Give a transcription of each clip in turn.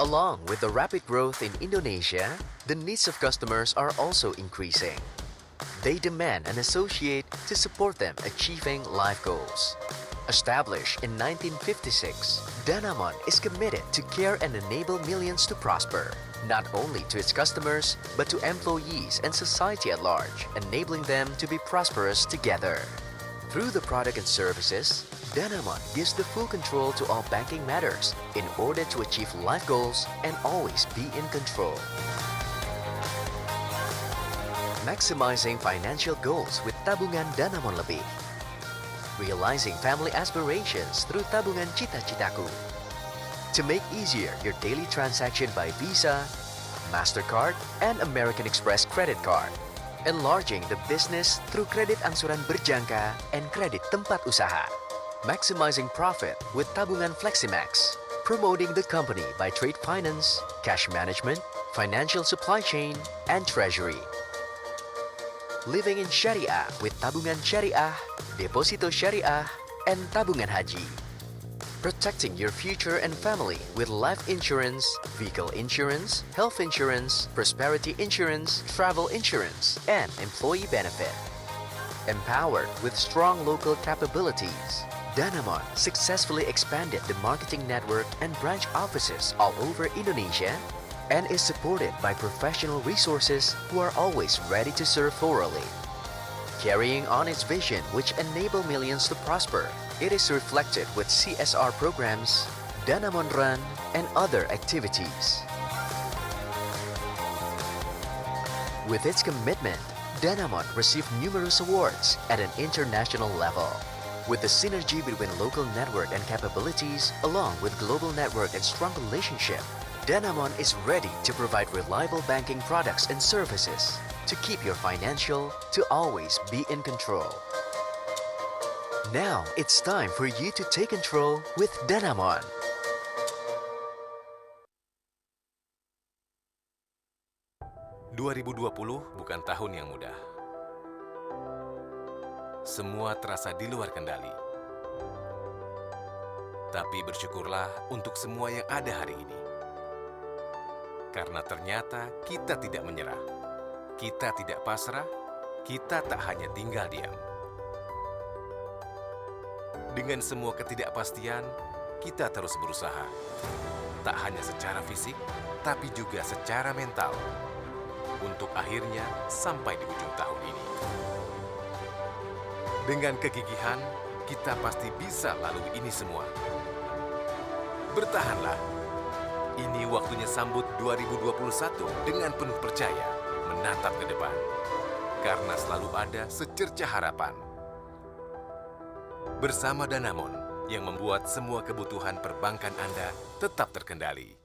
Along with the rapid growth in Indonesia, the needs of customers are also increasing. They demand an associate to support them achieving life goals. Established in 1956, Danamon is committed to care and enable millions to prosper, not only to its customers, but to employees and society at large, enabling them to be prosperous together. Through the product and services, Danamon gives the full control to all banking matters in order to achieve life goals and always be in control. Maximizing financial goals with tabungan Danamon Lebih. Realizing family aspirations through tabungan Cita-Citaku. To make easier your daily transaction by Visa, MasterCard, and American Express credit card. Enlarging the business through kredit angsuran berjangka and kredit tempat usaha. Maximizing profit with tabungan Fleximax. Promoting the company by trade finance, cash management, financial supply chain, and treasury. Living in Syariah with tabungan Syariah, deposito Syariah, and tabungan haji. Protecting your future and family with life insurance, vehicle insurance, health insurance, prosperity insurance, travel insurance, and employee benefit. Empowered with strong local capabilities, Danamon successfully expanded the marketing network and branch offices all over Indonesia and is supported by professional resources who are always ready to serve thoroughly. Carrying on its vision which enable millions to prosper, it is reflected with CSR programs, Danamon Run, and other activities. With its commitment, Danamon received numerous awards at an international level. With the synergy between local network and capabilities, along with global network and strong relationship, Danamon is ready to provide reliable banking products and services to keep your financial to always be in control. Now it's time for you to take control with Danamon. Bukan tahun yang mudah. Semua terasa di luar kendali. Tapi bersyukurlah untuk semua yang ada hari ini. Karena ternyata kita tidak menyerah. Kita tidak pasrah, kita tak hanya tinggal diam. Dengan semua ketidakpastian, kita terus berusaha. Tak hanya secara fisik, tapi juga secara mental. Untuk akhirnya sampai di ujung tahun ini. Dengan kegigihan, kita pasti bisa lalui ini semua. Bertahanlah. Ini waktunya sambut 2021 dengan penuh percaya, menatap ke depan. Karena selalu ada secercah harapan. Bersama Danamon yang membuat semua kebutuhan perbankan Anda tetap terkendali.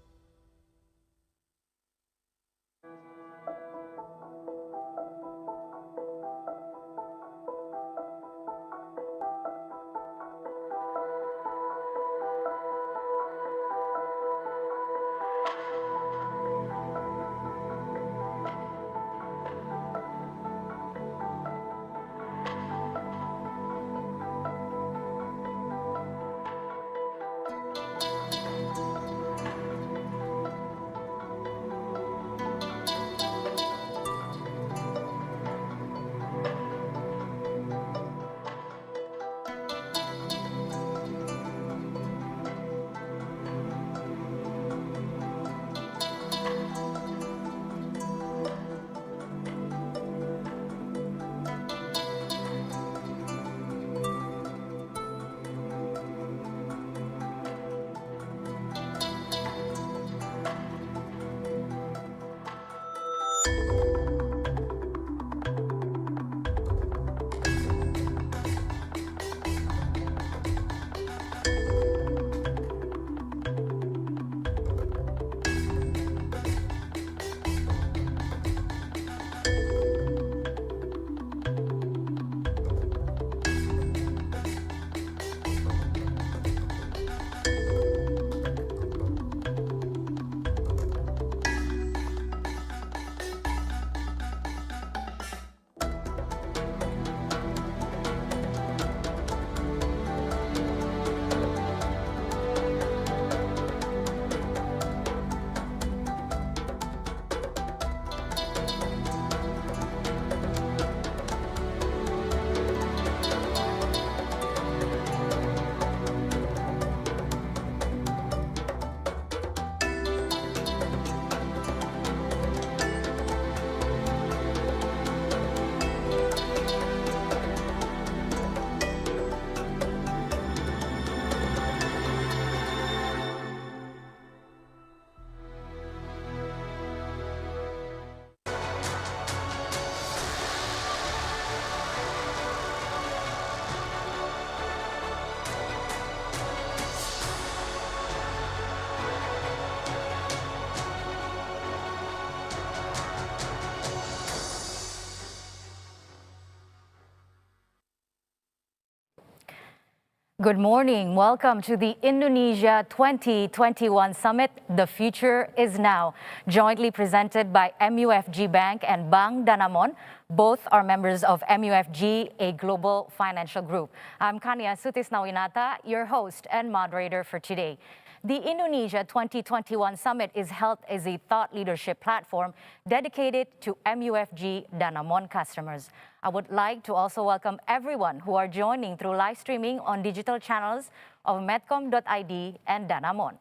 Good morning. Welcome to the Indonesia 2021 Summit, The Future is Now, jointly presented by MUFG Bank and Bank Danamon. Both are members of MUFG, a global financial group. I'm Kania Sutisnawinata, your host and moderator for today. The Indonesia 2021 Summit is held as a thought leadership platform dedicated to MUFG Danamon customers. I would like to also welcome everyone who are joining through live streaming on digital channels of medcom.id and Danamon.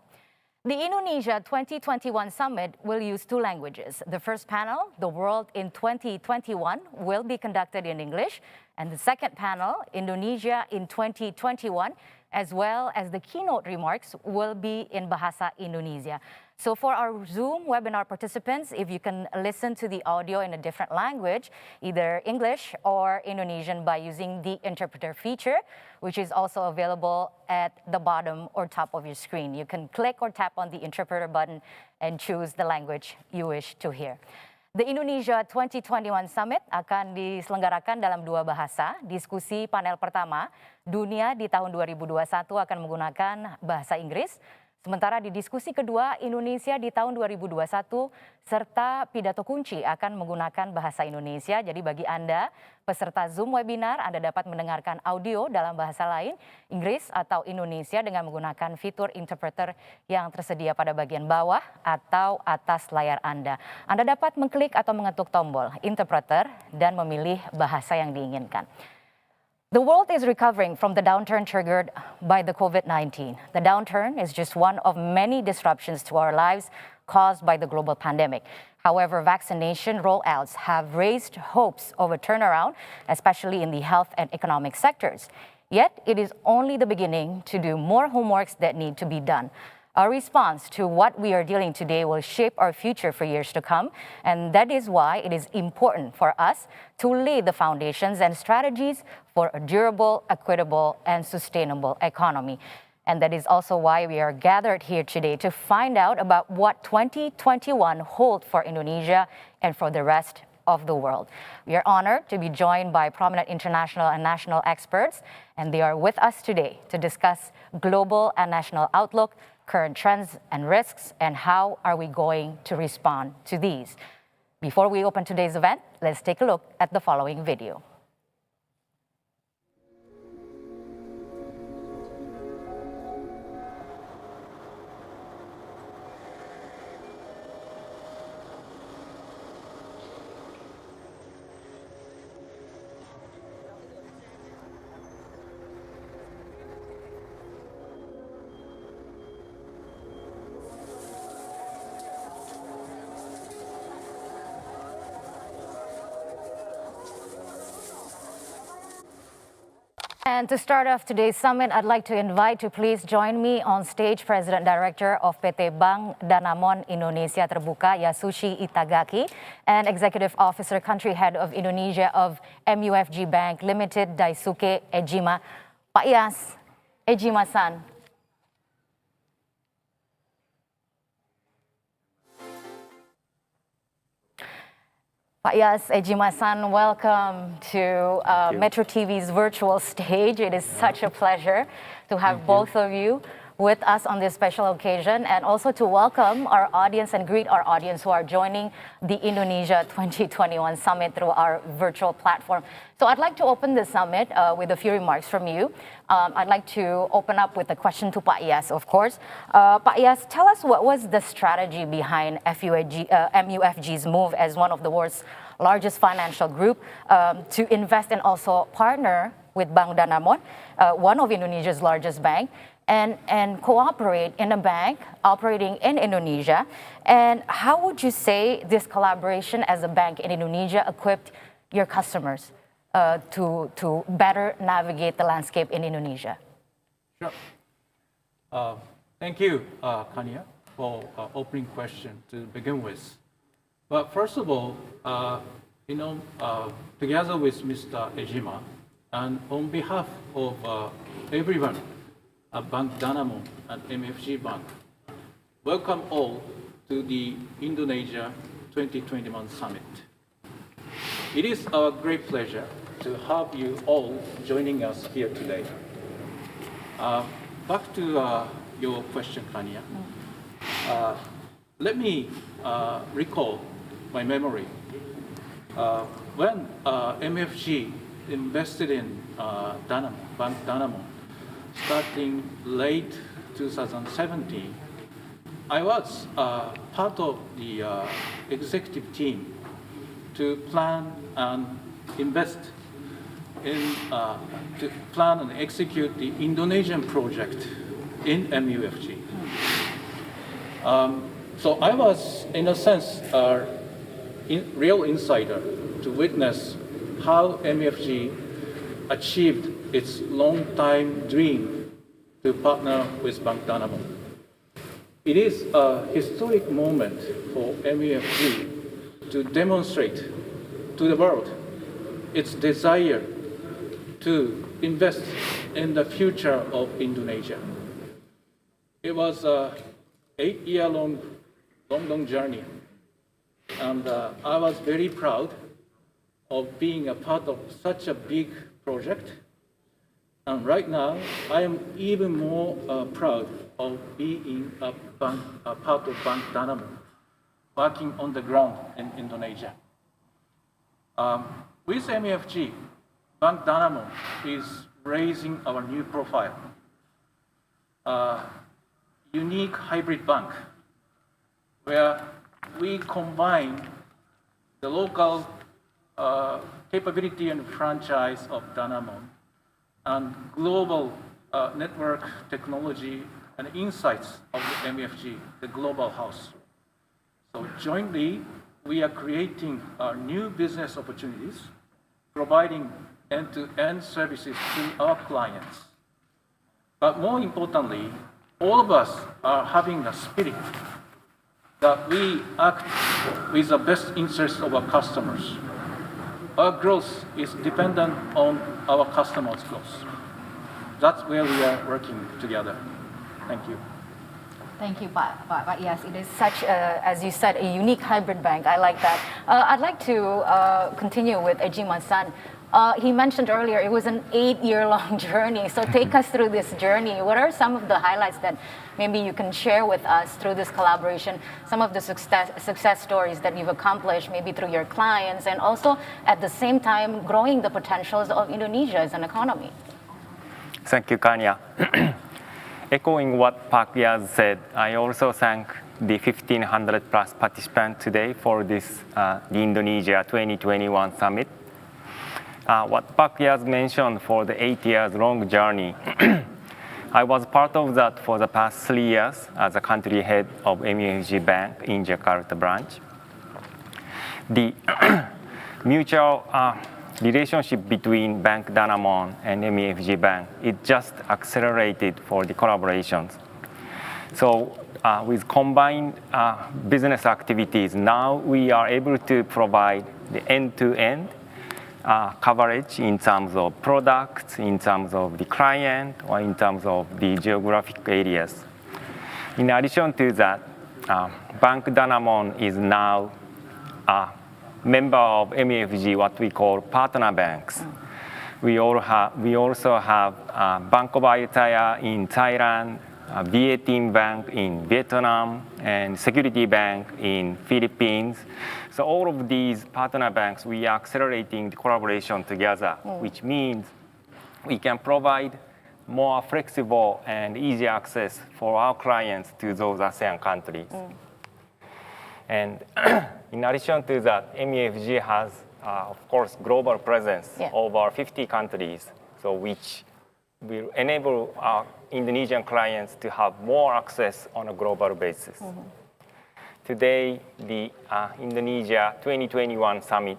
The Indonesia 2021 Summit will use two languages. The first panel, The World in 2021, will be conducted in English, and the second panel, Indonesia in 2021, as well as the keynote remarks, will be in Bahasa Indonesia. So for our Zoom webinar participants, if you can listen to the audio in a different language, either English or Indonesian, by using the interpreter feature, which is also available at the bottom or top of your screen. You can click or tap on the interpreter button and choose the language you wish to hear. The Indonesia 2021 Summit akan diselenggarakan dalam dua bahasa. Diskusi panel pertama, Dunia di tahun 2021 akan menggunakan bahasa Inggris. Sementara di diskusi kedua, Indonesia di tahun 2021 serta pidato kunci akan menggunakan bahasa Indonesia. Jadi bagi Anda peserta Zoom webinar, Anda dapat mendengarkan audio dalam bahasa lain, Inggris atau Indonesia dengan menggunakan fitur interpreter yang tersedia pada bagian bawah atau atas layar Anda. Anda dapat mengklik atau mengetuk tombol interpreter dan memilih bahasa yang diinginkan. The world is recovering from the downturn triggered by the COVID-19. The downturn is just one of many disruptions to our lives caused by the global pandemic. However, vaccination rollouts have raised hopes of a turnaround, especially in the health and economic sectors. Yet, it is only the beginning to do more homeworks that need to be done. Our response to what we are dealing today will shape our future for years to come, and that is why it is important for us to lay the foundations and strategies for a durable, equitable, and sustainable economy. And that is also why we are gathered here today to find out about what 2021 holds for Indonesia and for the rest of the world. We are honored to be joined by prominent international and national experts, and they are with us today to discuss global and national outlook, current trends and risks, and how are we going to respond to these. Before we open today's event, let's take a look at the following video. And to start off today's summit, I'd like to invite to please join me on stage President Director of PT Bank Danamon Indonesia Terbuka, Yasushi Itagaki, and Executive Officer Country Head of Indonesia of MUFG Bank Limited, Daisuke Ejima. Pak Yas, Ejima-san. Pak Yas, Ejima-san, welcome to Metro TV's virtual stage. It is such a pleasure to have both of you with us on this special occasion, and also to welcome our audience and greet our audience who are joining the Indonesia 2021 Summit through our virtual platform. So I'd like to open the summit with a few remarks from you. I'd like to open up with a question to Pak Yas, of course. Pak Yas, tell us what was the strategy behind MUFG's move as one of the world's largest financial group to invest and also partner with Bank Danamon, one of Indonesia's largest bank, and cooperate in a bank operating in Indonesia. And how would you say this collaboration as a bank in Indonesia equipped your customers to better navigate the landscape in Indonesia? Sure. Thank you, Kanya, for opening question to begin with. But first of all, together with Mr. Ejima, and on behalf of everyone at Bank Danamon and MUFG Bank, welcome all to the Indonesia 2021 Summit. It is our great pleasure to have you all joining us here today. Back to your question, Kanya. Let me recall my memory. When MUFG invested in Bank Danamon, starting late 2017, I was part of the executive team to plan and invest in, to plan and execute the Indonesian project in MUFG. So I was, in a sense, a real insider to witness how MUFG achieved its long-time dream to partner with Bank Danamon. It is a historic moment for MUFG to demonstrate to the world its desire to invest in the future of Indonesia. It was an 8-year-long journey, and I was very proud of being a part of such a big project. And right now, I am even more proud of being a part of Bank Danamon, working on the ground in Indonesia. With MUFG, Bank Danamon is raising our new profile. Unique hybrid bank, where we combine the local capability and franchise of Danamon and global network technology and insights of the MUFG, the global house. So jointly, we are creating new business opportunities, providing end-to-end services to our clients. But more importantly, all of us are having a spirit that we act with the best interests of our customers. Our growth is dependent on our customers' growth. That's where we are working together. Thank you. Thank you, but yes, it is such, as you said, a unique hybrid bank. I like that. I'd like to continue with Ejiman-san. He mentioned earlier it was an 8-year-long journey. So take us through this journey. What are some of the highlights that maybe you can share with us through this collaboration? Some of the success stories that you've accomplished, maybe through your clients, and also at the same time growing the potentials of Indonesia as an economy. Thank you, Kanya. Echoing what Park Yaz said, I also thank the 1,500 plus participants today for this the Indonesia 2021 summit. What Park Yaz mentioned for the 8 years long journey, I was part of that for the past 3 years as a country head of MUFG Bank in Jakarta branch. The mutual relationship between Bank Danamon and MUFG Bank, it just accelerated for the collaborations. So with combined business activities, now we are able to provide the end-to-end coverage in terms of products, in terms of the client, or in terms of the geographic areas. In addition to that, Bank Danamon is now a member of MUFG, what we call partner banks. We also have Bank of Ayutthaya in Thailand, Vietin Bank in Vietnam, and Security Bank in Philippines. So all of these partner banks, we are accelerating the collaboration together, which means we can provide more flexible and easy access for our clients to those ASEAN countries. And in addition to that, MUFG has, of course, global presence over 50 countries, so which will enable our Indonesian clients to have more access on a global basis. Today, the Indonesia 2021 summit,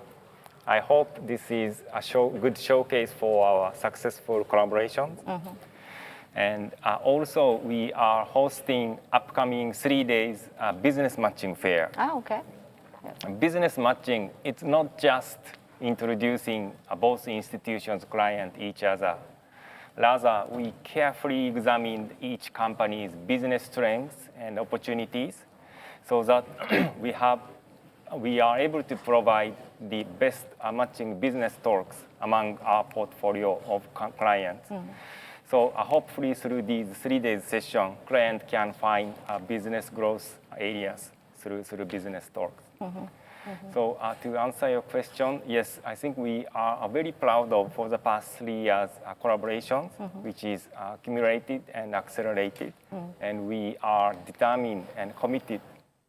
I hope this is a good showcase for our successful collaborations. And also, we are hosting upcoming 3 days business matching fair. Oh, okay. Business matching, it's not just introducing both institutions' client each other. Rather, we carefully examined each company's business strengths and opportunities so that we are able to provide the best matching business talks among our portfolio of clients. So hopefully through these 3 days session, client can find business growth areas through business talks. So to answer your question, yes, I think we are very proud of for the past 3 years collaborations, which is accumulated and accelerated. And we are determined and committed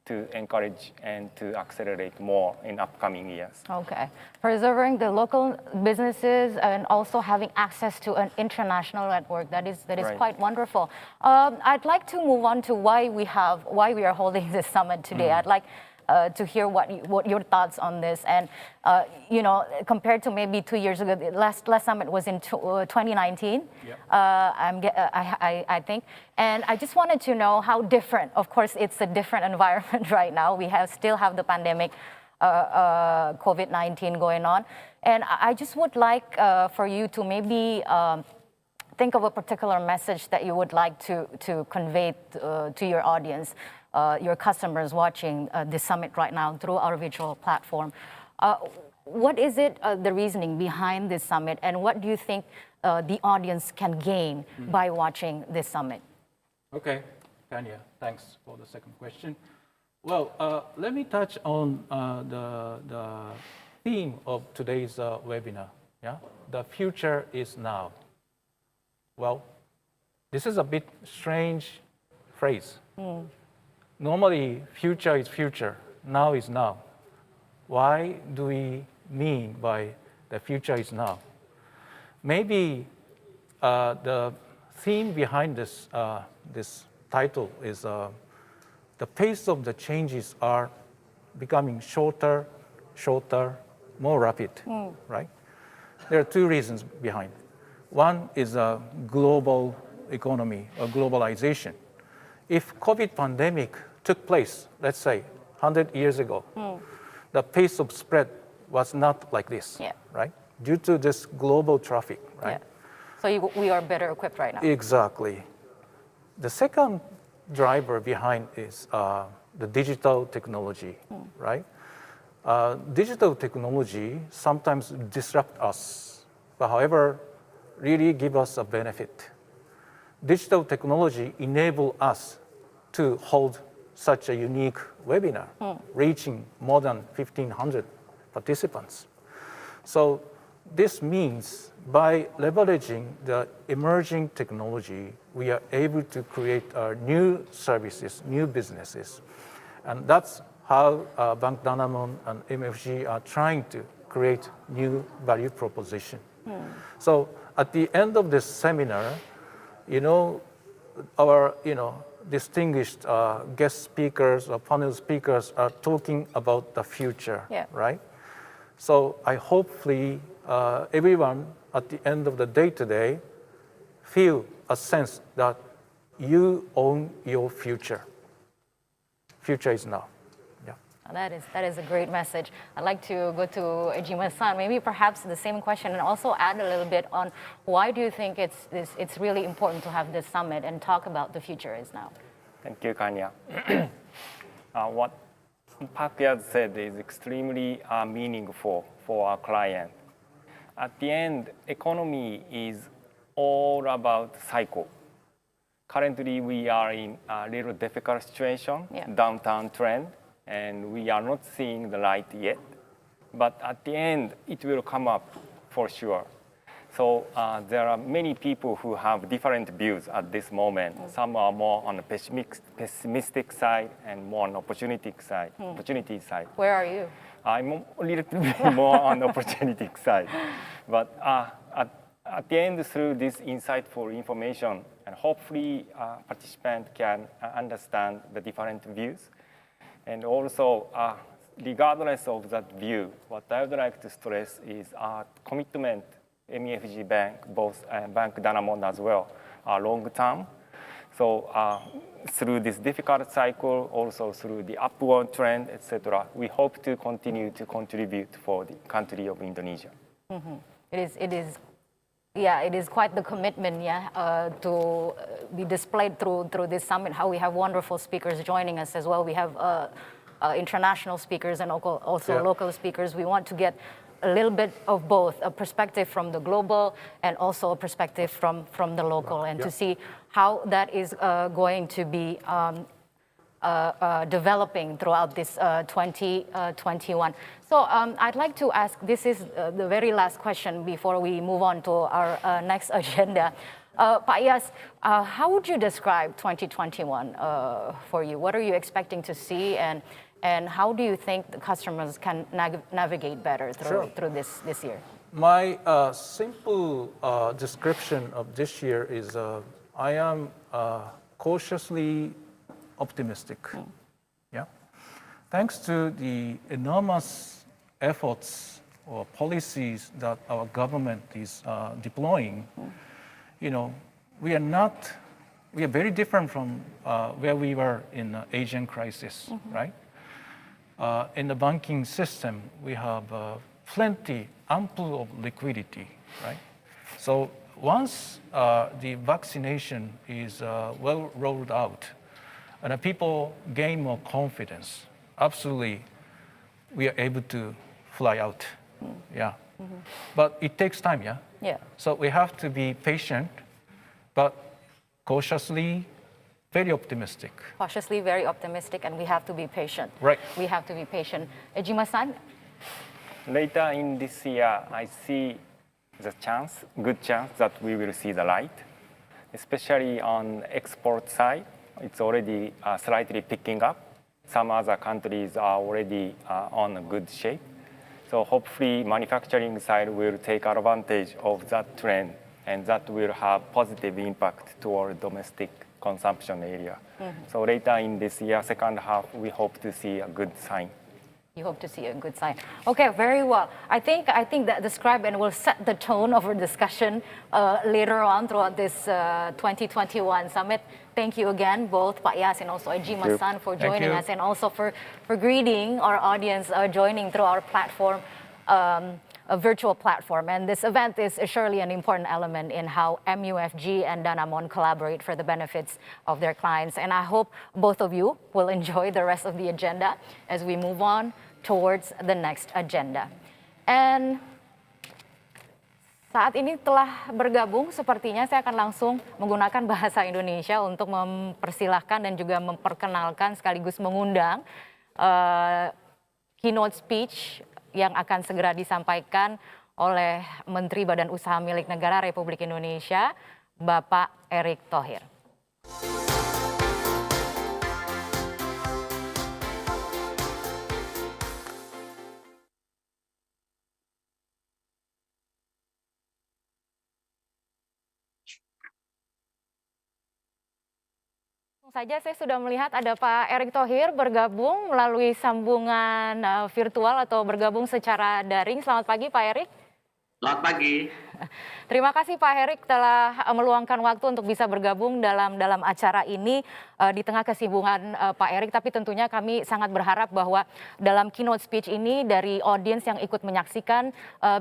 to encourage and to accelerate more in upcoming years. Okay. Preserving the local businesses and also having access to an international network, that is Right. quite wonderful. I'd like to move on to why we are holding this summit today. I'd like to hear what your thoughts on this. And you know, compared to maybe 2 years ago, the last summit was in 2019. I think. And I just wanted to know how different. Of course, it's a different environment right now. We still have the pandemic, COVID-19 going on. And I just would like for you to maybe think of a particular message that you would like to convey to your audience, your customers watching this summit right now through our virtual platform. What is it, the reasoning behind this summit, and what do you think the audience can gain by watching this summit? Okay, Tanya, thanks for the second question. Well, let me touch on the theme of today's webinar. Yeah, the future is now. Well, this is a bit strange phrase. Normally, future is future, now is now. Why do we mean by the future is now? Maybe the theme behind this title is the pace of the changes are becoming shorter, more rapid, right? There are two reasons behind. One is a global economy or globalization. If COVID pandemic took place, let's say, 100 years ago, the pace of spread was not like this, right? Due to this global traffic, right? So we are better equipped right now. Exactly. The second driver behind is the digital technology, right? Digital technology sometimes disrupt us, but however, really give us a benefit. Digital technology enable us to hold such a unique webinar, reaching more than 1,500 participants. So this means by leveraging the emerging technology, we are able to create new services, new businesses. And that's how Bank Danamon and MUFG are trying to create new value proposition. So at the end of this seminar, our distinguished guest speakers or panel speakers are talking about the future, right? So I hopefully everyone at the end of the day today feel a sense that you own your future. Future is now. That is a great message. I'd like to go to Ejima-san, maybe perhaps the same question, and also add a little bit on why do you think it's really important to have this summit and talk about the future is now? Thank you, Kanya. What Pakyaz said is extremely meaningful for our client. At the end, economy is all about cycle. Currently, we are in a little difficult situation, downturn trend, and we are not seeing the light yet. But at the end, it will come up for sure. So there are many people who have different views at this moment. Some are more on the pessimistic side and more on the opportunity side. Where are you? I'm a little bit more on the opportunity side. But at the end, through this insightful information, and hopefully participant can understand the different views. And also, regardless of that view, what I would like to stress is our commitment, MUFG Bank, both Bank Danamon as well, are long term. So through this difficult cycle, also through the upward trend, etc., we hope to continue to contribute for the country of Indonesia. It is quite the commitment, to be displayed through this summit. How we have wonderful speakers joining us as well. We have international speakers and also local speakers. We want to get a little bit of both, a perspective from the global and also a perspective from the local, and to see how that is going to be developing throughout this 2021. So I'd like to ask, this is the very last question before we move on to our next agenda. Pak Yas, how would you describe 2021 for you? What are you expecting to see, and how do you think the customers can navigate better through this year? My simple description of this year is I am cautiously optimistic. Thanks to the enormous efforts or policies that our government is deploying, we are very different from where we were in the Asian crisis, right? In the banking system, we have ample of liquidity, right? So once the vaccination is well rolled out, and people gain more confidence, absolutely, we are able to fly out. But it takes time, yeah? Yeah. So we have to be patient, but cautiously very optimistic. Cautiously very optimistic, and we have to be patient. Right. We have to be patient. Ejima-san, Later in this year, I see the good chance that we will see the light, especially on export side. It's already slightly picking up. Some other countries are already on a good shape. So hopefully manufacturing side will take advantage of that trend, and that will have positive impact toward domestic consumption area. So later in this year, second half, we hope to see a good sign. you hope to see a good sign. Okay, very well. I think that describe and will set the tone of our discussion later on throughout this 2021 summit. Thank you again, both Pak Yas and also Ejima-san for joining us, and also for greeting our audience joining through our platform, a virtual platform. And this event is surely an important element in how MUFG and Danamon collaborate for the benefits of their clients. And I hope both of you will enjoy the rest of the agenda as we move on towards the next agenda. And saat ini telah bergabung, sepertinya saya akan langsung menggunakan bahasa Indonesia untuk mempersilahkan dan juga memperkenalkan sekaligus mengundang keynote speech yang akan segera disampaikan oleh Menteri Badan Usaha Milik Negara Republik Indonesia, Bapak Erick Thohir. Saja saya sudah melihat ada Pak Erick Thohir bergabung melalui sambungan virtual atau bergabung secara daring. Selamat pagi Pak Erick. Selamat pagi. Terima kasih Pak Erick telah meluangkan waktu untuk bisa bergabung dalam acara ini di tengah kesibukan Pak Erick. Tapi tentunya kami sangat berharap bahwa dalam keynote speech ini dari audiens yang ikut menyaksikan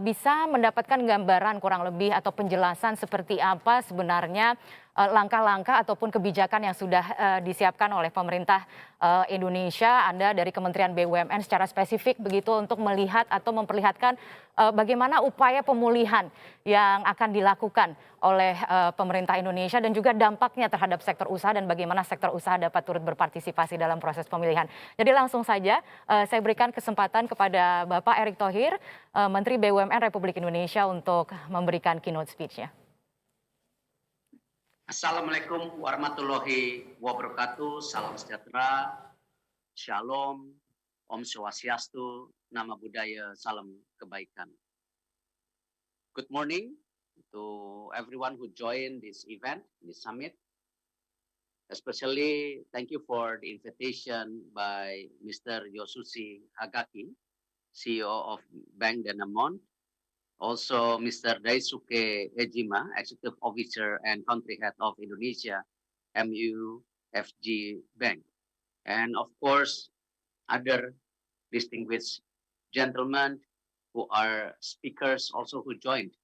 bisa mendapatkan gambaran kurang lebih atau penjelasan seperti apa sebenarnya langkah-langkah ataupun kebijakan yang sudah disiapkan oleh pemerintah Indonesia. Anda dari Kementerian BUMN secara spesifik begitu untuk melihat atau memperlihatkan bagaimana upaya pemulihan yang akan dilakukan oleh pemerintah Indonesia dan juga dampaknya terhadap sektor usaha dan bagaimana sektor usaha dapat turut berpartisipasi dalam proses pemilihan. Jadi langsung saja saya berikan kesempatan kepada Bapak Erick Thohir, Menteri BUMN Republik Indonesia untuk memberikan keynote speech-nya. Assalamualaikum warahmatullahi wabarakatuh. Salam sejahtera, shalom, om swastiastu, nama budaya, salam kebaikan. Good morning to everyone who joined this event, this summit. Especially thank you for the invitation by Mr. Yosushi Hagaki, CEO of Bank Danamon. Also, Mr. Daisuke Ejima, Executive Officer and Country Head of Indonesia, MUFG Bank. And of course, other distinguished gentlemen who are speakers also who joined.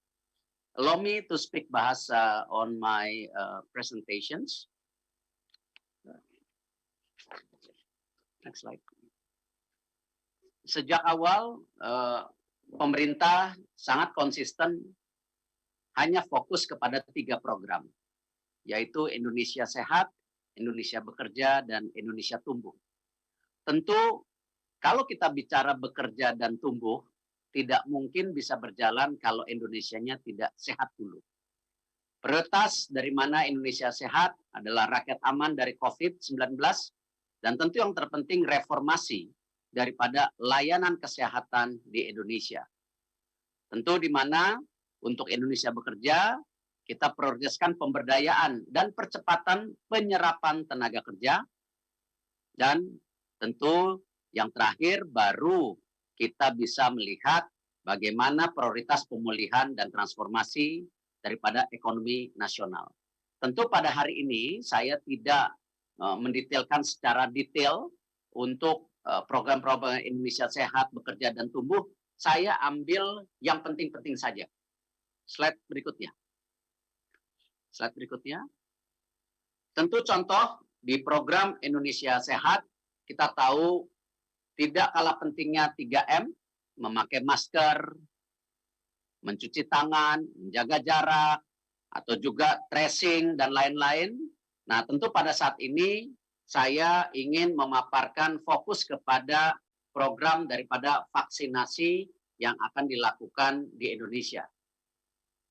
Allow me to speak bahasa on my presentations. Next slide. Sejak awal, pemerintah sangat konsisten hanya fokus kepada 3 program, yaitu Indonesia Sehat, Indonesia Bekerja, dan Indonesia Tumbuh. Tentu kalau kita bicara bekerja dan tumbuh, tidak mungkin bisa berjalan kalau Indonesianya tidak sehat dulu. Prioritas dari mana Indonesia sehat adalah rakyat aman dari COVID-19, dan tentu yang terpenting reformasi daripada layanan kesehatan di Indonesia. Tentu di mana untuk Indonesia Bekerja, kita prioritaskan pemberdayaan dan percepatan penyerapan tenaga kerja. Dan tentu yang terakhir baru kita bisa melihat bagaimana prioritas pemulihan dan transformasi daripada ekonomi nasional. Tentu pada hari ini saya tidak mendetailkan secara detail untuk program-program Indonesia Sehat, Bekerja, dan Tumbuh. Saya ambil yang penting-penting saja. Slide berikutnya. Slide berikutnya. Tentu contoh di program Indonesia Sehat, kita tahu tidak kalah pentingnya 3M, memakai masker, mencuci tangan, menjaga jarak, atau juga tracing dan lain-lain. Nah, tentu pada saat ini saya ingin memaparkan fokus kepada program daripada vaksinasi yang akan dilakukan di Indonesia.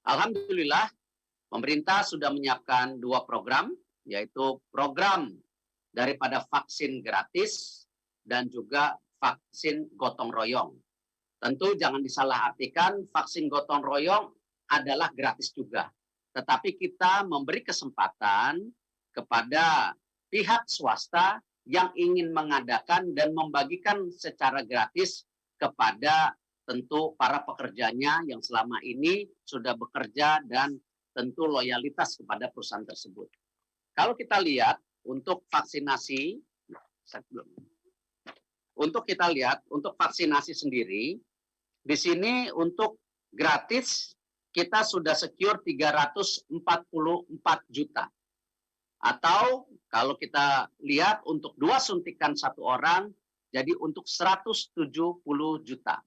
Alhamdulillah, pemerintah sudah menyiapkan 2 program, yaitu program daripada vaksin gratis dan juga vaksin gotong royong. Tentu jangan disalahartikan, vaksin gotong royong adalah gratis juga. Tetapi kita memberi kesempatan kepada pihak swasta yang ingin mengadakan dan membagikan secara gratis kepada tentu para pekerjanya yang selama ini sudah bekerja dan tentu loyalitas kepada perusahaan tersebut. Kalau kita lihat untuk vaksinasi, untuk vaksinasi sendiri, di sini untuk gratis kita sudah secure 344 juta. Atau kalau kita lihat untuk 2 suntikan 1 orang, jadi untuk 170 juta.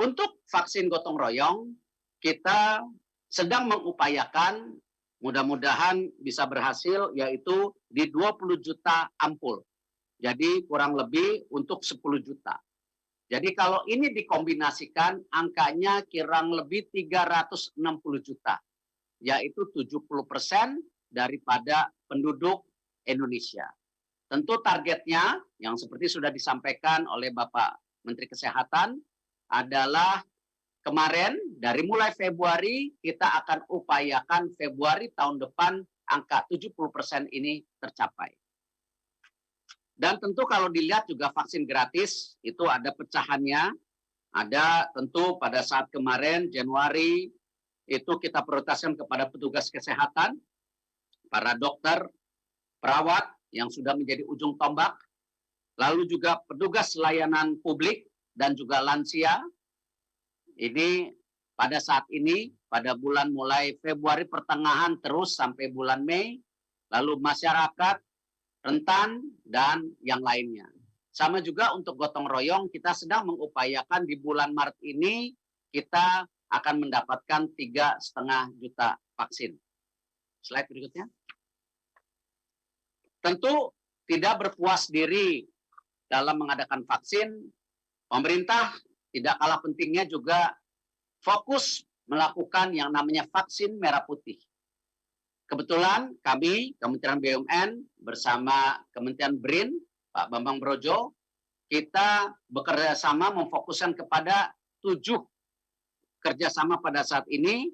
Untuk vaksin gotong royong, kita sedang mengupayakan, mudah-mudahan bisa berhasil, yaitu di 20 juta ampul. Jadi kurang lebih untuk 10 juta. Jadi kalau ini dikombinasikan, angkanya kurang lebih 360 juta, yaitu 70% daripada penduduk Indonesia. Tentu targetnya, yang seperti sudah disampaikan oleh Bapak Menteri Kesehatan, adalah kemarin dari mulai Februari kita akan upayakan Februari tahun depan angka 70% ini tercapai. Dan tentu kalau dilihat juga vaksin gratis itu ada pecahannya. Ada tentu pada saat kemarin Januari itu kita prioritaskan kepada petugas kesehatan, para dokter, perawat yang sudah menjadi ujung tombak, lalu juga petugas layanan publik dan juga lansia. Ini pada saat ini, pada bulan mulai Februari pertengahan terus sampai bulan Mei, lalu masyarakat, rentan, dan yang lainnya. Sama juga untuk gotong royong, kita sedang mengupayakan di bulan Maret ini, kita akan mendapatkan 3,5 juta vaksin. Slide berikutnya. Tentu tidak berpuas diri dalam mengadakan vaksin, pemerintah tidak kalah pentingnya juga fokus melakukan yang namanya vaksin merah putih. Kebetulan kami, Kementerian BUMN bersama Kementerian BRIN, Pak Bambang Brojo, kita bekerja sama memfokuskan kepada 7 kerjasama pada saat ini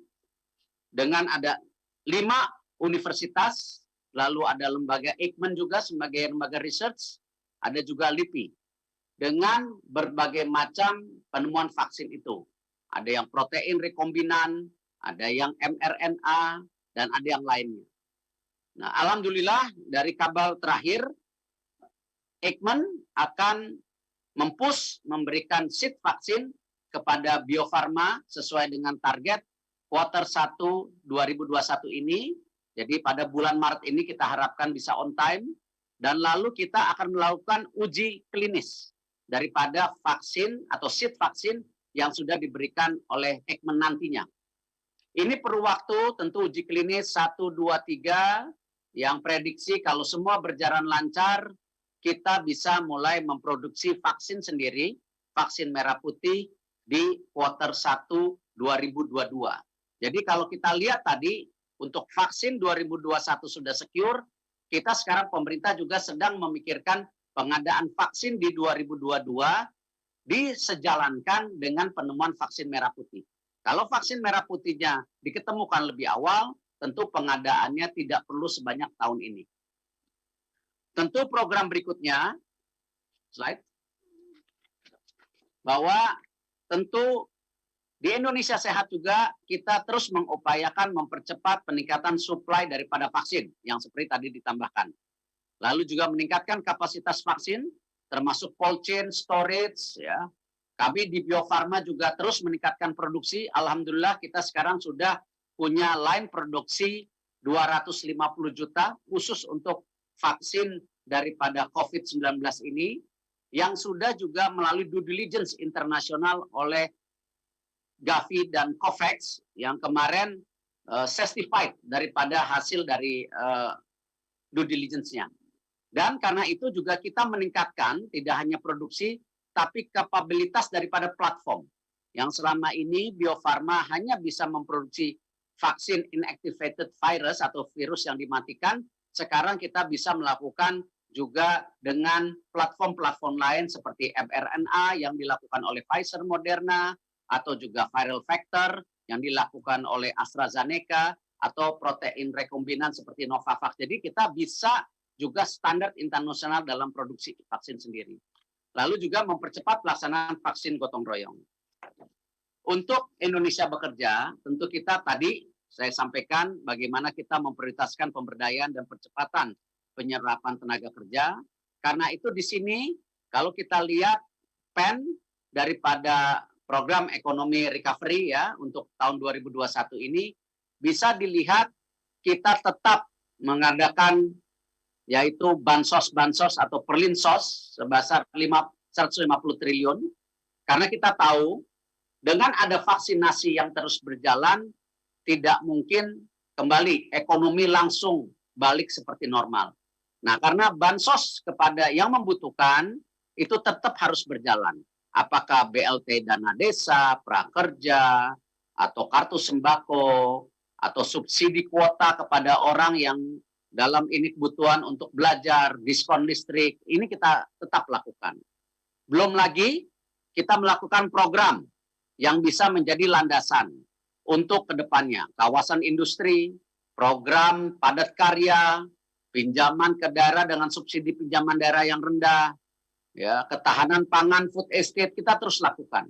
dengan ada 5 universitas, lalu ada lembaga Eijkman juga sebagai lembaga research, ada juga LIPI. Dengan berbagai macam penemuan vaksin itu. Ada yang protein rekombinan, ada yang mRNA, dan ada yang lainnya. Nah, alhamdulillah dari kabar terakhir, Eijkman akan memberikan seed vaksin kepada Bio Farma sesuai dengan target kuartal 1 2021 ini. Jadi pada bulan Maret ini kita harapkan bisa on time. Dan lalu kita akan melakukan uji klinis daripada vaksin atau seed vaksin yang sudah diberikan oleh Eijkman nantinya. Ini perlu waktu, tentu uji klinis 1, 2, 3, yang prediksi kalau semua berjalan lancar, kita bisa mulai memproduksi vaksin sendiri, vaksin merah putih di kuartal 1 2022. Jadi kalau kita lihat tadi, untuk vaksin 2021 sudah secure, kita sekarang pemerintah juga sedang memikirkan pengadaan vaksin di 2022 disejalankan dengan penemuan vaksin merah putih. Kalau vaksin merah putihnya diketemukan lebih awal, tentu pengadaannya tidak perlu sebanyak tahun ini. Tentu program berikutnya, slide, bahwa tentu di Indonesia Sehat juga kita terus mengupayakan mempercepat peningkatan suplai daripada vaksin yang seperti tadi ditambahkan. Lalu juga meningkatkan kapasitas vaksin, termasuk cold chain, storage. Ya. Kami di Bio Farma juga terus meningkatkan produksi. Alhamdulillah kita sekarang sudah punya line produksi 250 juta khusus untuk vaksin daripada COVID-19 ini, yang sudah juga melalui due diligence internasional oleh Gavi dan COVAX yang kemarin certified daripada hasil dari due diligence-nya. Dan karena itu juga kita meningkatkan tidak hanya produksi, tapi kapabilitas daripada platform. Yang selama ini Bio Farma hanya bisa memproduksi vaksin inactivated virus atau virus yang dimatikan, sekarang kita bisa melakukan juga dengan platform-platform lain seperti mRNA yang dilakukan oleh Pfizer Moderna, atau juga viral vector yang dilakukan oleh AstraZeneca, atau protein rekombinan seperti Novavax. Jadi kita bisa juga standar internasional dalam produksi vaksin sendiri. Lalu juga mempercepat pelaksanaan vaksin gotong royong. Untuk Indonesia bekerja, tentu kita tadi saya sampaikan bagaimana kita memprioritaskan pemberdayaan dan percepatan penyerapan tenaga kerja. Karena itu di sini kalau kita lihat pen daripada program ekonomi recovery ya untuk tahun 2021 ini bisa dilihat kita tetap mengadakan yaitu bansos-bansos atau perlinsos sebesar 150 triliun. Karena kita tahu dengan ada vaksinasi yang terus berjalan, tidak mungkin kembali ekonomi langsung balik seperti normal. Nah, karena bansos kepada yang membutuhkan itu tetap harus berjalan. Apakah BLT dana desa, prakerja, atau kartu sembako, atau subsidi kuota kepada orang yang dalam ini kebutuhan untuk belajar, diskon listrik, ini kita tetap lakukan. Belum lagi kita melakukan program yang bisa menjadi landasan untuk kedepannya. Kawasan industri, program padat karya, pinjaman ke daerah dengan subsidi pinjaman daerah yang rendah, ya, ketahanan pangan, food estate kita terus lakukan.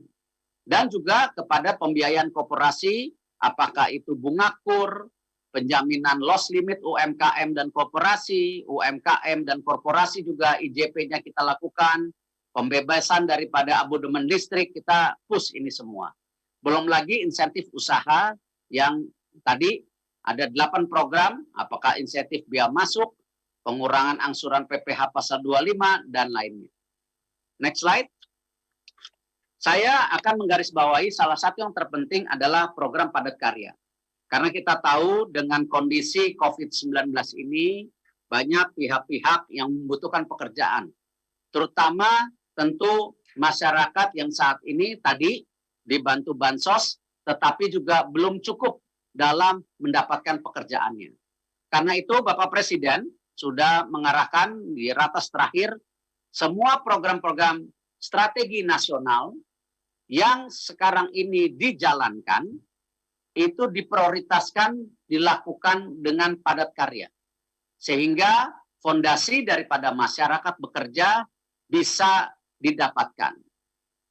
Dan juga kepada pembiayaan koperasi, apakah itu bunga kur, penjaminan loss limit UMKM dan koperasi, UMKM dan korporasi juga IJP-nya kita lakukan, pembebasan daripada abodemen listrik, kita push ini semua. Belum lagi insentif usaha yang tadi ada 8 program, apakah insentif biaya masuk, pengurangan angsuran PPh pasal 25, dan lainnya. Next slide. Saya akan menggarisbawahi salah satu yang terpenting adalah program padat karya. Karena kita tahu dengan kondisi COVID-19 ini, banyak pihak-pihak yang membutuhkan pekerjaan. Terutama tentu masyarakat yang saat ini tadi dibantu bansos, tetapi juga belum cukup dalam mendapatkan pekerjaannya. Karena itu Bapak Presiden sudah mengarahkan di ratas terakhir, semua program-program strategi nasional yang sekarang ini dijalankan, itu diprioritaskan dilakukan dengan padat karya. Sehingga fondasi daripada masyarakat bekerja bisa didapatkan.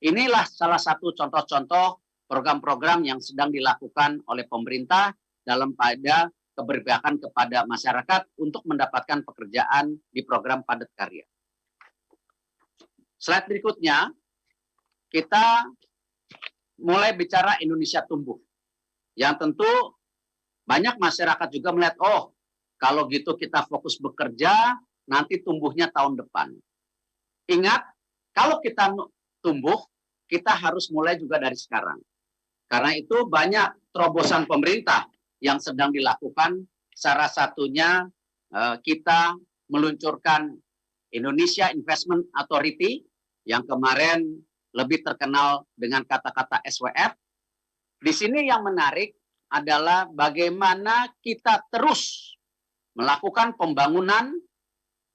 Inilah salah satu contoh-contoh program-program yang sedang dilakukan oleh pemerintah dalam pada keberpihakan kepada masyarakat untuk mendapatkan pekerjaan di program padat karya. Slide berikutnya, kita mulai bicara Indonesia tumbuh. Yang tentu banyak masyarakat juga melihat, oh kalau gitu kita fokus bekerja, nanti tumbuhnya tahun depan. Ingat, kalau kita tumbuh, kita harus mulai juga dari sekarang. Karena itu banyak terobosan pemerintah yang sedang dilakukan, salah satunya kita meluncurkan Indonesia Investment Authority, yang kemarin lebih terkenal dengan kata-kata SWF. Di sini yang menarik adalah bagaimana kita terus melakukan pembangunan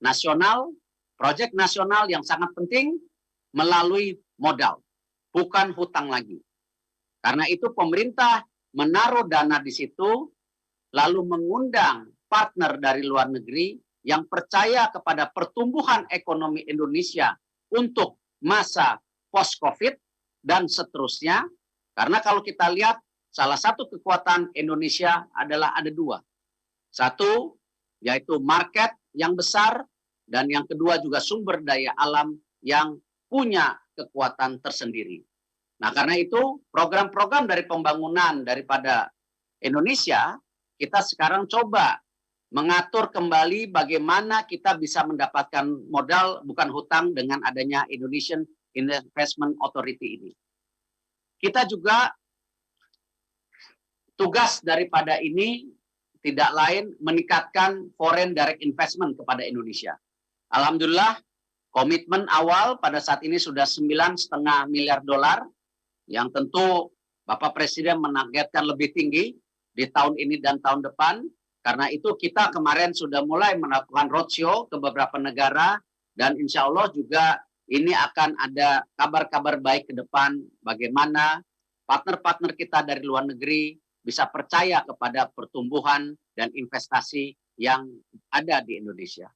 nasional, proyek nasional yang sangat penting melalui modal, bukan hutang lagi. Karena itu pemerintah menaruh dana di situ, lalu mengundang partner dari luar negeri yang percaya kepada pertumbuhan ekonomi Indonesia untuk masa post-COVID dan seterusnya. Karena kalau kita lihat, salah satu kekuatan Indonesia adalah ada dua. Satu, yaitu market yang besar, dan yang kedua juga sumber daya alam yang punya kekuatan tersendiri. Nah, karena itu program-program dari pembangunan daripada Indonesia, kita sekarang coba mengatur kembali bagaimana kita bisa mendapatkan modal bukan hutang dengan adanya Indonesian Investment Authority ini. Kita juga tugas daripada ini tidak lain meningkatkan foreign direct investment kepada Indonesia. Alhamdulillah, komitmen awal pada saat ini sudah 9,5 miliar dolar, yang tentu Bapak Presiden menargetkan lebih tinggi di tahun ini dan tahun depan. Karena itu kita kemarin sudah mulai melakukan roadshow ke beberapa negara, dan insya Allah juga ini akan ada kabar-kabar baik ke depan bagaimana partner-partner kita dari luar negeri bisa percaya kepada pertumbuhan dan investasi yang ada di Indonesia.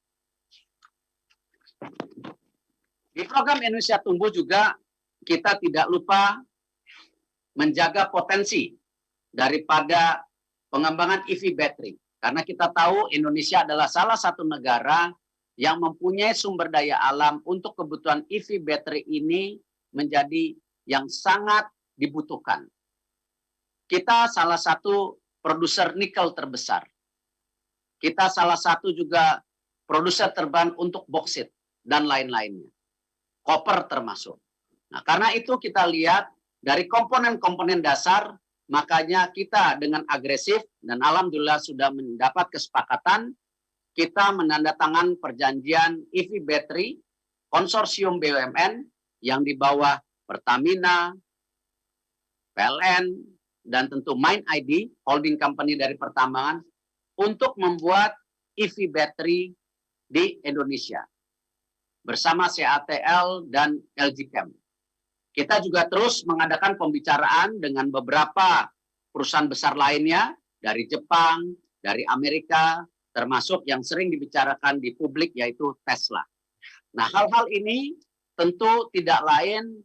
Di program Indonesia Tumbuh juga kita tidak lupa menjaga potensi daripada pengembangan EV battery. Karena kita tahu Indonesia adalah salah satu negara yang mempunyai sumber daya alam untuk kebutuhan EV battery ini menjadi yang sangat dibutuhkan. Kita salah satu produser nikel terbesar. Kita salah satu juga produser terbaik untuk boksit dan lain-lainnya. Koper termasuk. Nah, karena itu kita lihat dari komponen-komponen dasar, makanya kita dengan agresif dan alhamdulillah sudah mendapat kesepakatan, kita menandatangan perjanjian EV battery konsorsium BUMN yang di bawah Pertamina, PLN, dan tentu Mind ID, holding company dari pertambangan, untuk membuat EV battery di Indonesia bersama CATL dan LG Chem. Kita juga terus mengadakan pembicaraan dengan beberapa perusahaan besar lainnya dari Jepang, dari Amerika, termasuk yang sering dibicarakan di publik yaitu Tesla. Nah, hal-hal ini tentu tidak lain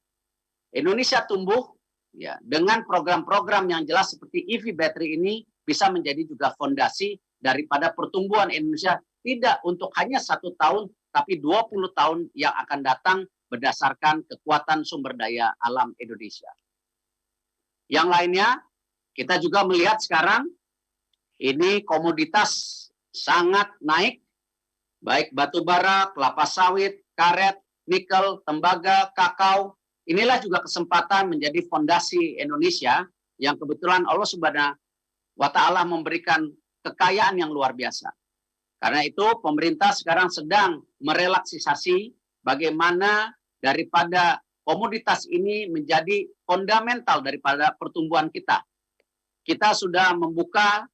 Indonesia tumbuh ya dengan program-program yang jelas seperti EV battery ini bisa menjadi juga fondasi daripada pertumbuhan Indonesia, tidak untuk hanya 1 tahun tapi 20 tahun yang akan datang berdasarkan kekuatan sumber daya alam Indonesia. Yang lainnya, kita juga melihat sekarang ini komoditas sangat naik, baik batu bara, kelapa sawit, karet, nikel, tembaga, kakao. Inilah juga kesempatan menjadi fondasi Indonesia yang kebetulan Allah Subhanahu wa Ta'ala memberikan kekayaan yang luar biasa. Karena itu pemerintah sekarang sedang merelaksisasi bagaimana daripada komoditas ini menjadi fundamental daripada pertumbuhan kita. Kita sudah membuka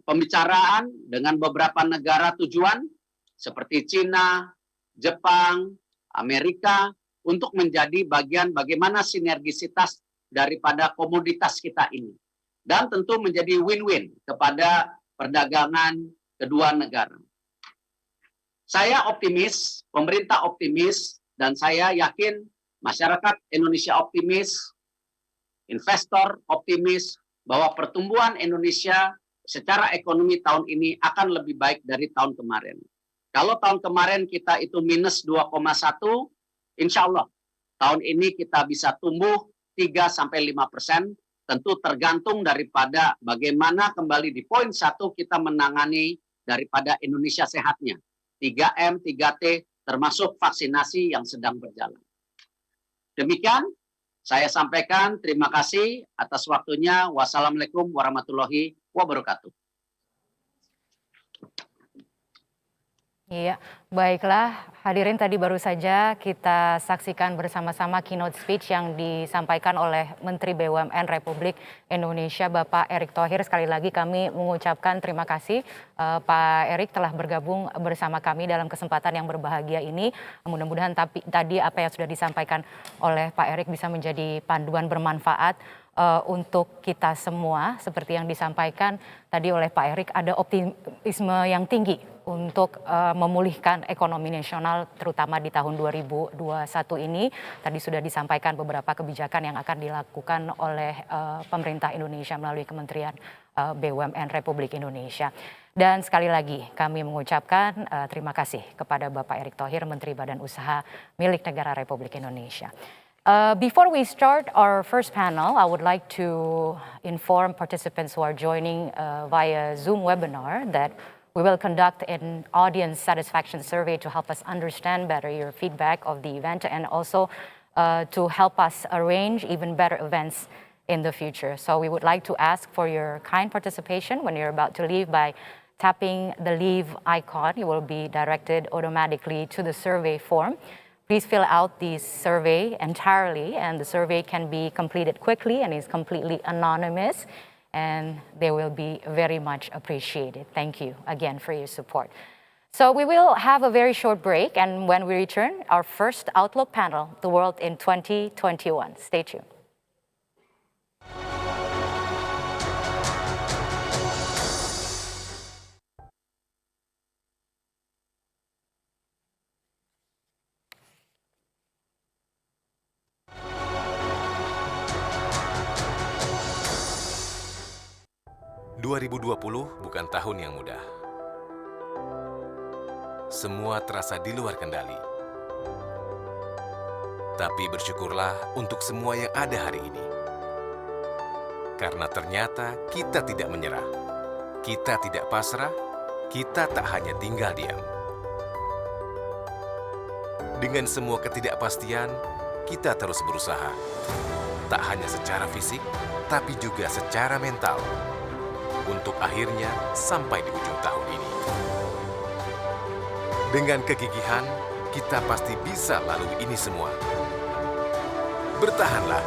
pembicaraan dengan beberapa negara tujuan seperti Cina, Jepang, Amerika untuk menjadi bagian bagaimana sinergisitas daripada komoditas kita ini. Dan tentu menjadi win-win kepada perdagangan kedua negara. Saya optimis, pemerintah optimis, dan saya yakin masyarakat Indonesia optimis, investor optimis, bahwa pertumbuhan Indonesia secara ekonomi tahun ini akan lebih baik dari tahun kemarin. Kalau tahun kemarin kita itu minus 2,1, insya Allah tahun ini kita bisa tumbuh 3-5%, tentu tergantung daripada bagaimana kembali di poin 1 kita menangani daripada Indonesia sehatnya. 3M, 3T, termasuk vaksinasi yang sedang berjalan. Demikian saya sampaikan, terima kasih atas waktunya. Wassalamualaikum warahmatullahi wabarakatuh. Iya, baiklah hadirin, tadi baru saja kita saksikan bersama-sama keynote speech yang disampaikan oleh Menteri BUMN Republik Indonesia Bapak Erick Thohir. Sekali lagi kami mengucapkan terima kasih Pak Erick telah bergabung bersama kami dalam kesempatan yang berbahagia ini. Mudah-mudahan tadi apa yang sudah disampaikan oleh Pak Erick bisa menjadi panduan bermanfaat untuk kita semua. Seperti yang disampaikan tadi oleh Pak Erick, ada optimisme yang tinggi untuk memulihkan ekonomi nasional terutama di tahun 2021 ini. Tadi sudah disampaikan beberapa kebijakan yang akan dilakukan oleh pemerintah Indonesia melalui Kementerian BUMN Republik Indonesia. Dan sekali lagi kami mengucapkan terima kasih kepada Bapak Erick Thohir, Menteri Badan Usaha milik Negara Republik Indonesia. Before we start our first panel, I would like to inform participants who are joining via Zoom webinar that we will conduct an audience satisfaction survey to help us understand better your feedback of the event and also to help us arrange even better events in the future. So we would like to ask for your kind participation when you're about to leave by tapping the leave icon. You will be directed automatically to the survey form. Please fill out the survey entirely, and the survey can be completed quickly and is completely anonymous, and they will be very much appreciated. Thank you again for your support. So we will have a very short break, and when we return, our first Outlook panel, The World in 2021. Stay tuned. 2020 bukan tahun yang mudah. Semua terasa di luar kendali. Tapi bersyukurlah untuk semua yang ada hari ini. Karena ternyata kita tidak menyerah. Kita tidak pasrah. Kita tak hanya tinggal diam. Dengan semua ketidakpastian, kita terus berusaha. Tak hanya secara fisik, tapi juga secara mental. Untuk akhirnya sampai di ujung tahun ini. Dengan kegigihan, kita pasti bisa lalui ini semua. Bertahanlah.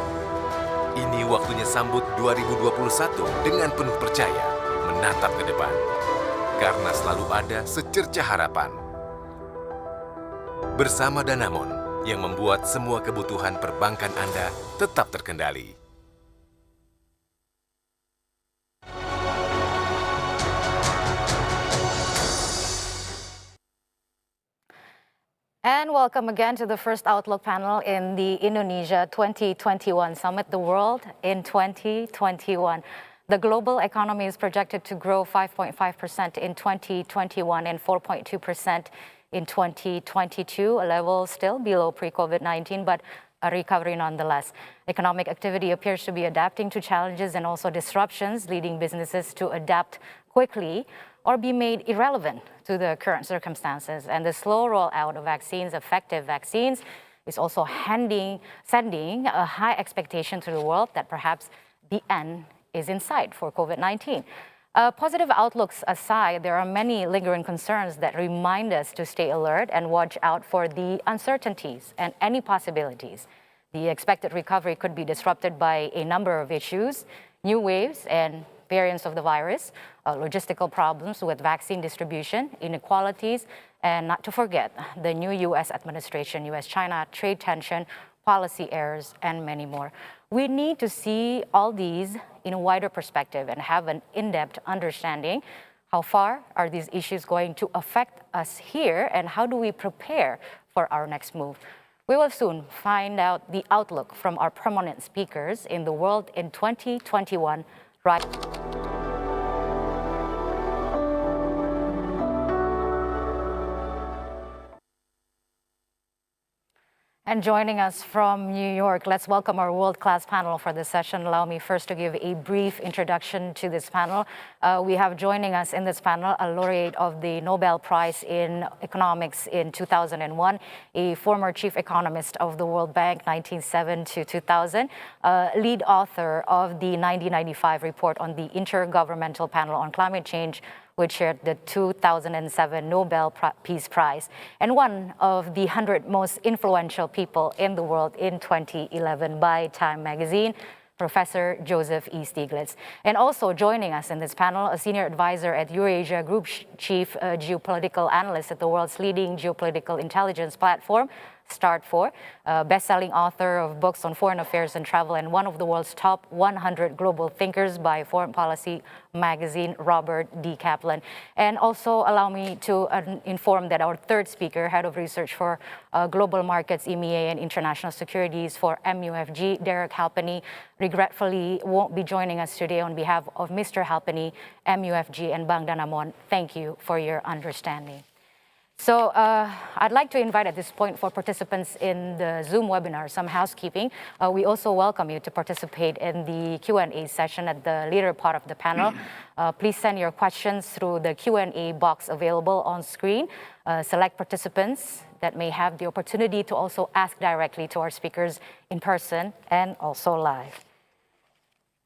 Ini waktunya sambut 2021 dengan penuh percaya, menatap ke depan. Karena selalu ada secercah harapan. Bersama Danamon yang membuat semua kebutuhan perbankan Anda tetap terkendali. And welcome again to the first Outlook panel in the Indonesia 2021 Summit, The World in 2021. The global economy is projected to grow 5.5% in 2021 and 4.2% in 2022, a level still below pre-COVID-19, but a recovery nonetheless. Economic activity appears to be adapting to challenges and also disruptions, leading businesses to adapt quickly or be made irrelevant to the current circumstances. And the slow rollout of vaccines, effective vaccines, is also sending a high expectation to the world that perhaps the end is in sight for COVID-19. Positive outlooks aside, there are many lingering concerns that remind us to stay alert and watch out for the uncertainties and any possibilities. The expected recovery could be disrupted by a number of issues, new waves and variants of the virus, logistical problems with vaccine distribution, inequalities, and not to forget the new U.S. administration, U.S.-China trade tension, policy errors, and many more. We need to see all these in a wider perspective and have an in-depth understanding. How far are these issues going to affect us here, and how do we prepare for our next move? We will soon find out the outlook from our prominent speakers in the world in 2021. Right. And joining us from New York, let's welcome our world-class panel for this session. Allow me first to give a brief introduction to this panel. We have joining us in this panel a laureate of the Nobel Prize in Economics in 2001, a former chief economist of the World Bank 1907 to 2000, lead author of the 1995 report on the Intergovernmental Panel on Climate Change, which shared the 2007 Nobel Peace Prize, and one of the 100 most influential people in the world in 2011 by Time magazine, Professor Joseph E. Stiglitz. And also joining us in this panel, a senior advisor at Eurasia Group, chief geopolitical analyst at the world's leading geopolitical intelligence platform, Start4, best-selling author of books on foreign affairs and travel, and one of the world's top 100 global thinkers by Foreign Policy magazine, Robert D. Kaplan. And also allow me to inform that our third speaker, head of research for global markets, EMEA, and international securities for MUFG, Derek Halpenny, regretfully won't be joining us today. On behalf of Mr. Halpenny, MUFG, and Bang Danamon, thank you for your understanding. So I'd like to invite at this point for participants in the Zoom webinar some housekeeping. We also welcome you to participate in the Q&A session at the later part of the panel. Please send your questions through the Q&A box available on screen. Select participants that may have the opportunity to also ask directly to our speakers in person and also live.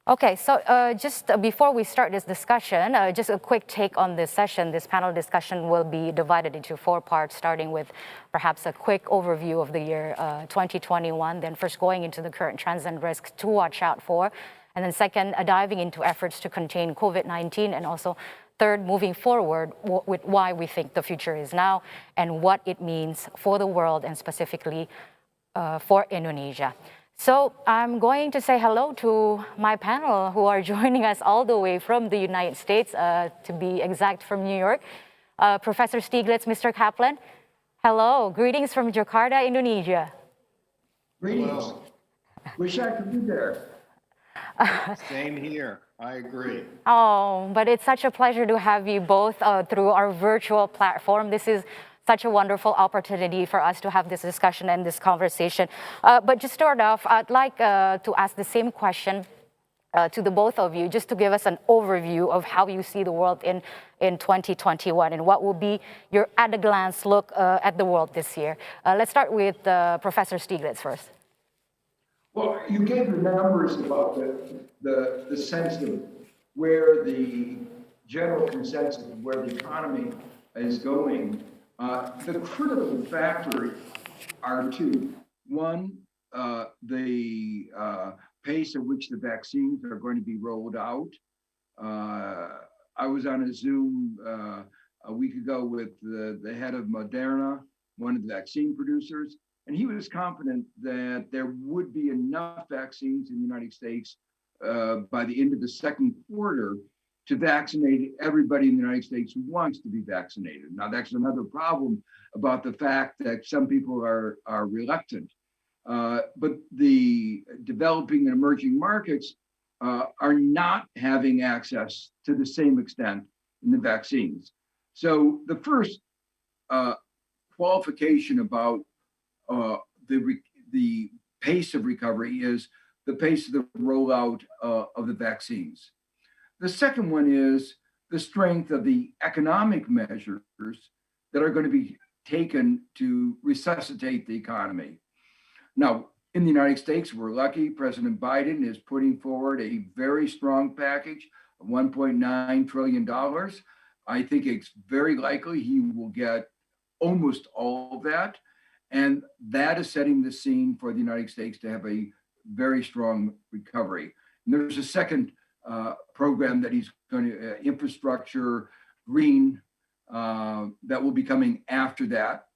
Okay, so just before we start this discussion, just a quick take on this session. This panel discussion will be divided into 4 parts, starting with perhaps a quick overview of the year 2021, then first going into the current trends and risks to watch out for, and then second, diving into efforts to contain COVID-19, and also third, moving forward with why we think the future is now and what it means for the world and specifically for Indonesia. So I'm going to say hello to my panel who are joining us all the way from the United States, to be exact from New York. Professor Stiglitz, Mr. Kaplan, hello, greetings from Jakarta, Indonesia. Greetings. Wish I could be there. Same here. I agree. Oh, but it's such a pleasure to have you both through our virtual platform. This is such a wonderful opportunity for us to have this discussion and this conversation. But to start off, I'd like to ask the same question to the both of you, just to give us an overview of how you see the world in 2021 and what will be your at-a-glance look at the world this year. Let's start with Professor Stiglitz first. Well, you gave the numbers about the sense of where the general consensus of where the economy is going. The critical factors are 2. One, the pace at which the vaccines are going to be rolled out. I was on a Zoom a week ago with the head of Moderna, one of the vaccine producers, and he was confident that there would be enough vaccines in the United States by the end of the second quarter to vaccinate everybody in the United States who wants to be vaccinated. Now, that's another problem about the fact that some people are reluctant. But the developing and emerging markets are not having access to the same extent in the vaccines. So the first qualification about the pace of recovery is the pace of the rollout of the vaccines. The second one is the strength of the economic measures that are going to be taken to resuscitate the economy. Now, in the United States, we're lucky. President Biden is putting forward a very strong package of $1.9 trillion. I think it's very likely he will get almost all of that. And that is setting the scene for the United States to have a very strong recovery. And there's a second program that he's going to, infrastructure, green, that will be coming after that.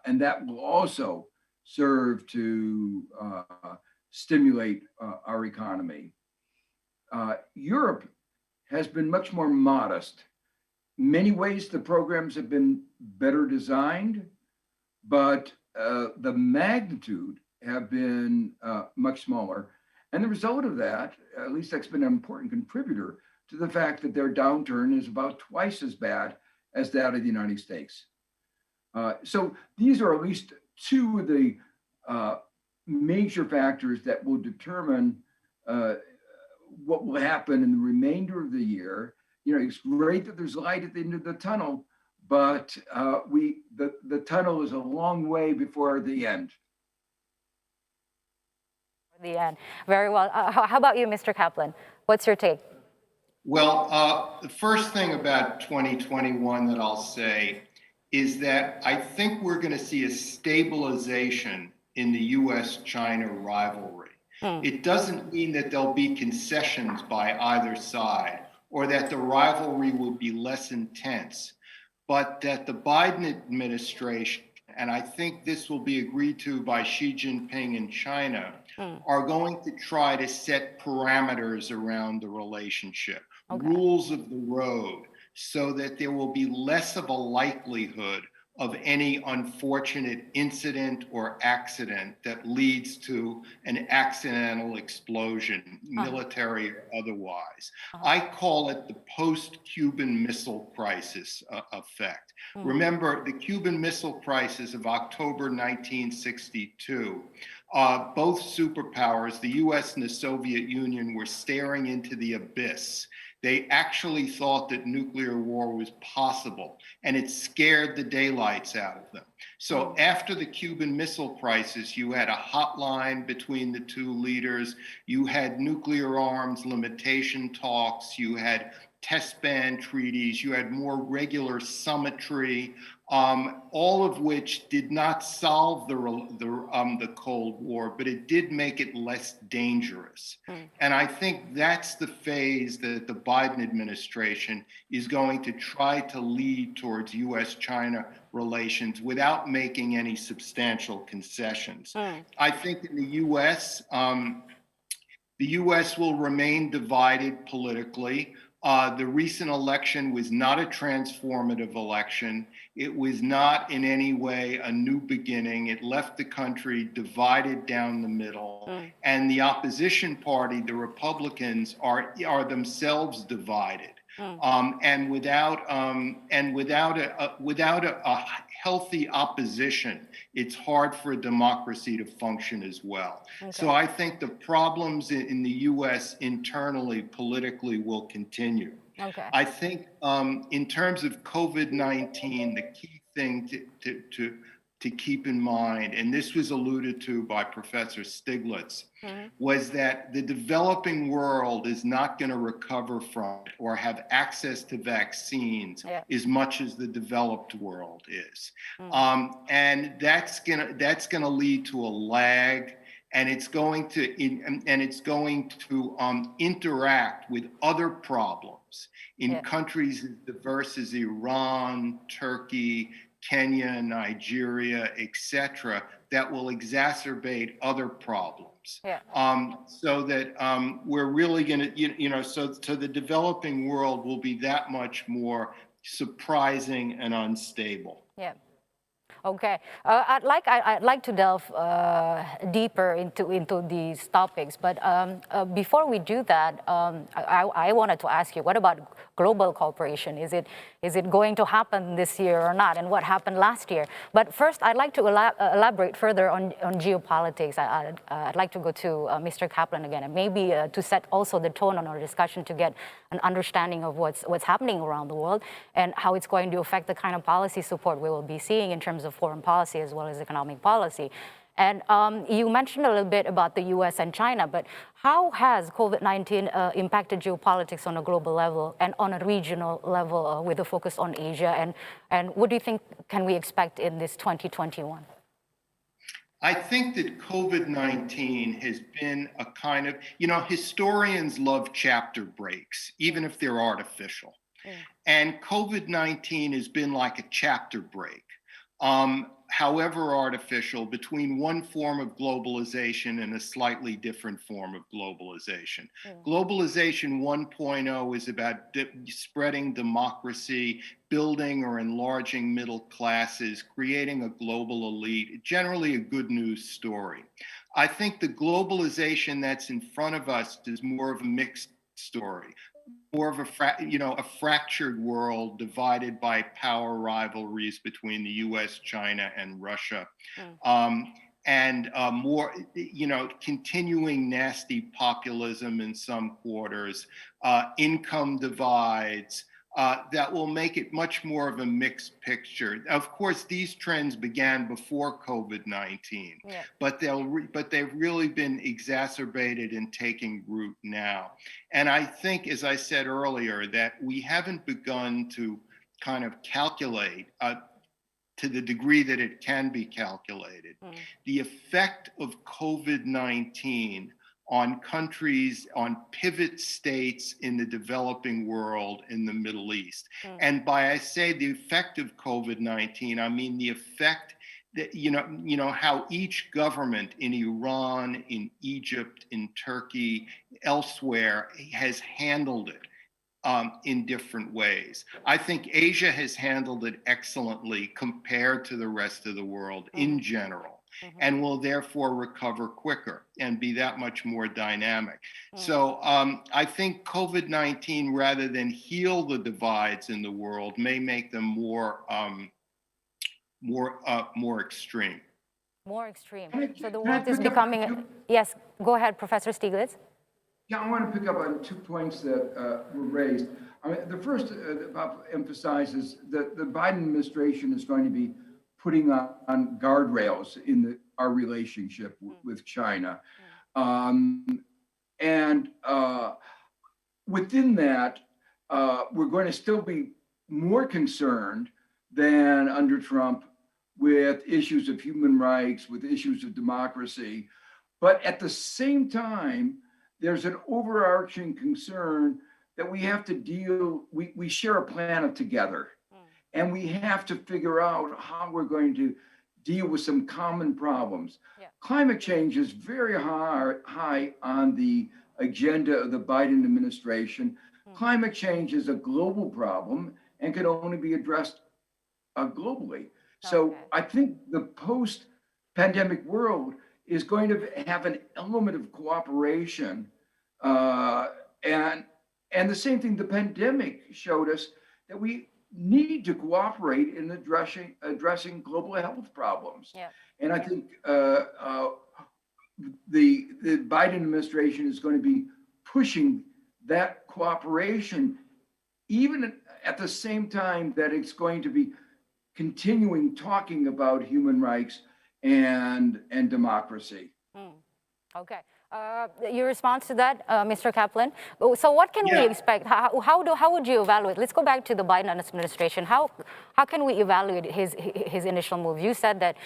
And that will also serve to stimulate our economy. Europe has been much more modest. In many ways, the programs have been better designed, but the magnitude have been much smaller. And the result of that, at least that's been an important contributor to the fact that their downturn is about twice as bad as that of the United States. So these are at least 2 of the major factors that will determine what will happen in the remainder of the year. You know, it's great that there's light at the end of the tunnel, but the tunnel is a long way before the end. The end. Very well. How about you, Mr. Kaplan? What's your take? Well, the first thing about 2021 that I'll say is that I think we're going to see a stabilization in the US-China rivalry. It doesn't mean that there'll be concessions by either side or that the rivalry will be less intense, but that the Biden administration, and I think this will be agreed to by Xi Jinping in China, are going to try to set parameters around the relationship, rules of the road, so that there will be less of a likelihood of any unfortunate incident or accident that leads to an accidental explosion, military or otherwise. I call it the post-Cuban Missile Crisis effect. Remember, the Cuban Missile Crisis of October 1962, both superpowers, the US and the Soviet Union, were staring into the abyss. They actually thought that nuclear war was possible, and it scared the daylights out of them. So after the Cuban Missile Crisis, you had a hotline between the two leaders. You had nuclear arms limitation talks. You had test ban treaties. You had more regular summitry, all of which did not solve the Cold War, but it did make it less dangerous. And I think that's the phase that the Biden administration is going to try to lead towards U.S.-China relations without making any substantial concessions. I think in the U.S., will remain divided politically. The recent election was not a transformative election. It was not in any way a new beginning. It left the country divided down the middle. And the opposition party, the Republicans, are themselves divided. And without a healthy opposition, it's hard for a democracy to function as well. Okay. So I think the problems in the U.S. internally, politically, will continue. Okay. I think in terms of COVID-19, the key thing to keep in mind, and this was alluded to by Professor Stiglitz, was that the developing world is not going to recover from it or have access to vaccines as much as the developed world is. And that's gonna lead to a lag, and it's going to interact with other problems in countries as diverse as Iran, Turkey, Kenya, Nigeria, etc., that will exacerbate other problems. So that we're really going to, so the developing world will be that much more surprising and unstable. Okay, I'd like to delve deeper into these topics, but before we do that, I wanted to ask you, what about global cooperation? Is it going to happen this year or not? And what happened last year? But first, I'd like to elaborate further on geopolitics. I'd like to go to Mr. Kaplan again, and maybe to set also the tone on our discussion to get an understanding of what's happening around the world and how it's going to affect the kind of policy support we will be seeing in terms of foreign policy as well as economic policy. And you mentioned a little bit about the US and China, but how has COVID-19 impacted geopolitics on a global level and on a regional level with a focus on Asia? And what do you think can we expect in this 2021? I think that COVID-19 has been a kind of, historians love chapter breaks, even if they're artificial. And COVID-19 has been like a chapter break. However artificial, between one form of globalization and a slightly different form of globalization. Globalization 1.0 is about spreading democracy, building or enlarging middle classes, creating a global elite, generally a good news story. I think the globalization that's in front of us is more of a mixed story. More of a fractured world divided by power rivalries between the U.S., China, and Russia, and more, continuing nasty populism in some quarters, income divides. That will make it much more of a mixed picture. Of course, these trends began before COVID-19, but they've really been exacerbated and taking root now. And I think, as I said earlier, that we haven't begun to kind of calculate to the degree that it can be calculated, the effect of COVID-19 on countries, on pivot states in the developing world, in the Middle East. And by I say the effect of COVID-19, I mean the effect that, how each government in Iran, in Egypt, in Turkey, elsewhere has handled it in different ways. I think Asia has handled it excellently compared to the rest of the world in general. And will therefore recover quicker and be that much more dynamic. So I think COVID-19, rather than heal the divides in the world, may make them more extreme. More extreme. So the world is becoming. Yes, go ahead, Professor Stiglitz. Yeah, I want to pick up on 2 points that were raised. I mean, the first emphasizes that the Biden administration is going to be putting on guardrails in our relationship with China. And within that, we're going to still be more concerned than under Trump with issues of human rights, with issues of democracy. But at the same time, there's an overarching concern that we have to we share a planet together. And we have to figure out how we're going to deal with some common problems. Yeah. Climate change is very high on the agenda of the Biden administration. Climate change is a global problem and can only be addressed globally. So Okay. I think the post-pandemic world is going to have an element of cooperation, and the same thing. The pandemic showed us that we need to cooperate in addressing global health problems. Yeah. And I think the Biden administration is going to be pushing that cooperation, even at the same time that it's going to be continuing talking about human rights and democracy. Okay. Your response to that, Mr. Kaplan? So what can we Yeah. expect? How would you evaluate? Let's go back to the Biden administration. How can we evaluate his initial move? You said that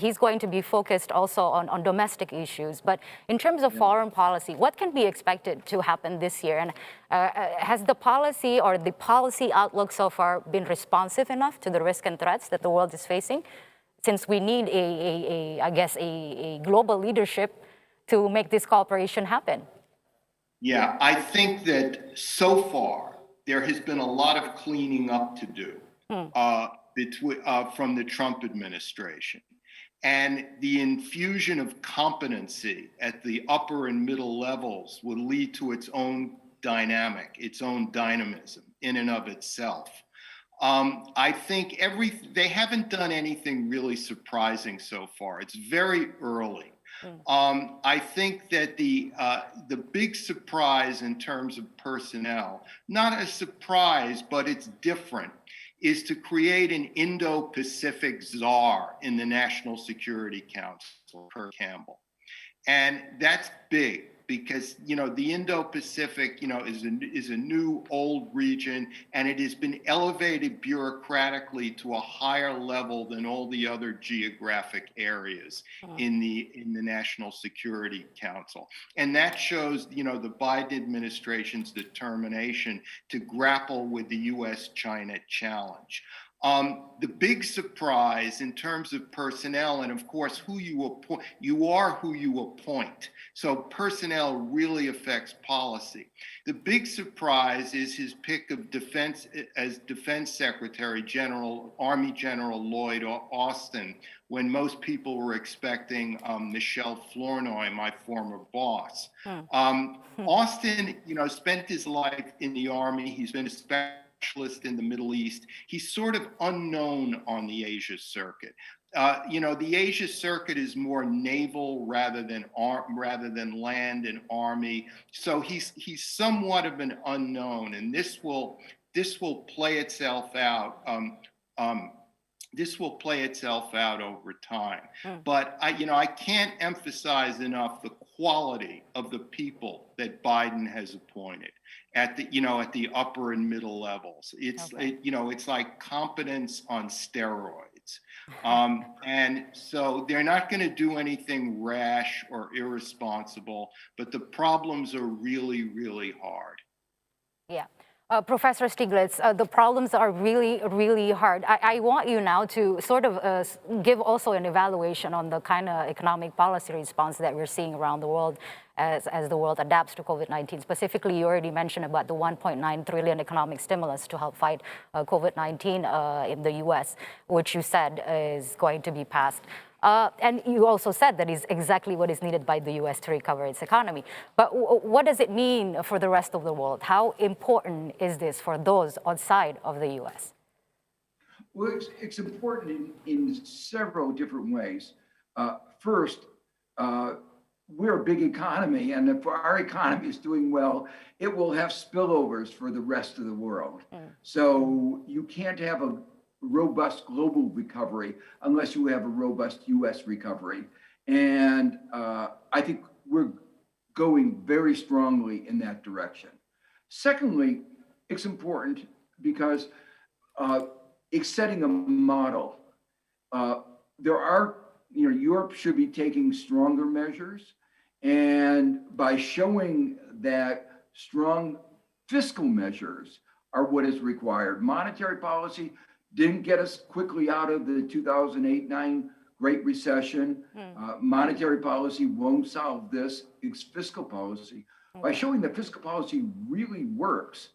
he's going to be focused also on domestic issues. But in terms of foreign policy, what can be expected to happen this year? And has the policy or the policy outlook so far been responsive enough to the risks and threats that the world is facing? Since we need a global leadership to make this cooperation happen. Yeah, I think that so far there has been a lot of cleaning up to do from the Trump administration. And the infusion of competency at the upper and middle levels would lead to its own dynamic, its own dynamism in and of itself. I think they haven't done anything really surprising so far. It's very early. I think that the big surprise in terms of personnel, not a surprise, but it's different, is to create an Indo-Pacific czar in the National Security Council, Kurt Campbell. And that's big because, the Indo-Pacific, is a new old region, and it has been elevated bureaucratically to a higher level than all the other geographic areas in the National Security Council. And that shows, the Biden administration's determination to grapple with the U.S.-China challenge. The big surprise in terms of personnel, and of course, who you appoint, you are who you appoint. So personnel really affects policy. The big surprise is his pick of defense as Defense Secretary General, Army General Lloyd Austin, when most people were expecting Michelle Flournoy, my former boss. Austin, spent his life in the Army. He's been a specialist in the Middle East. He's sort of unknown on the Asia circuit. The Asia circuit is more naval rather than land and army. So he's somewhat of an unknown, and this will play itself out. This will play itself out over time. But I can't emphasize enough the quality of the people that Biden has appointed at the upper and middle levels. It's like competence on steroids. And so they're not going to do anything rash or irresponsible, but the problems are really, really hard. Yeah. Professor Stiglitz, the problems are really, really hard. I want you now to sort of give also an evaluation on the kind of economic policy response that we're seeing around the world as the world adapts to COVID-19. Specifically, you already mentioned about the 1.9 trillion economic stimulus to help fight COVID-19 in the U.S., which you said is going to be passed. And you also said that is exactly what is needed by the U.S. to recover its economy. But what does it mean for the rest of the world? How important is this for those outside of the U.S.? Well, it's important in several different ways. First, we're a big economy, and if our economy is doing well, it will have spillovers for the rest of the world. So you can't have a robust global recovery unless you have a robust US recovery. And I think we're going very strongly in that direction. Secondly, it's important because it's setting a model. Europe should be taking stronger measures. And by showing that strong fiscal measures are what is required. Monetary policy didn't get us quickly out of the 2008-9 Great Recession. Monetary policy won't solve this. It's fiscal policy. By showing that fiscal policy really works,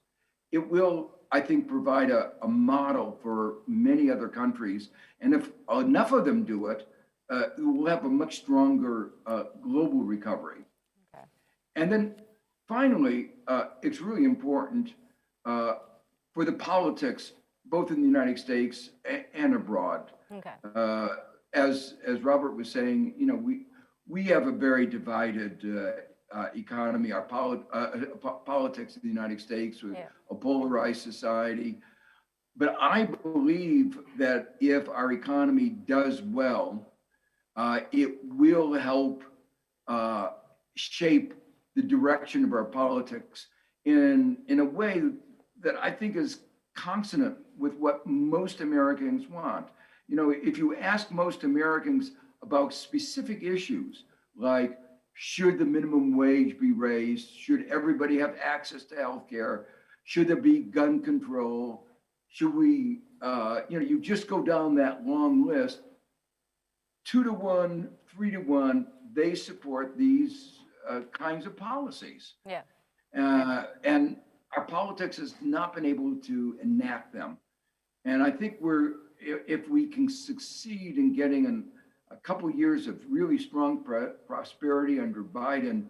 it will, I think, provide a model for many other countries. And if enough of them do it, we'll have a much stronger global recovery. Okay. And then finally, it's really important for the politics, both in the United States and abroad. Okay. As Robert was saying, we have a very divided economy. Our politics in the United States with a polarized society. But I believe that if our economy does well, it will help shape the direction of our politics in a way that I think is consonant with what most Americans want. If you ask most Americans about specific issues like, should the minimum wage be raised? Should everybody have access to health care? Should there be gun control? Should we, you just go down that long list, 2-to-1, 3-to-1, they support these kinds of policies. Yeah. And our politics has not been able to enact them. And I think if we can succeed in getting a couple years of really strong prosperity under Biden,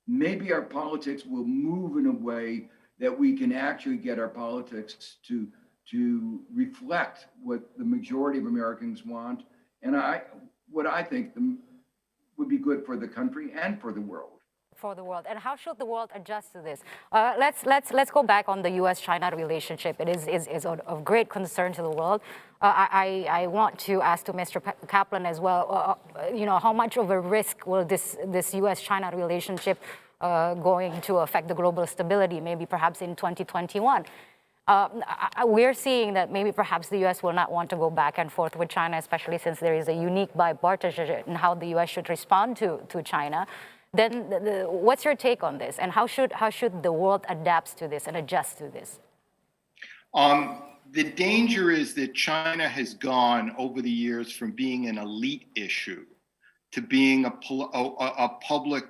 maybe our politics will move in a way that we can actually get our politics to reflect what the majority of Americans want, and what I think would be good for the country and for the world. For the world. And how should the world adjust to this? Let's go back on the U.S.-China relationship. It is of great concern to the world. I want to ask to Mr. Kaplan as well. How much of a risk will this U.S.-China relationship going to affect the global stability? Maybe perhaps in 2021. We're seeing that maybe perhaps the U.S. will not want to go back and forth with China, especially since there is a unique bipartisanship in how the U.S. should respond to China. Then what's your take on this? And how should the world adapt to this and adjust to this? The danger is that China has gone over the years from being an elite issue to being a public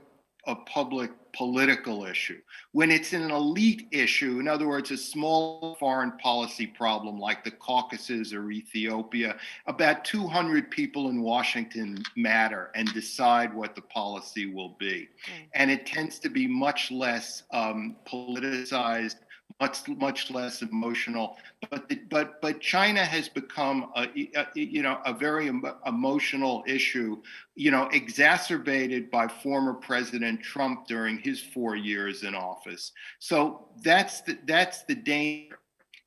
political issue. When it's an elite issue, in other words, a small foreign policy problem like the Caucasus or Ethiopia, about 200 people in Washington matter and decide what the policy will be. And it tends to be much less politicized, much less emotional. But China has become a very emotional issue, exacerbated by former President Trump during his 4 years in office. So that's the danger.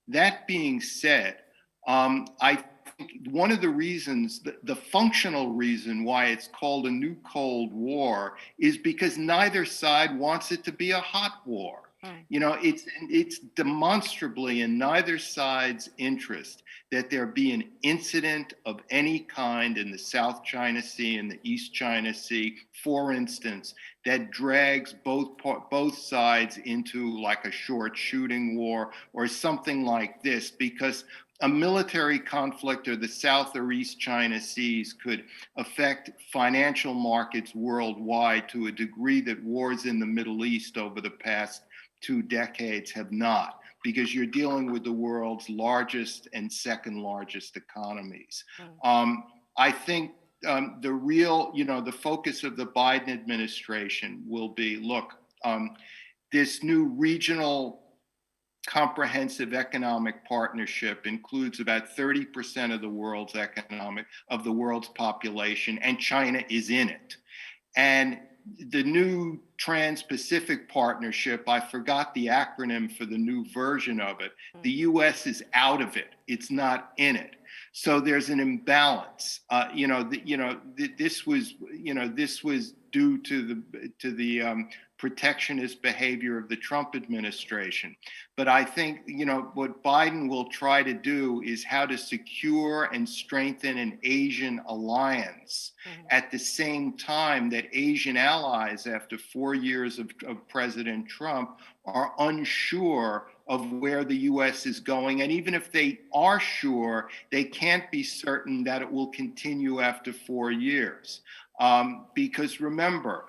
That being said, I think one of the reasons, the functional reason why it's called a new Cold War is because neither side wants it to be a hot war. It's demonstrably in neither side's interest that there be an incident of any kind in the South China Sea and the East China Sea, for instance, that drags both sides into like a short shooting war or something like this, because a military conflict or the South or East China Seas could affect financial markets worldwide to a degree that wars in the Middle East over the past 2 decades have not, because you're dealing with the world's largest and second largest economies. I think the focus of the Biden administration will be, this new regional comprehensive economic partnership includes about 30% of the world's population, and China is in it. And the new Trans-Pacific Partnership, I forgot the acronym for the new version of it. The U.S. is out of it. It's not in it. So there's an imbalance. This was due to the protectionist behavior of the Trump administration. But I think, what Biden will try to do is how to secure and strengthen an Asian alliance at the same time that Asian allies, after 4 years of President Trump, are unsure of where the U.S. is going. And even if they are sure, they can't be certain that it will continue after 4 years. Because remember,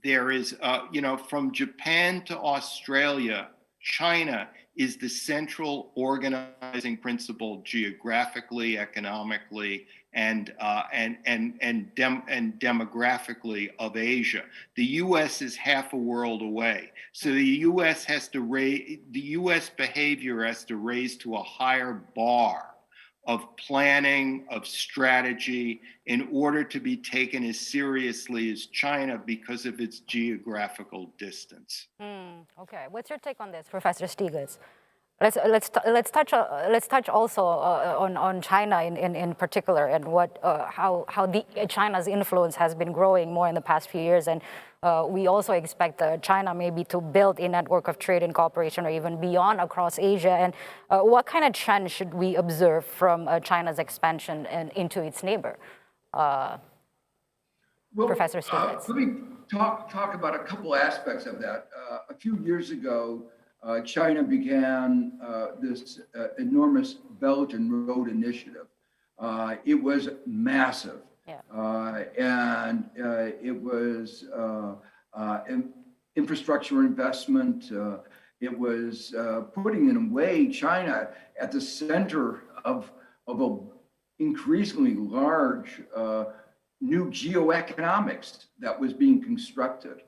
there is, from Japan to Australia, China is the central organizing principle geographically, economically, and demographically of Asia. The U.S. is half a world away, so the U.S. behavior has to raise to a higher bar of planning, of strategy, in order to be taken as seriously as China because of its geographical distance. Okay, what's your take on this, Professor Stiglitz? Let's touch also on China in particular, and how China's influence has been growing more in the past few years, and we also expect China maybe to build a network of trade and cooperation or even beyond across Asia. And what kind of trend should we observe from China's expansion into its neighbor? Professor Stiglitz. Let me talk about a couple aspects of that. A few years ago, China began this enormous Belt and Road Initiative. It was massive. Yeah. And it was infrastructure investment. It was putting, in a way, China at the center of a increasingly large new geoeconomics that was being constructed.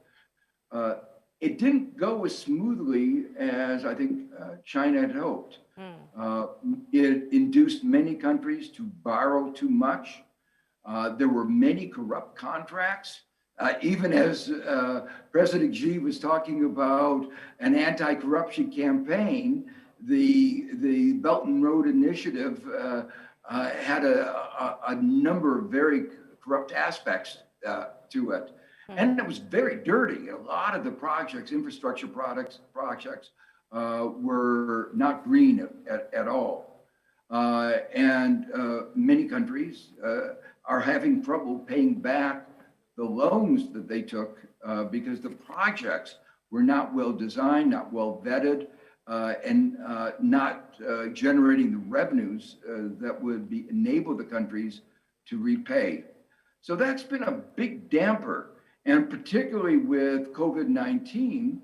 It didn't go as smoothly as I think China had hoped. It induced many countries to borrow too much. There were many corrupt contracts. Even as President Xi was talking about an anti-corruption campaign, the Belt and Road Initiative had a number of very corrupt aspects to it. And it was very dirty. A lot of the projects, infrastructure projects, were not green at all. And many countries are having trouble paying back the loans that they took because the projects were not well designed, not well vetted, and not generating the revenues that would enable the countries to repay. So that's been a big damper. And particularly with COVID-19,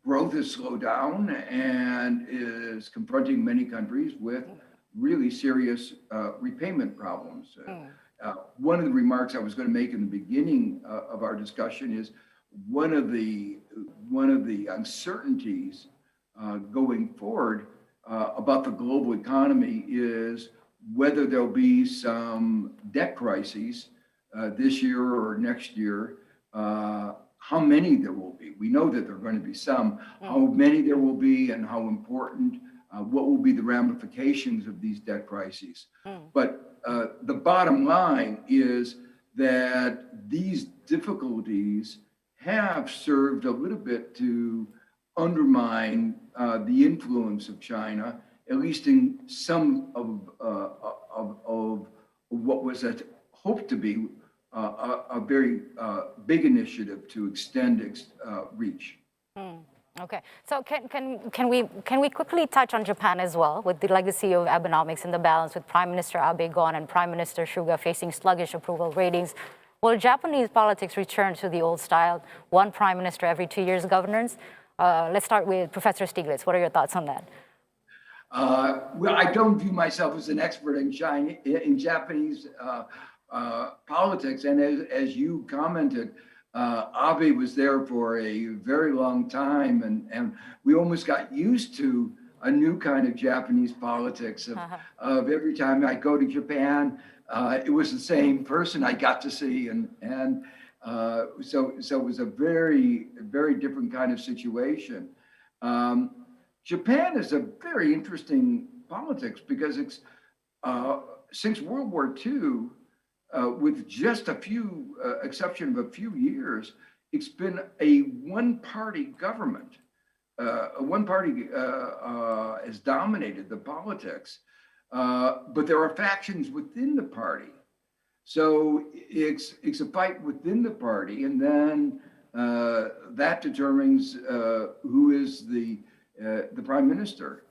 growth has slowed down and is confronting many countries with really serious repayment problems. One of the remarks I was going to make in the beginning of our discussion is one of the uncertainties going forward about the global economy is whether there'll be some debt crises this year or next year, how many there will be. We know that there are going to be some. How many there will be and how important, what will be the ramifications of these debt crises. But the bottom line is that these difficulties have served a little bit to undermine the influence of China, at least in some of what was hoped to be a very big initiative to extend reach. Okay, so can we quickly touch on Japan as well, with the legacy of Abenomics and the balance with Prime Minister Abe gone and Prime Minister Suga facing sluggish approval ratings? Will Japanese politics return to the old style, one prime minister every 2 years governance? Let's start with Professor Stiglitz. What are your thoughts on that? Well, I don't view myself as an expert in Japanese politics, and as you commented, Abe was there for a very long time, and we almost got used to a new kind of Japanese politics of every time I go to Japan, it was the same person I got to see, and so it was a very, very different kind of situation. Japan is a very interesting politics because it's since World War II, with just a few exception of a few years, it's been a one-party government. One party has dominated the politics, but there are factions within the party. So it's a fight within the party, and then that determines who is the prime minister.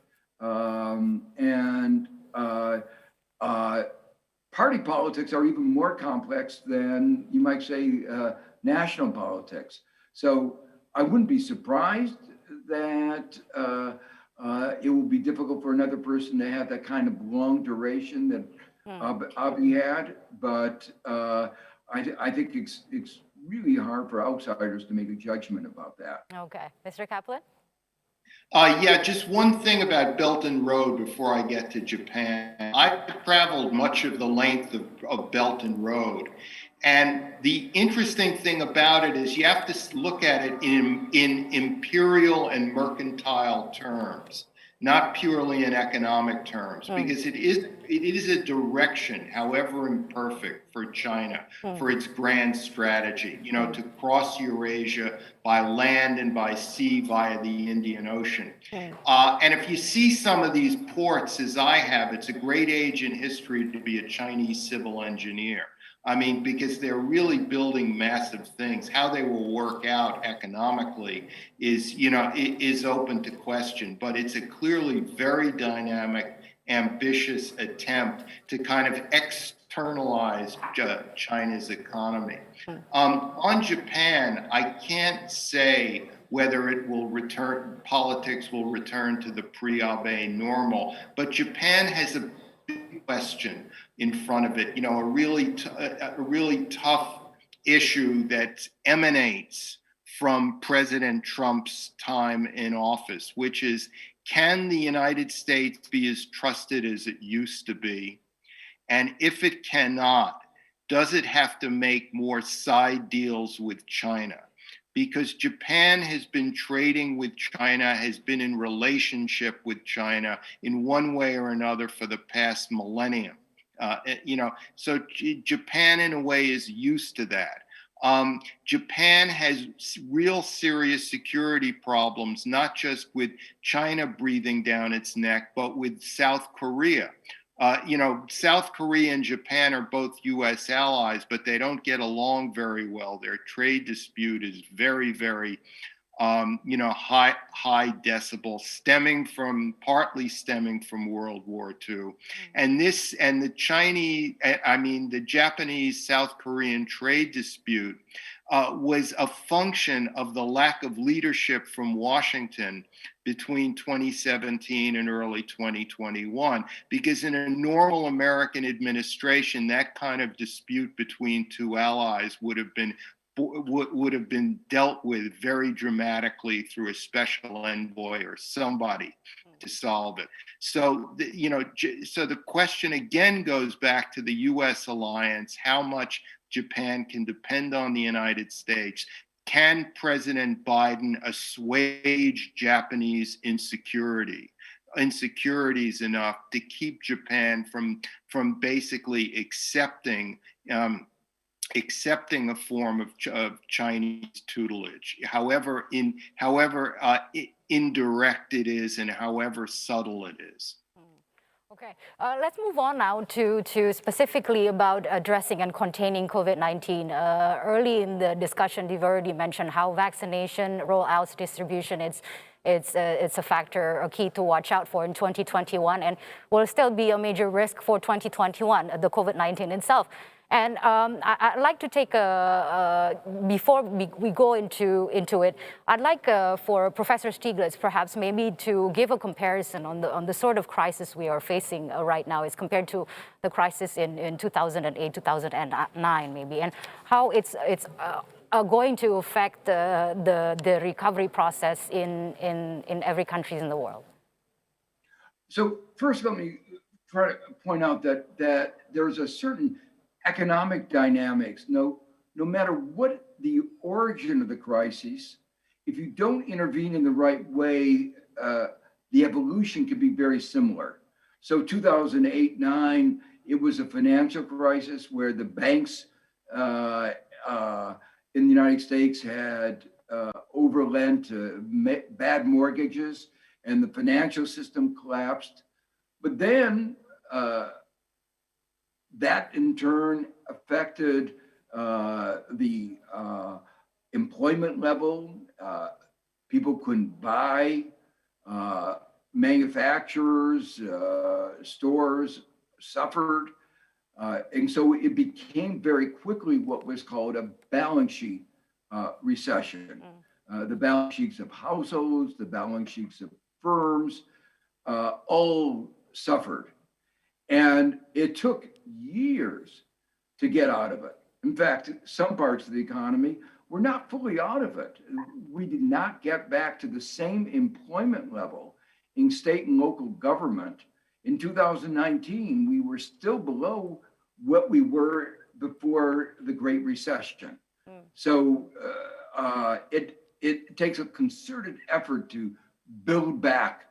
Party politics are even more complex than you might say national politics. So I wouldn't be surprised that it will be difficult for another person to have that kind of long duration that Abiy had, but I think it's really hard for outsiders to make a judgment about that. Okay, Mr. Kaplan? Yeah, just one thing about Belt and Road before I get to Japan. I've traveled much of the length of Belt and Road. And the interesting thing about it is you have to look at it in imperial and mercantile terms, not purely in economic terms, because it is a direction, however imperfect, for China, for its grand strategy, to cross Eurasia by land and by sea via the Indian Ocean. And if you see some of these ports, as I have, it's a great age in history to be a Chinese civil engineer. I mean, because they're really building massive things. How they will work out economically is open to question, but it's a clearly very dynamic, ambitious attempt to kind of externalize China's economy. On Japan, I can't say whether it will politics will return to the pre-Abe normal, but Japan has a big question in front of it, a really tough issue that emanates from President Trump's time in office, which is, can the United States be as trusted as it used to be? And if it cannot, does it have to make more side deals with China? Because Japan has been trading with China, has been in relationship with China in one way or another for the past millennium. So Japan in a way is used to that. Japan has real serious security problems, not just with China breathing down its neck, but with South Korea. South Korea and Japan are both U.S. allies, but they don't get along very well. Their trade dispute is very, very, high decibel, partly stemming from World War II. And the Japanese South Korean trade dispute was a function of the lack of leadership from Washington between 2017 and early 2021, because in a normal American administration, that kind of dispute between two allies would have been dealt with very dramatically through a special envoy or somebody to solve it. So, so the question again goes back to the U.S. alliance, how much Japan can depend on the United States. Can President Biden assuage Japanese insecurities enough to keep Japan from basically accepting a form of Chinese tutelage, however indirect it is and however subtle it is. Okay, let's move on now to specifically about addressing and containing COVID-19. Early in the discussion, you've already mentioned how vaccination rollouts, distribution, it's a factor, a key to watch out for in 2021, and will still be a major risk for 2021, the COVID-19 itself. And I'd like to take before we go into it, I'd like for Professor Stiglitz perhaps maybe to give a comparison on the sort of crisis we are facing right now as compared to the crisis in 2008, 2009 maybe, and how it's going to affect the recovery process in every country in the world. So first, let me try to point out that there's a certain economic dynamics. No matter what the origin of the crisis, if you don't intervene in the right way, the evolution can be very similar. So 2008-9, it was a financial crisis where the banks in the United States had overlent bad mortgages, and the financial system collapsed. But then that in turn affected the employment level. People couldn't buy. Manufacturers, stores suffered. And so it became very quickly what was called a balance sheet recession. The balance sheets of households, the balance sheets of firms, all suffered. And it took years to get out of it. In fact, some parts of the economy were not fully out of it. We did not get back to the same employment level in state and local government. In 2019, we were still below what we were before the Great Recession. So it takes a concerted effort to build back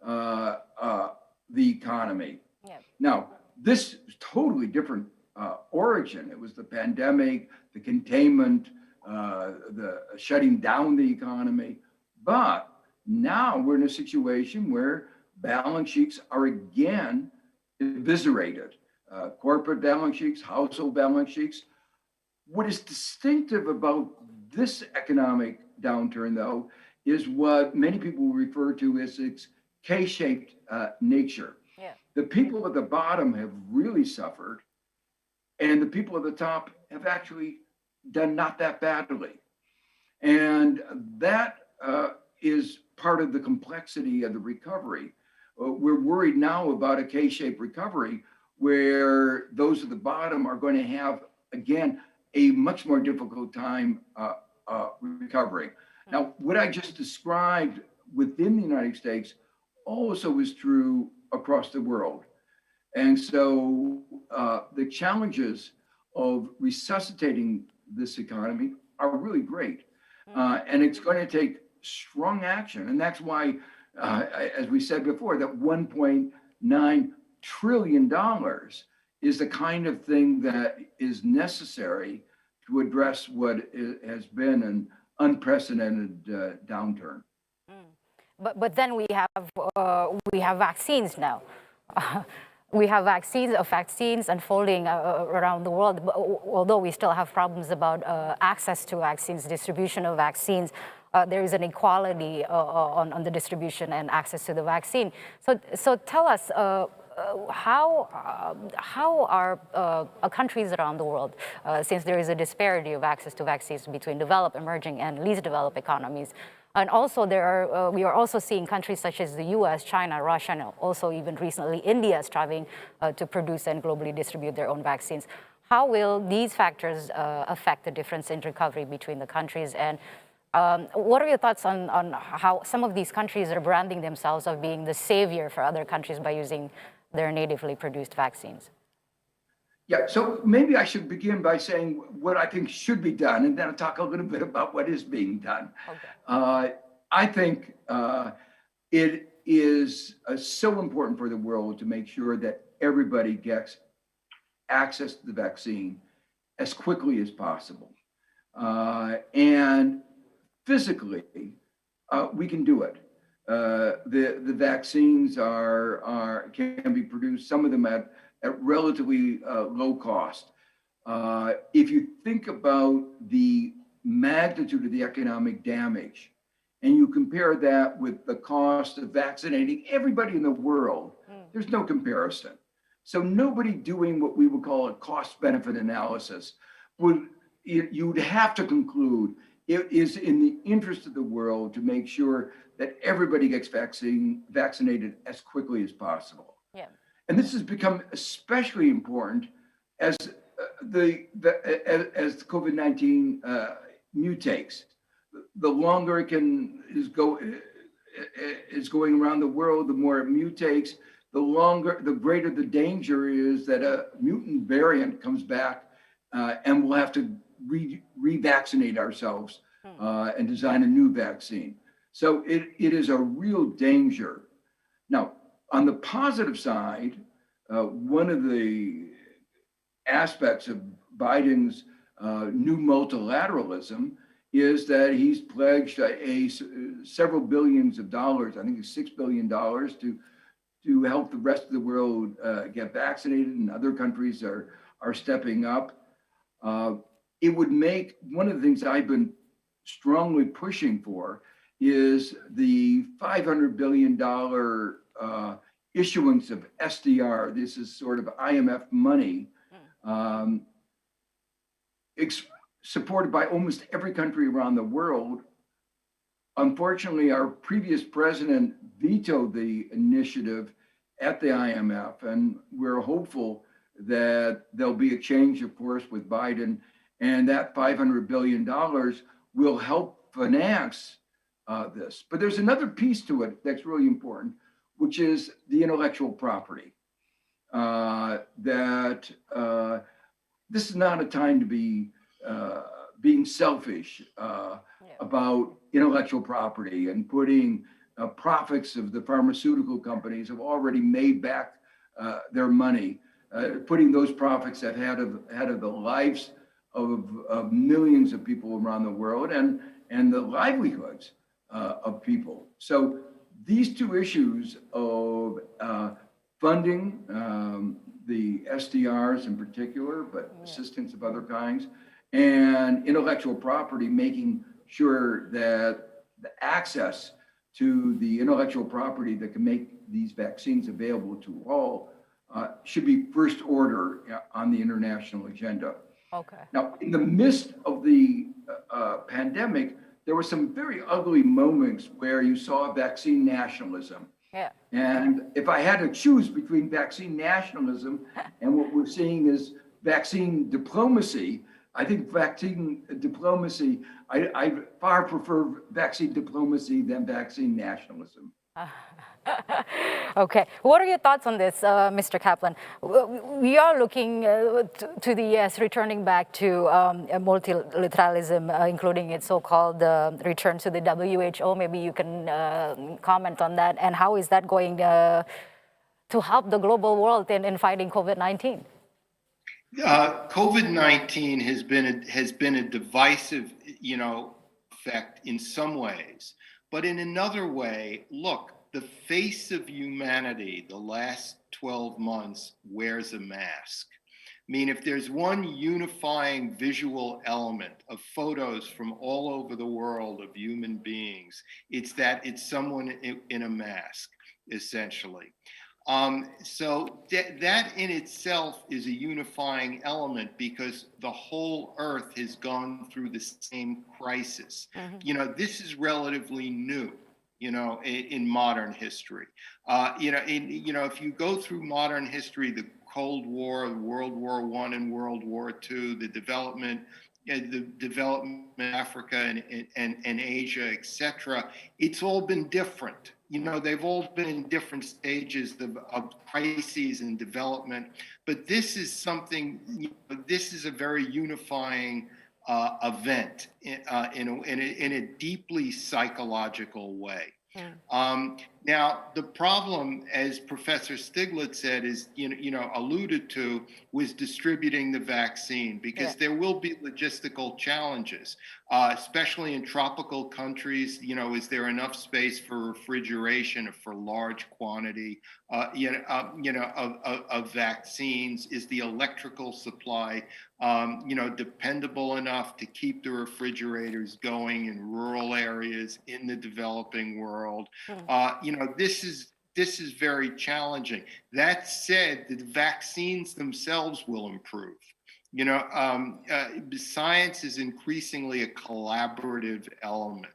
the economy. Yeah. Now, this is totally different origin. It was the pandemic, the containment, the shutting down the economy. But now we're in a situation where balance sheets are again eviscerated. Corporate balance sheets, household balance sheets. What is distinctive about this economic downturn, though, is what many people refer to as its K-shaped nature. Yeah. The people at the bottom have really suffered, and the people at the top have actually done not that badly. And that is part of the complexity of the recovery. We're worried now about a K-shaped recovery where those at the bottom are going to have, again, a much more difficult time recovering. Now, what I just described within the United States also is true across the world. And so the challenges of resuscitating this economy are really great. And it's going to take strong action. And that's why, as we said before, that $1.9 trillion is the kind of thing that is necessary to address what has been an unprecedented downturn. But then we have vaccines now. We have vaccines unfolding around the world, although we still have problems about access to vaccines, distribution of vaccines. There is an equality on the distribution and access to the vaccine. So tell us, how are countries around the world, since there is a disparity of access to vaccines between developed, emerging, and least developed economies, and also we are also seeing countries such as the U.S., China, Russia, and also even recently India striving to produce and globally distribute their own vaccines. How will these factors affect the difference in recovery between the countries? And what are your thoughts on how some of these countries are branding themselves of being the savior for other countries by using their natively produced vaccines? Yeah, so maybe I should begin by saying what I think should be done, and then I'll talk a little bit about what is being done. Okay. I think it is so important for the world to make sure that everybody gets access to the vaccine as quickly as possible. And physically, we can do it. The vaccines can be produced, some of them at relatively low cost. If you think about the magnitude of the economic damage, and you compare that with the cost of vaccinating everybody in the world, there's no comparison. So nobody doing what we would call a cost-benefit analysis you'd have to conclude it is in the interest of the world to make sure that everybody gets vaccinated as quickly as possible. Yeah. And this has become especially important as as COVID-19 mutates. The longer it is going around the world, the more it mutates, the greater the danger is that a mutant variant comes back and we'll have to revaccinate ourselves and design a new vaccine. So it is a real danger. Now, on the positive side, one of the aspects of Biden's new multilateralism is that he's pledged several billions of dollars, I think it's $6 billion, to help the rest of the world get vaccinated, and other countries are stepping up. It would make, one of the things I've been strongly pushing for is the $500 billion issuance of SDR. This is sort of IMF money, supported by almost every country around the world. Unfortunately, our previous president vetoed the initiative at the IMF, and we're hopeful that there'll be a change, of course, with Biden, and that $500 billion will help finance this. But there's another piece to it that's really important, which is the intellectual property. This is not a time to be being selfish about intellectual property and putting profits of the pharmaceutical companies have already made back their money, putting those profits ahead of the lives of millions of people around the world and the livelihoods of people. So these two issues of funding, the SDRs in particular, but assistance of other kinds, and intellectual property, making sure that the access to the intellectual property that can make these vaccines available to all should be first order on the international agenda. Okay. Now, in the midst of the pandemic, there were some very ugly moments where you saw vaccine nationalism. Yeah. And if I had to choose between vaccine nationalism and what we're seeing is vaccine diplomacy, I think vaccine diplomacy, I far prefer vaccine diplomacy than vaccine nationalism. Okay. What are your thoughts on this, Mr. Kaplan? We are looking to the US returning back to multilateralism, including its so-called return to the WHO. Maybe you can comment on that. And how is that going to help the global world in fighting COVID-19? COVID-19 has been a divisive, effect in some ways, but in another way, look, the face of humanity the last 12 months wears a mask. I mean, if there's one unifying visual element of photos from all over the world of human beings, it's that it's someone in a mask, essentially. So that in itself is a unifying element because the whole earth has gone through the same crisis. This is relatively new, in modern history. If you go through modern history, the Cold War, World War I and World War II, the development in Africa and Asia, etc., it's all been different. They've all been in different stages of crises and development, but this is something, this is a very unifying event in a deeply psychological way. Now, the problem, as Professor Stiglitz said, is, alluded to, was distributing the vaccine, because there will be logistical challenges, especially in tropical countries. Is there enough space for refrigeration for large quantity, of vaccines? Is the electrical supply, dependable enough to keep the refrigerators going in rural areas in the developing world? This is very challenging. That said, the vaccines themselves will improve. Science is increasingly a collaborative element.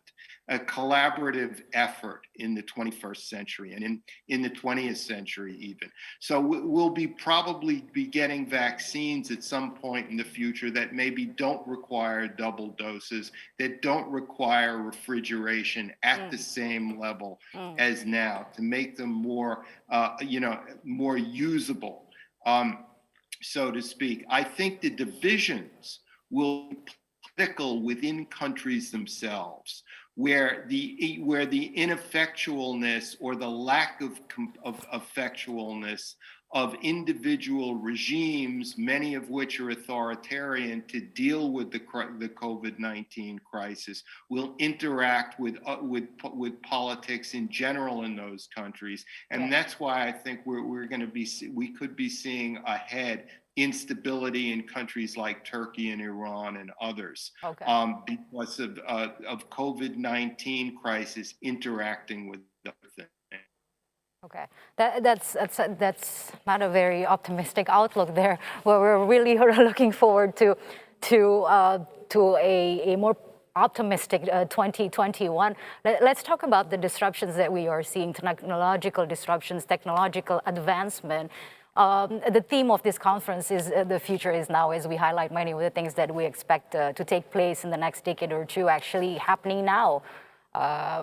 a collaborative effort in the 21st century and in the 20th century even. So we'll probably be getting vaccines at some point in the future that maybe don't require double doses, that don't require refrigeration at the same level as now, to make them more, more usable, so to speak. I think the divisions will be political within countries themselves, where the ineffectualness or the lack of effectualness of individual regimes, many of which are authoritarian, to deal with the COVID-19 crisis, will interact with politics in general in those countries, and that's why I think we could be seeing ahead instability in countries like Turkey and Iran and others, because of COVID-19 crisis interacting with other things. Okay, that's not a very optimistic outlook there. Where we're really looking forward to a more optimistic 2021. Let's talk about the disruptions that we are seeing, technological disruptions, technological advancement. The theme of this conference is the future is now, as we highlight many of the things that we expect to take place in the next decade or two actually happening now.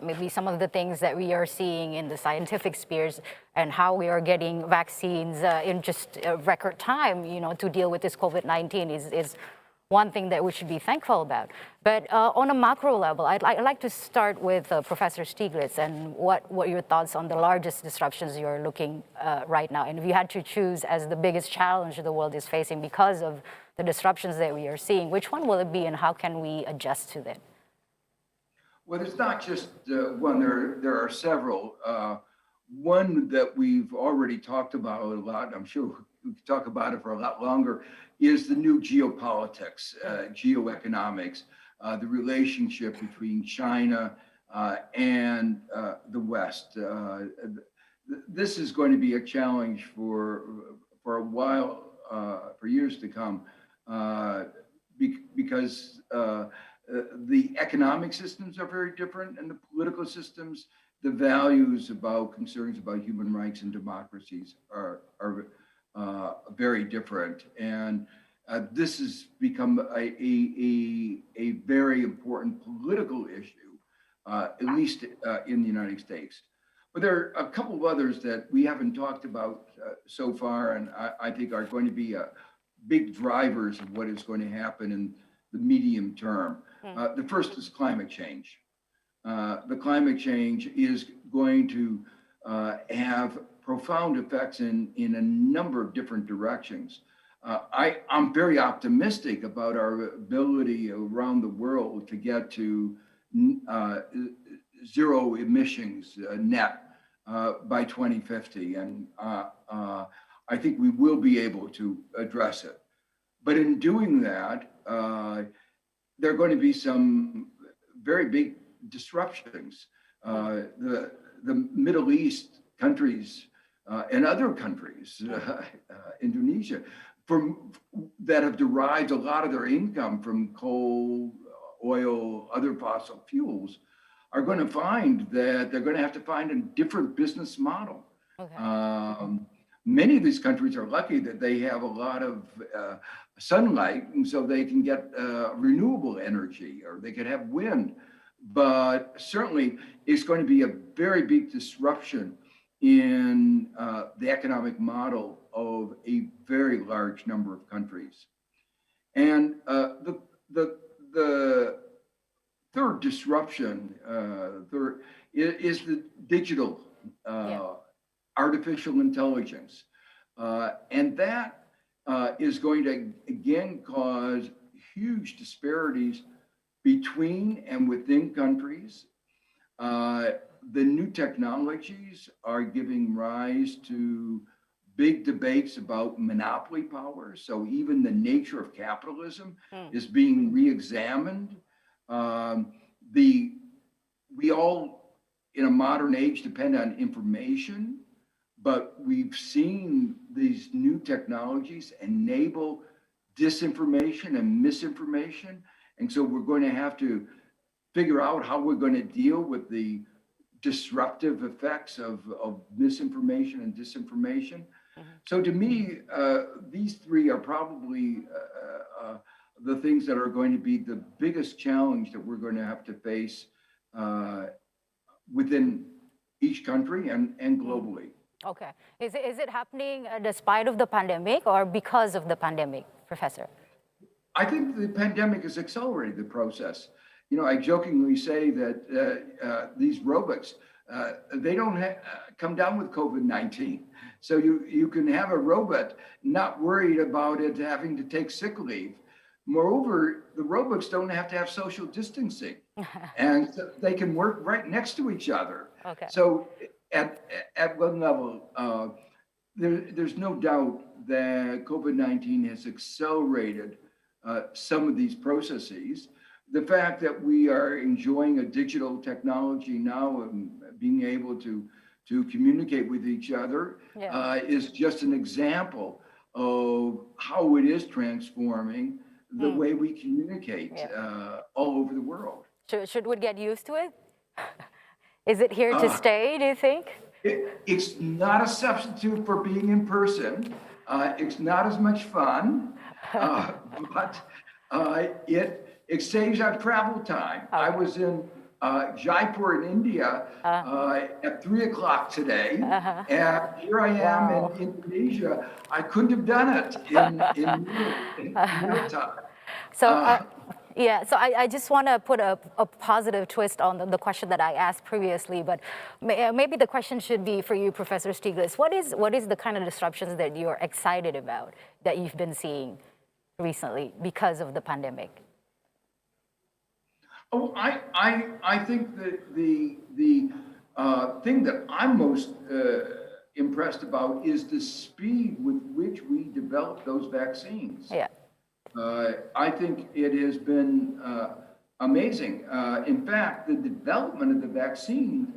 Maybe some of the things that we are seeing in the scientific spheres and how we are getting vaccines in just a record time, to deal with this COVID-19 is one thing that we should be thankful about. But on a macro level, I'd like to start with Professor Stiglitz and what your thoughts on the largest disruptions you're looking right now. And if you had to choose as the biggest challenge the world is facing because of the disruptions that we are seeing, which one will it be and how can we adjust to that? Well, there's not just one, there are several. One that we've already talked about a lot, I'm sure we could talk about it for a lot longer, is the new geopolitics, geoeconomics, the relationship between China and the West. This is going to be a challenge for a while, for years to come, because the economic systems are very different, and the political systems, the values concerns about human rights and democracies are very different. And this has become a very important political issue, at least in the United States. But there are a couple of others that we haven't talked about so far, and I think are going to be big drivers of what is going to happen in the medium term. The first is climate change. The climate change is going to have profound effects in a number of different directions. I'm very optimistic about our ability around the world to get to zero emissions net by 2050. And I think we will be able to address it. But in doing that, there are going to be some very big disruptions. The Middle East countries and other countries, Indonesia, that have derived a lot of their income from coal, oil, other fossil fuels, are going to find that they're going to have to find a different business model. Many of these countries are lucky that they have a lot of sunlight, and so they can get renewable energy, or they could have wind. But certainly, it's going to be a very big disruption in the economic model of a very large number of countries. And the third disruption is the digital artificial intelligence. And that is going to, again, cause huge disparities between and within countries. The new technologies are giving rise to big debates about monopoly power. So even the nature of capitalism is being re-examined. We all, in a modern age, depend on information, but we've seen these new technologies enable disinformation and misinformation. And so we're going to have to figure out how we're going to deal with the disruptive effects of misinformation and disinformation. So to me, these three are probably the things that are going to be the biggest challenge that we're going to have to face within each country and globally. Okay. Is it happening despite of the pandemic or because of the pandemic, Professor? I think the pandemic has accelerated the process. You know, I jokingly say that these robots, they don't come down with COVID-19. So you can have a robot not worried about it having to take sick leave. Moreover, the robots don't have to have social distancing, and so they can work right next to each other. Okay. So at one level, there's no doubt that COVID-19 has accelerated some of these processes. The fact that we are enjoying a digital technology now and being able to communicate with each other is just an example of how it is transforming the way we communicate all over the world. Should we get used to it? Is it here to stay, do you think? It's not a substitute for being in person. It's not as much fun, but it saves our travel time. Okay. I was in Jaipur in India at 3:00 today, and here I am in Indonesia. I couldn't have done it in real time. So, so I just want to put a positive twist on the question that I asked previously, but maybe the question should be for you, Professor Stiglitz. What is the kind of disruptions that you're excited about that you've been seeing recently because of the pandemic? Oh, I think that the thing that I'm most impressed about is the speed with which we develop those vaccines. Yeah. I think it has been amazing. In fact, the development of the vaccine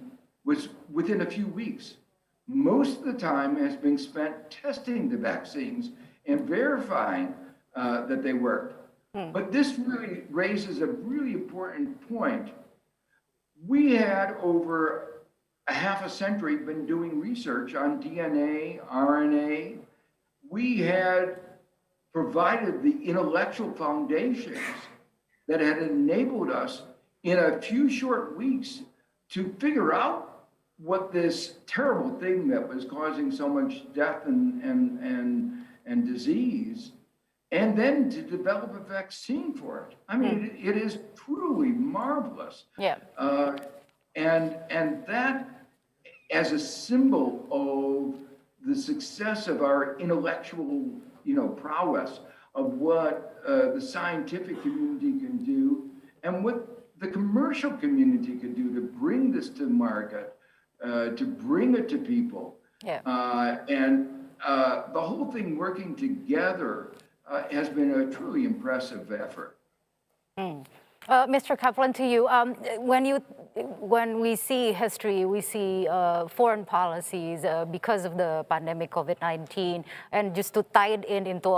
was within a few weeks. Most of the time has been spent testing the vaccines and verifying that they worked. But this really raises a really important point. We had over a half a century been doing research on DNA, RNA. We had provided the intellectual foundations that had enabled us in a few short weeks to figure out what this terrible thing that was causing so much death and disease, and then to develop a vaccine for it. I mean, it is truly marvelous. Yeah. And that as a symbol of the success of our intellectual, prowess of what the scientific community can do and what the commercial community can do to bring this to market, to bring it to people. Yeah. And the whole thing working together has been a truly impressive effort. Mr. Kaplan, to you, when we see history, we see foreign policies because of the pandemic COVID-19, and just to tie it into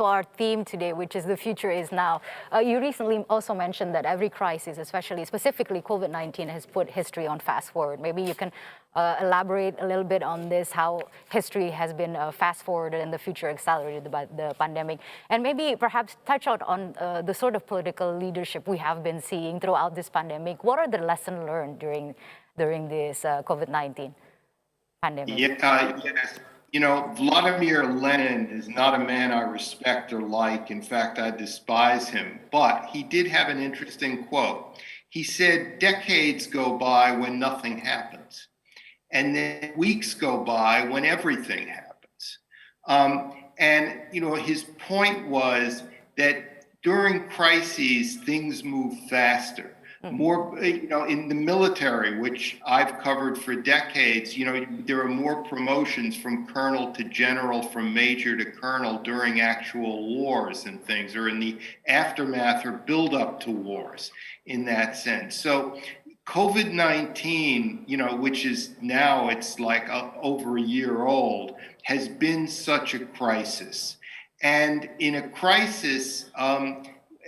our theme today, which is the future is now. You recently also mentioned that every crisis, specifically COVID-19, has put history on fast forward. Maybe you can elaborate a little bit on this, how history has been fast forwarded and the future accelerated by the pandemic. And maybe perhaps touch out on the sort of political leadership we have been seeing throughout this pandemic. What are the lessons learned during this COVID-19 pandemic? Yes. Vladimir Lenin is not a man I respect or like. In fact, I despise him. But he did have an interesting quote. He said, decades go by when nothing happens. And then weeks go by when everything happens. His point was that during crises, things move faster. More, in the military, which I've covered for decades, there are more promotions from colonel to general, from major to colonel during actual wars and things, or in the aftermath or build up to wars in that sense. So COVID-19, which is now it's like over a year old, has been such a crisis. And in a crisis,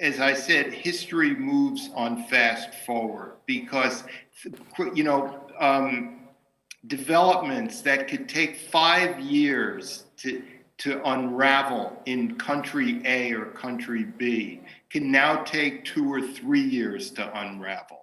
as I said, history moves on fast forward because, developments that could take 5 years to unravel in country A or country B can now take 2 or 3 years to unravel.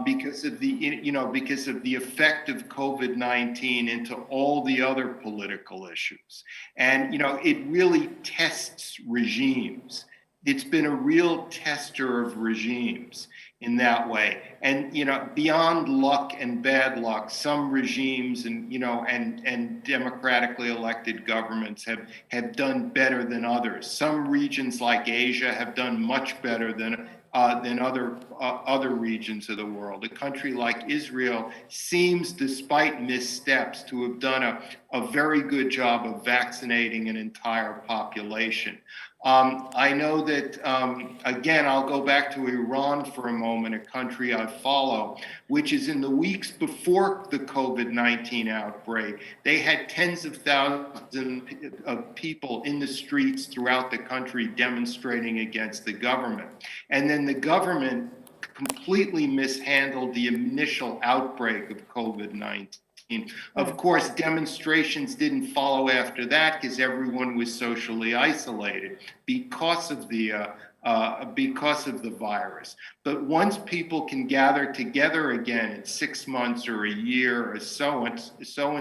Because of the effect of COVID-19 into all the other political issues. And, it really tests regimes. It's been a real tester of regimes in that way. And, beyond luck and bad luck, some regimes and democratically elected governments have done better than others. Some regions like Asia have done much better than other regions of the world. A country like Israel seems, despite missteps, to have done a very good job of vaccinating an entire population. I know that, again, I'll go back to Iran for a moment, a country I follow, which is in the weeks before the COVID-19 outbreak, they had tens of thousands of people in the streets throughout the country demonstrating against the government. And then the government completely mishandled the initial outbreak of COVID-19. Of course, demonstrations didn't follow after that because everyone was socially isolated because of the virus. But once people can gather together again in 6 months or a year or so and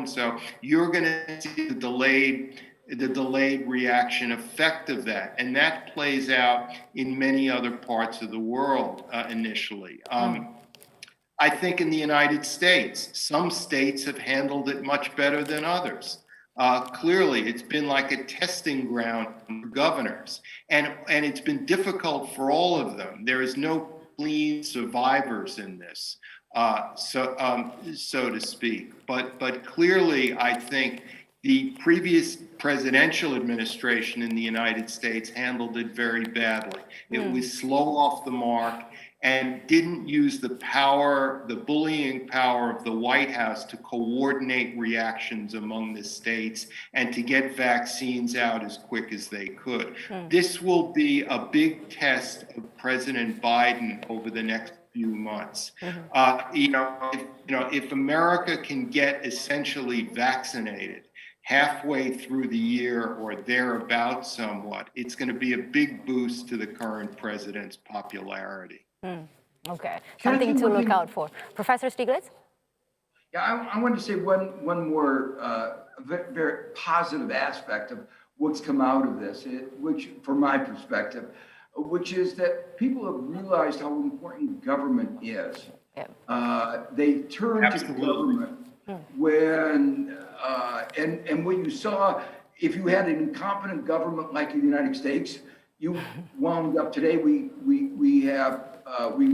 so, you're going to see the delayed reaction effect of that, and that plays out in many other parts of the world initially. I think in the United States, some states have handled it much better than others. Clearly, it's been like a testing ground for governors, and it's been difficult for all of them. There is no clean survivors in this, so to speak. But clearly, I think the previous presidential administration in the United States handled it very badly. It was slow off the mark and didn't use the bullying power of the White House to coordinate reactions among the states and to get vaccines out as quick as they could. This will be a big test of President Biden over the next few months. If America can get essentially vaccinated halfway through the year or thereabouts somewhat, it's going to be a big boost to the current president's popularity. Okay, something to look out for. Professor Stiglitz? Yeah, I wanted to say one more very positive aspect of what's come out of this, which, from my perspective, which is that people have realized how important government is. Yeah. They turn to government when, and what you saw, if you had an incompetent government like the United States, you wound up today, we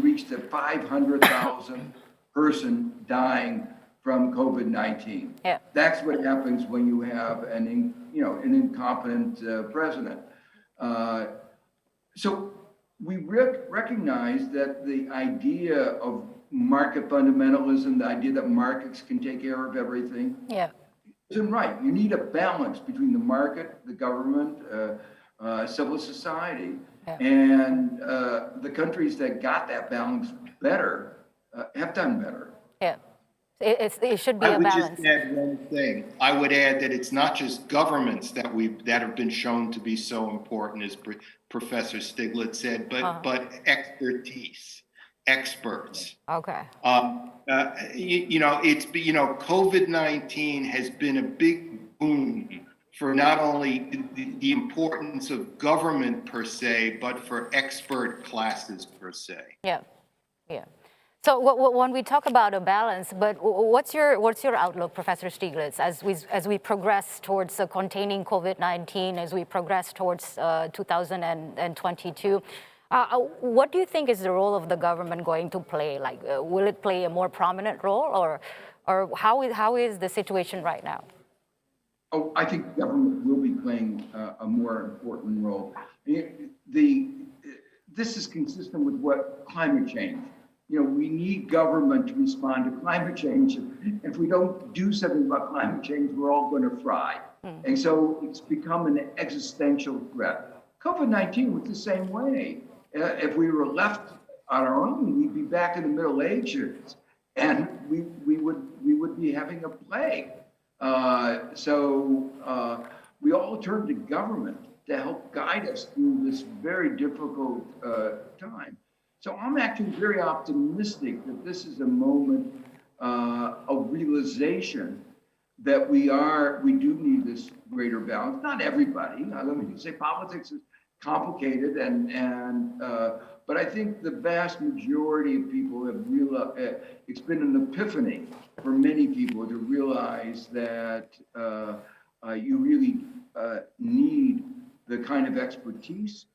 reached a 500,000 person dying from COVID-19. Yeah. That's what happens when you have an incompetent president. So we recognize that the idea of market fundamentalism, the idea that markets can take care of everything, isn't right. You need a balance between the market, the government, civil society, and the countries that got that balance better have done better. Yeah, it should be a balance. I would just add one thing. I would add that it's not just governments that have been shown to be so important, as Professor Stiglitz said, but expertise, experts. Okay. COVID-19 has been a big boon for not only the importance of government per se, but for expert classes per se. Yeah. So when we talk about a balance, but what's your outlook, Professor Stiglitz, as we progress towards containing COVID-19, as we progress towards 2022? What do you think is the role of the government going to play? Like, will it play a more prominent role, or how is the situation right now? Oh, I think government will be playing a more important role. This is consistent with what climate change. We need government to respond to climate change. And if we don't do something about climate change, we're all going to fry. And so it's become an existential threat. COVID-19 was the same way. If we were left on our own, we'd be back in the Middle Ages, and we would be having a plague. So we all turn to government to help guide us through this very difficult time. So I'm actually very optimistic that this is a moment of realization that we do need this greater balance. Not everybody. Let me say, politics is complicated, but I think the vast majority of people have realized it's been an epiphany for many people to realize that you really need the kind of expertise,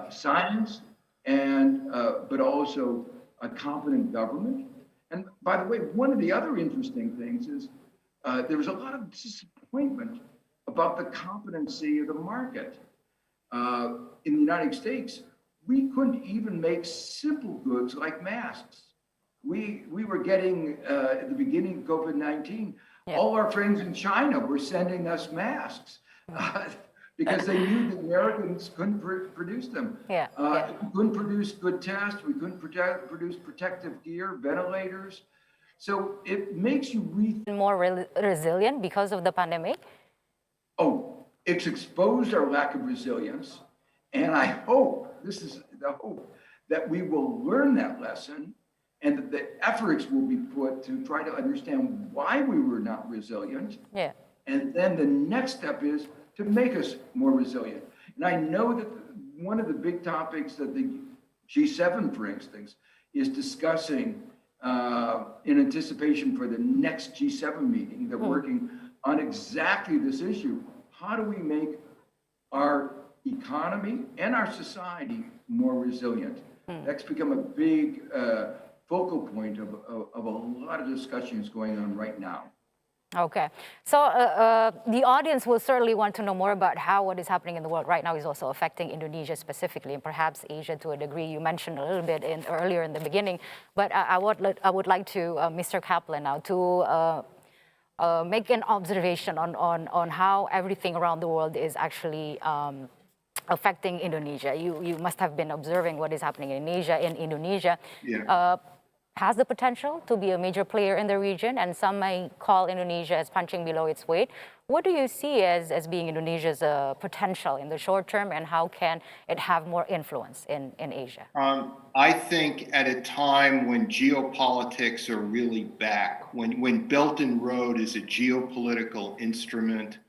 science, and but also a competent government. And by the way, one of the other interesting things is there was a lot of disappointment about the competency of the market. In the United States, we couldn't even make simple goods like masks. We were getting, at the beginning of COVID-19, all our friends in China were sending us masks because they knew that Americans couldn't produce them. We couldn't produce good tests, we couldn't produce protective gear, ventilators. So it makes you rethink. More resilient because of the pandemic? Oh, it's exposed our lack of resilience. And I hope, this is the hope, that we will learn that lesson and that the efforts will be put to try to understand why we were not resilient. And then the next step is to make us more resilient. And I know that one of the big topics that the G7, for instance, is discussing in anticipation for the next G7 meeting. They're working on exactly this issue. How do we make our economy and our society more resilient? That's become a big focal point of a lot of discussions going on right now. Okay, so the audience will certainly want to know more about how what is happening in the world right now is also affecting Indonesia specifically, and perhaps Asia to a degree. You mentioned a little bit earlier in the beginning, but I would like to Mr. Kaplan now to make an observation on how everything around the world is actually affecting Indonesia. You must have been observing what is happening in Asia, in Indonesia. Has the potential to be a major player in the region, and some may call Indonesia as punching below its weight. What do you see as being Indonesia's potential in the short term, and how can it have more influence in Asia? I think at a time when geopolitics are really back, when Belt and Road is a geopolitical instrument,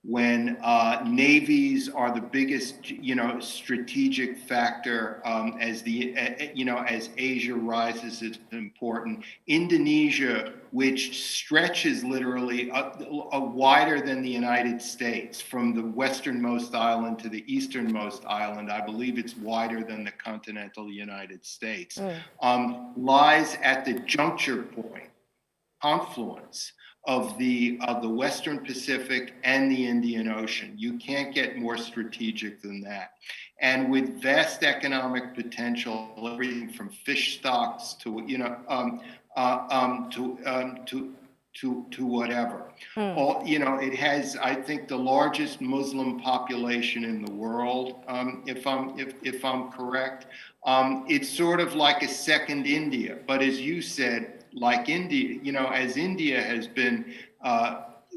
when navies are the biggest, strategic factor as as Asia rises, it's important. Indonesia, which stretches literally wider than the United States, from the westernmost island to the easternmost island, I believe it's wider than the continental United States, lies at the juncture point, confluence of the Western Pacific and the Indian Ocean. You can't get more strategic than that. And with vast economic potential, everything from fish stocks to whatever. It has, I think, the largest Muslim population in the world, if I'm correct. It's sort of like a second India, but as you said, like India, as India has been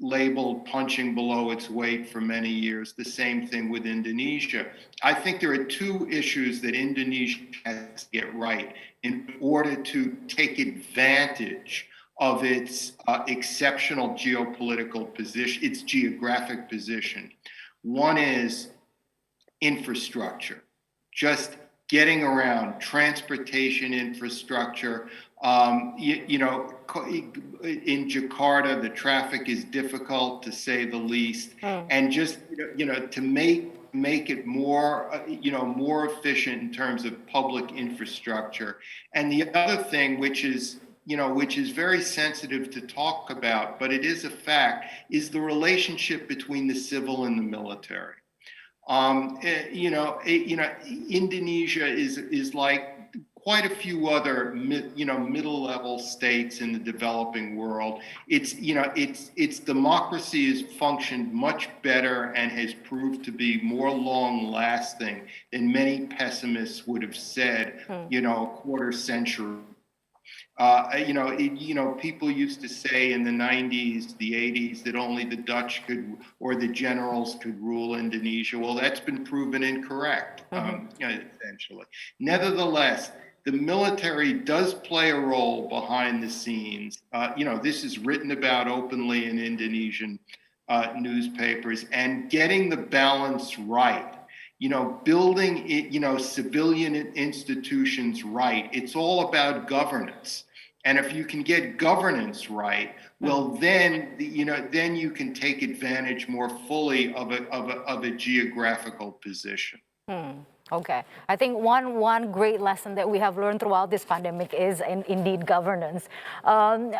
labeled punching below its weight for many years, the same thing with Indonesia. I think there are two issues that Indonesia has to get right in order to take advantage of its exceptional geopolitical position, its geographic position. One is infrastructure, just getting around, transportation infrastructure. In Jakarta, the traffic is difficult to say the least, and just to make it more more efficient in terms of public infrastructure. And the other thing, which is very sensitive to talk about, but it is a fact, is the relationship between the civil and the military. Indonesia is like quite a few other middle-level states in the developing world. It's democracy has functioned much better and has proved to be more long-lasting than many pessimists would have said, a quarter century. People used to say in the 90s, the 80s, that only the Dutch could, or the generals could rule Indonesia. Well, that's been proven incorrect, essentially. Nevertheless, the military does play a role behind the scenes. This is written about openly in Indonesian newspapers, and getting the balance right. Building civilian institutions right. It's all about governance. And if you can get governance right, well, then you can take advantage more fully of a geographical position. Okay, I think one great lesson that we have learned throughout this pandemic is indeed governance.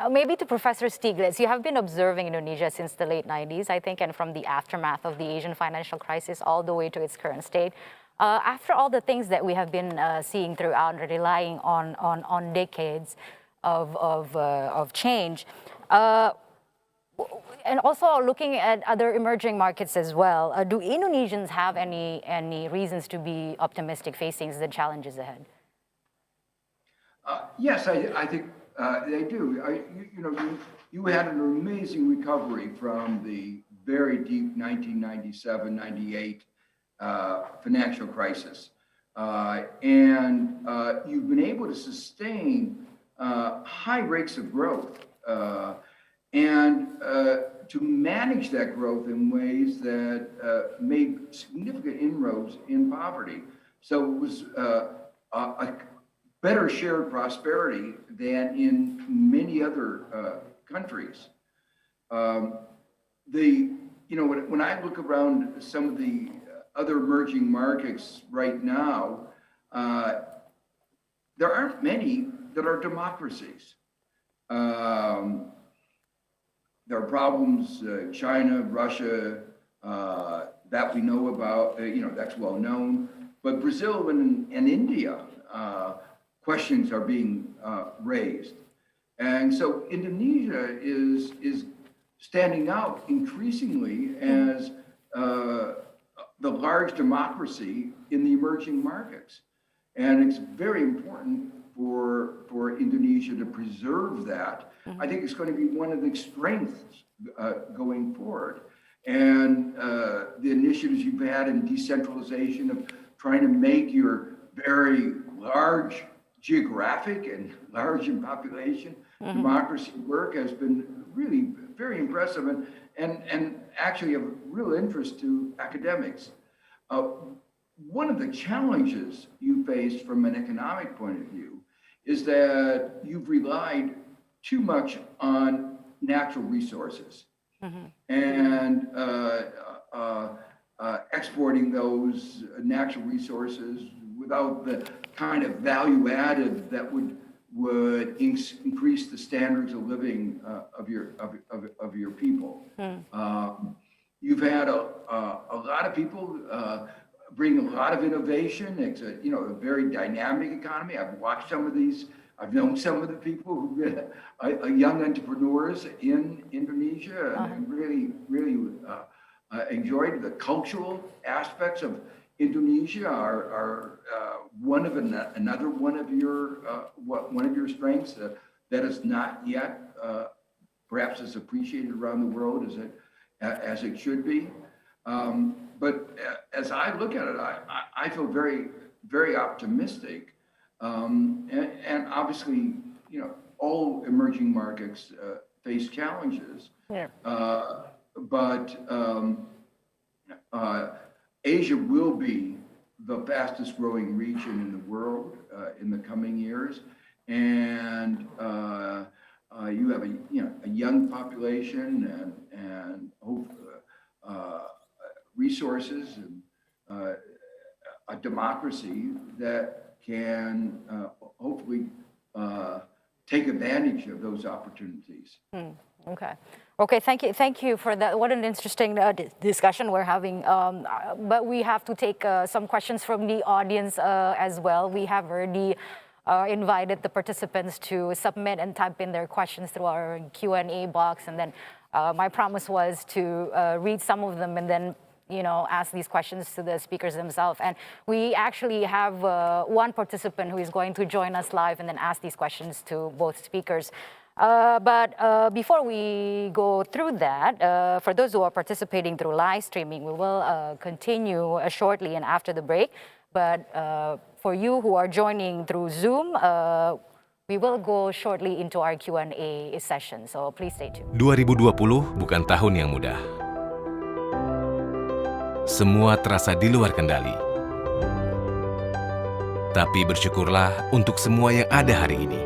Maybe to Professor Stiglitz, you have been observing Indonesia since the late 90s, I think, and from the aftermath of the Asian financial crisis all the way to its current state. After all the things that we have been seeing throughout, relying on decades of change, and also looking at other emerging markets as well, do Indonesians have any reasons to be optimistic facing the challenges ahead? Yes, I think they do. You had an amazing recovery from the very deep 1997-98 financial crisis, and you've been able to sustain high rates of growth. And to manage that growth in ways that made significant inroads in poverty. So it was a better shared prosperity than in many other countries. When I look around some of the other emerging markets right now, there aren't many that are democracies. There are problems, China, Russia, that we know about, that's well known. But Brazil and India, questions are being raised. And so Indonesia is standing out increasingly as the large democracy in the emerging markets. And it's very important for Indonesia to preserve that. I think it's going to be one of the strengths going forward. And the initiatives you've had in decentralization of trying to make your very large geographic and large in population democracy work has been really very impressive and actually of real interest to academics. One of the challenges you face from an economic point of view is that you've relied too much on natural resources and exporting those natural resources without the kind of value added that would increase the standards of living of your people. You've had a lot of people bring a lot of innovation. It's a very dynamic economy. I've watched some of these. I've known some of the people who've been young entrepreneurs in Indonesia, and really enjoyed the cultural aspects of Indonesia. Are another one of your strengths that is not yet perhaps as appreciated around the world as it should be. But as I look at it, I feel very, very optimistic. And obviously, all emerging markets face challenges. But Asia will be the fastest growing region in the world in the coming years. And you have a young population and resources and a democracy that can hopefully take advantage of those opportunities. Okay. Thank you for that. What an interesting discussion we're having. But we have to take some questions from the audience as well. We have already invited the participants to submit and type in their questions through our Q&A box. And then my promise was to read some of them and then ask these questions to the speakers themselves. And we actually have one participant who is going to join us live and then ask these questions to both speakers. But before we go through that, for those who are participating through live streaming, we will continue shortly and after the break. But for you who are joining through Zoom, we will go shortly into our Q&A session. So please stay tuned. 2020 bukan tahun yang mudah. Semua terasa di luar kendali. Tapi bersyukurlah untuk semua yang ada hari ini.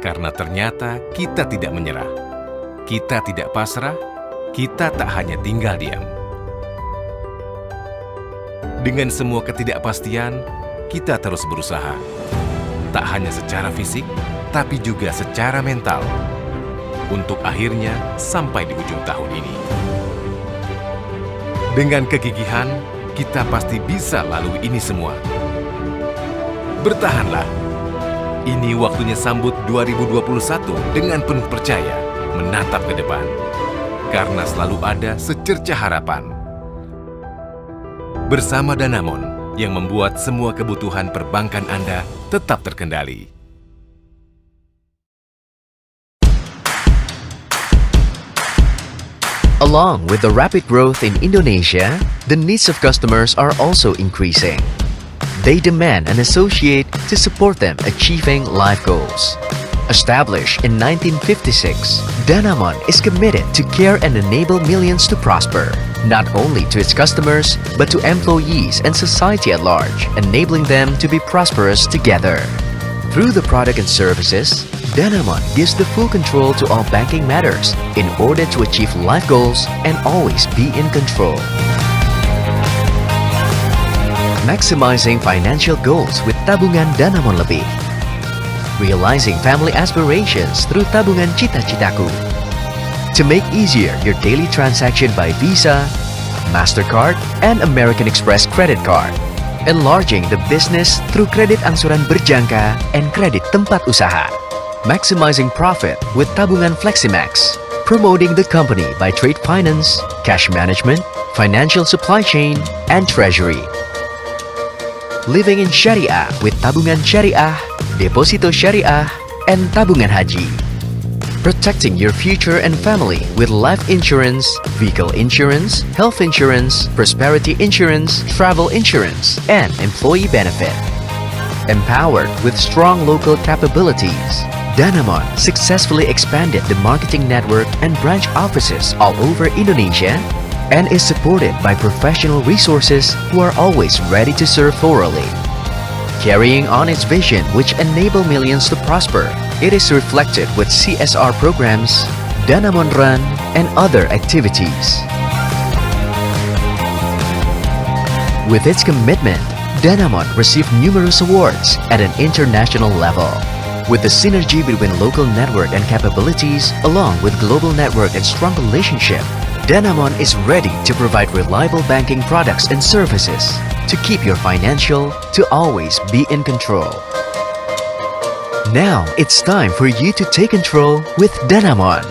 Karena ternyata kita tidak menyerah. Kita tidak pasrah. Kita tak hanya tinggal diam. Dengan semua ketidakpastian, kita terus berusaha. Tak hanya secara fisik, tapi juga secara mental. Untuk akhirnya sampai di ujung tahun ini. Dengan kegigihan, kita pasti bisa lalui ini semua. Bertahanlah. Ini waktunya sambut 2021 dengan penuh percaya, menatap ke depan. Karena selalu ada secercah harapan. Bersama Danamon, yang membuat semua kebutuhan perbankan Anda tetap terkendali. Along with the rapid growth in Indonesia, the needs of customers are also increasing. They demand an associate to support them achieving life goals. Established in 1956, Danamon is committed to care and enable millions to prosper, not only to its customers, but to employees and society at large, enabling them to be prosperous together. Through the product and services, Danamon gives the full control to all banking matters in order to achieve life goals and always be in control. Maximizing financial goals with tabungan Danamon lebih. Realizing family aspirations through tabungan cita-citaku. To make easier your daily transaction by Visa, MasterCard, and American Express credit card. Enlarging the business through kredit angsuran berjangka and kredit tempat usaha. Maximizing profit with tabungan Fleximax. Promoting the company by trade finance, cash management, financial supply chain, and treasury. Living in Syariah with tabungan Syariah, deposito Syariah, and tabungan haji. Protecting your future and family with life insurance, vehicle insurance, health insurance, prosperity insurance, travel insurance, and employee benefit. Empowered with strong local capabilities, Danamon successfully expanded the marketing network and branch offices all over Indonesia and is supported by professional resources who are always ready to serve thoroughly. Carrying on its vision which enable millions to prosper, it is reflected with CSR programs, Danamon Run, and other activities. With its commitment, Danamon received numerous awards at an international level. With the synergy between local network and capabilities, along with global network and strong relationship, Danamon is ready to provide reliable banking products and services to keep your financial to always be in control. Now it's time for you to take control with Danamon.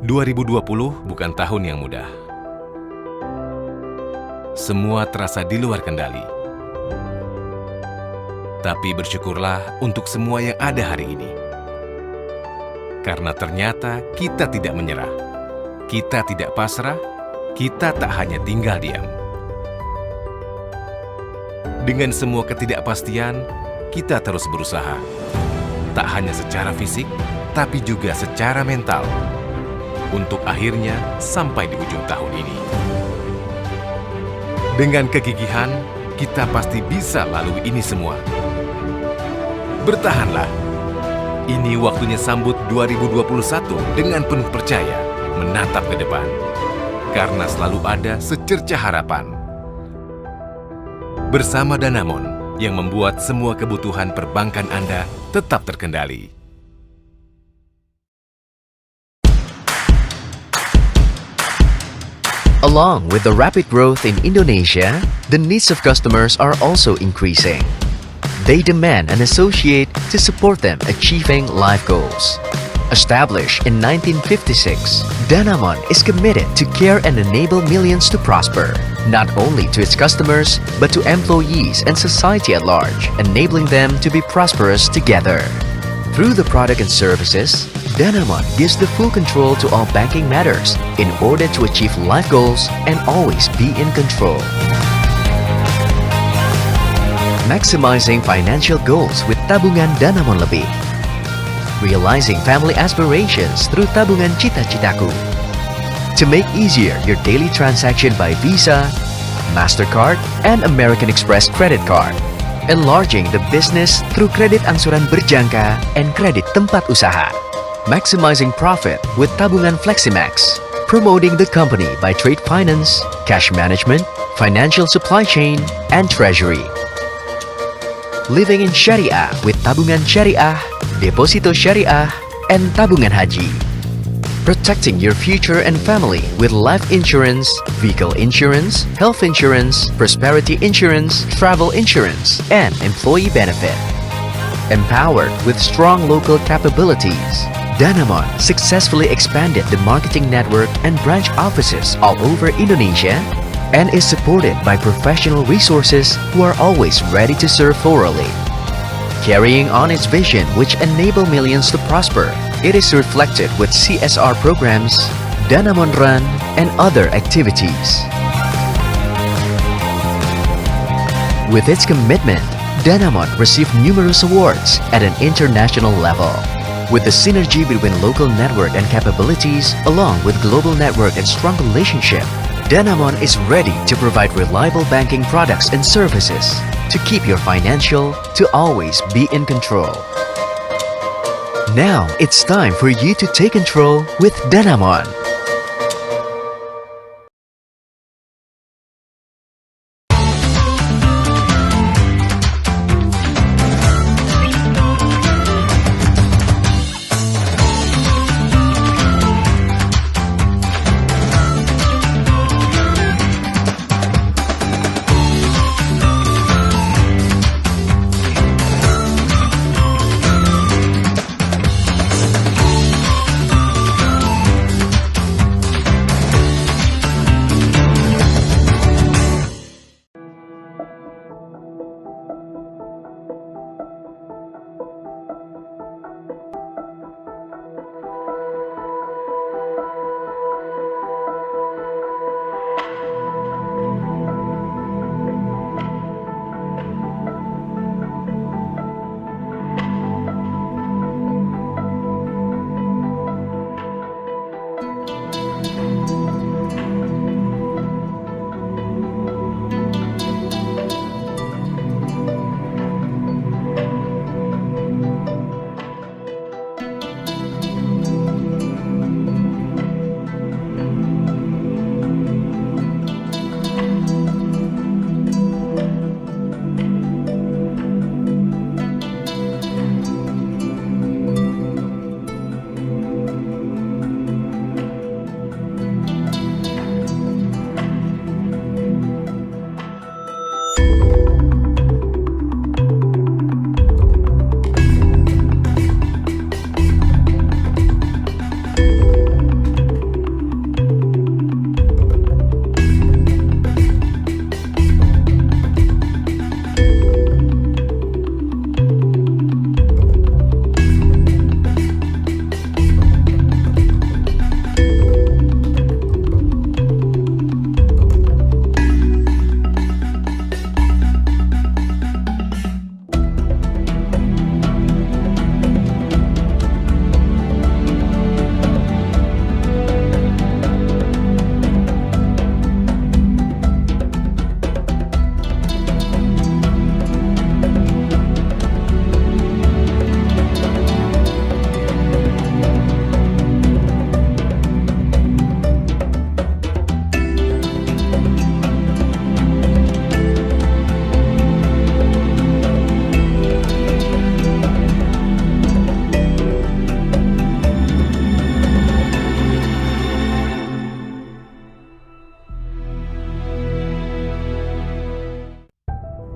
2020 bukan tahun yang mudah. Semua terasa di luar kendali. Tapi bersyukurlah untuk semua yang ada hari ini. Karena ternyata kita tidak menyerah. Kita tidak pasrah, kita tak hanya tinggal diam. Dengan semua ketidakpastian, kita terus berusaha. Tak hanya secara fisik, tapi juga secara mental. Untuk akhirnya sampai di ujung tahun ini. Dengan kegigihan, kita pasti bisa lalui ini semua. Bertahanlah. Ini waktunya sambut 2021 dengan penuh percaya, menatap ke depan. Karena selalu ada secercah harapan. Bersama Danamon yang membuat semua kebutuhan perbankan Anda tetap terkendali. Along with the rapid growth in Indonesia, the needs of customers are also increasing. They demand an associate to support them achieving life goals. Established in 1956, Danamon is committed to care and enable millions to prosper, not only to its customers, but to employees and society at large, enabling them to be prosperous together. Through the product and services, Danamon gives the full control to all banking matters in order to achieve life goals and always be in control. Maximizing financial goals with tabungan Danamon lebih. Realizing family aspirations through tabungan cita-citaku. To make easier your daily transaction by Visa, MasterCard, and American Express credit card. Enlarging the business through kredit angsuran berjangka and kredit tempat usaha. Maximizing profit with tabungan Fleximax. Promoting the company by trade finance, cash management, financial supply chain, and treasury. Living in Syariah with tabungan Syariah, deposito Syariah, and tabungan haji. Protecting your future and family with life insurance, vehicle insurance, health insurance, prosperity insurance, travel insurance, and employee benefit. Empowered with strong local capabilities, Danamon successfully expanded the marketing network and branch offices all over Indonesia and is supported by professional resources who are always ready to serve thoroughly. Carrying on its vision which enable millions to prosper, it is reflected with CSR programs, Danamon Run, and other activities. With its commitment, Danamon received numerous awards at an international level. With the synergy between local network and capabilities, along with global network and strong relationship, Danamon is ready to provide reliable banking products and services to keep your financial to always be in control. Now it's time for you to take control with Danamon.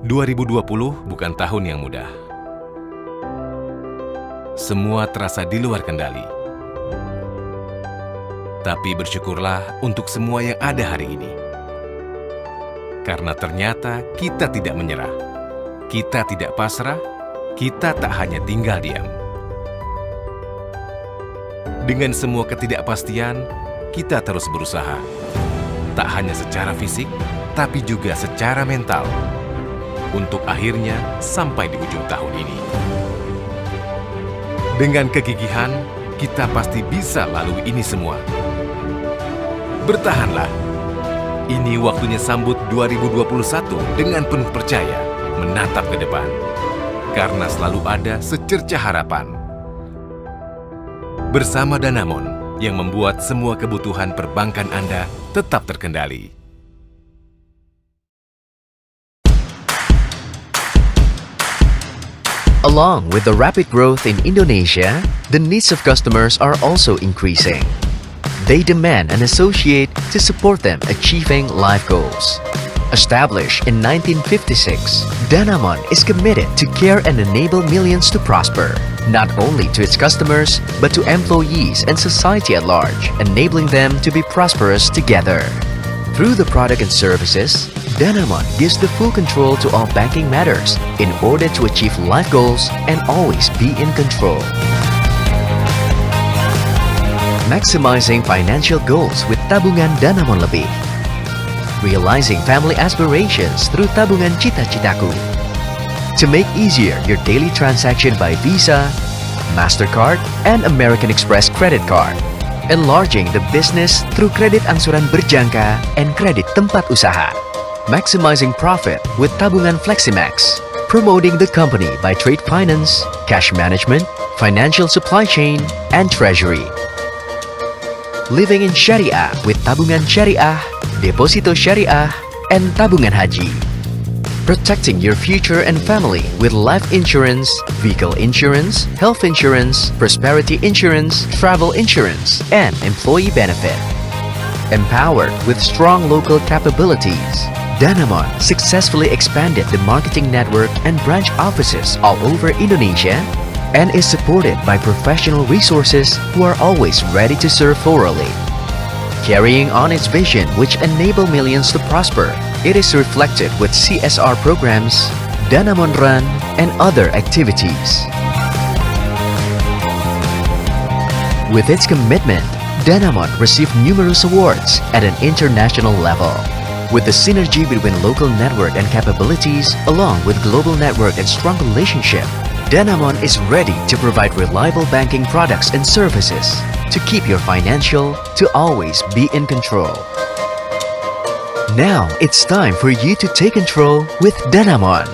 2020 bukan tahun yang mudah. Semua terasa di luar kendali. Tapi bersyukurlah untuk semua yang ada hari ini. Karena ternyata kita tidak menyerah. Kita tidak pasrah, kita tak hanya tinggal diam. Dengan semua ketidakpastian, kita terus berusaha. Tak hanya secara fisik, tapi juga secara mental. Untuk akhirnya sampai di ujung tahun ini. Dengan kegigihan, kita pasti bisa lalui ini semua. Bertahanlah. Ini waktunya sambut 2021 dengan penuh percaya, menatap ke depan. Karena selalu ada secercah harapan. Bersama Danamon yang membuat semua kebutuhan perbankan Anda tetap terkendali. Along with the rapid growth in Indonesia, the needs of customers are also increasing. They demand an associate to support them achieving life goals. Established in 1956, Danamon is committed to care and enable millions to prosper, not only to its customers, but to employees and society at large, enabling them to be prosperous together. Through the product and services, Danamon gives the full control to all banking matters in order to achieve life goals and always be in control. Maximizing financial goals with tabungan Danamon lebih. Realizing family aspirations through tabungan cita-citaku. To make easier your daily transaction by Visa, MasterCard, and American Express credit card. Enlarging the business through kredit angsuran berjangka and kredit tempat usaha. Maximizing profit with tabungan Fleximax. Promoting the company by trade finance, cash management, financial supply chain, and treasury. Living in Syariah with tabungan Syariah, deposito Syariah, and tabungan haji. Protecting your future and family with life insurance, vehicle insurance, health insurance, prosperity insurance, travel insurance, and employee benefit. Empowered with strong local capabilities, Danamon successfully expanded the marketing network and branch offices all over Indonesia and is supported by professional resources who are always ready to serve thoroughly. Carrying on its vision which enable millions to prosper, it is reflected with CSR programs, Danamon Run, and other activities. With its commitment, Danamon received numerous awards at an international level. With the synergy between local network and capabilities, along with global network and strong relationship, Danamon is ready to provide reliable banking products and services to keep your financial to always be in control. Now it's time for you to take control with Danamon.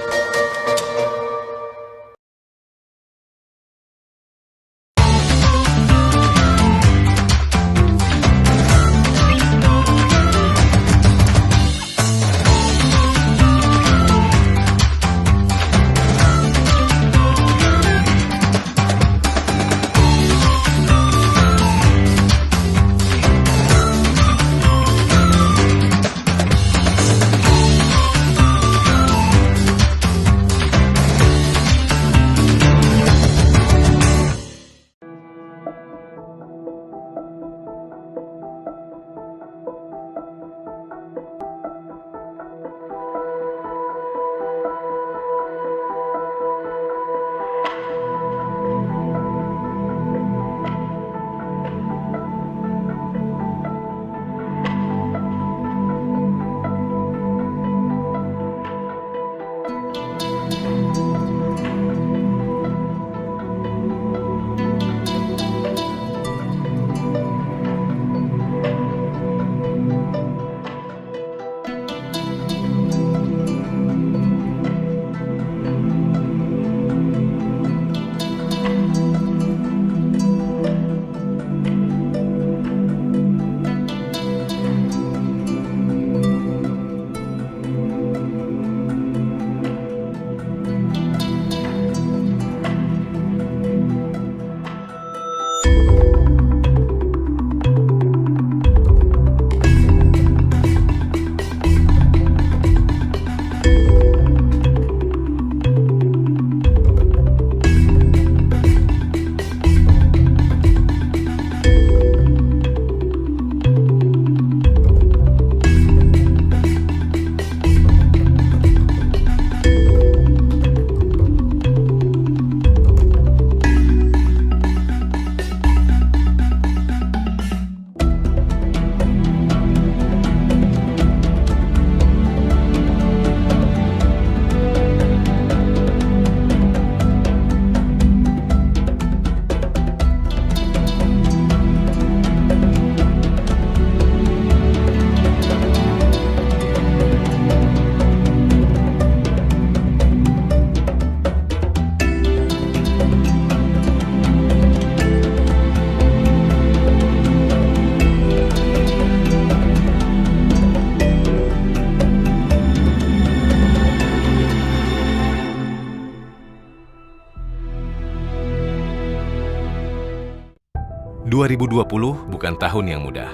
2020 bukan tahun yang mudah.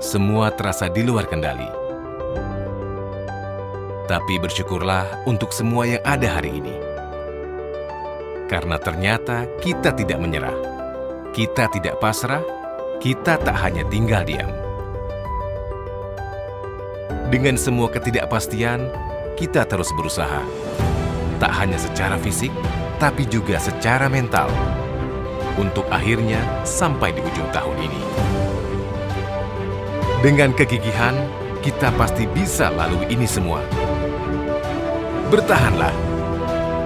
Semua terasa di luar kendali. Tapi bersyukurlah untuk semua yang ada hari ini. Karena ternyata kita tidak menyerah. Kita tidak pasrah, kita tak hanya tinggal diam. Dengan semua ketidakpastian, kita terus berusaha. Tak hanya secara fisik, tapi juga secara mental. Untuk akhirnya sampai di ujung tahun ini. Dengan kegigihan, kita pasti bisa lalui ini semua. Bertahanlah.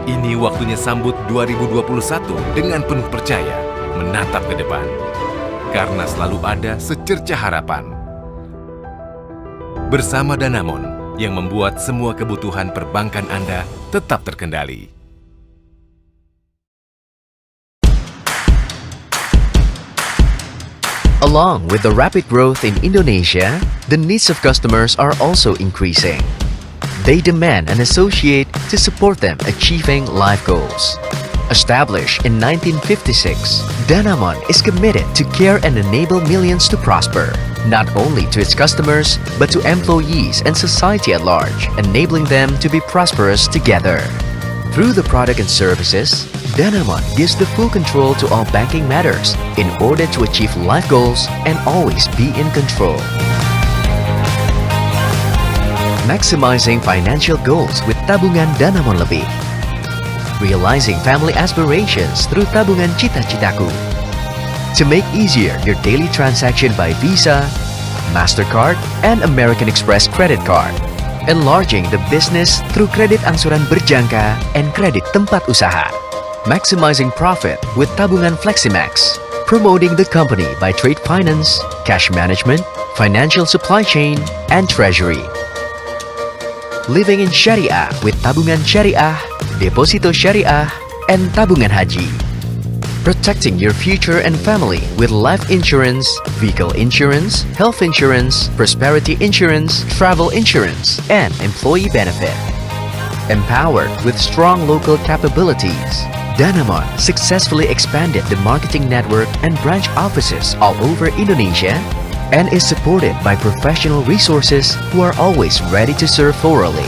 Ini waktunya sambut 2021 dengan penuh percaya, menatap ke depan. Karena selalu ada secercah harapan. Bersama Danamon yang membuat semua kebutuhan perbankan Anda tetap terkendali. Along with the rapid growth in Indonesia, the needs of customers are also increasing. They demand an associate to support them achieving life goals. Established in 1956, Danamon is committed to care and enable millions to prosper, not only to its customers, but to employees and society at large, enabling them to be prosperous together. Through the product and services, Danamon gives the full control to all banking matters in order to achieve life goals and always be in control. Maximizing financial goals with tabungan Danamon lebih. Realizing family aspirations through tabungan cita-citaku. To make easier your daily transaction by Visa, MasterCard, and American Express credit card. Enlarging the business through kredit angsuran berjangka and kredit tempat usaha. Maximizing profit with tabungan Fleximax. Promoting the company by trade finance, cash management, financial supply chain, and treasury. Living in Syariah with tabungan Syariah, deposito Syariah, and tabungan haji. Protecting your future and family with life insurance, vehicle insurance, health insurance, prosperity insurance, travel insurance, and employee benefit. Empowered with strong local capabilities, Danamon successfully expanded the marketing network and branch offices all over Indonesia and is supported by professional resources who are always ready to serve thoroughly.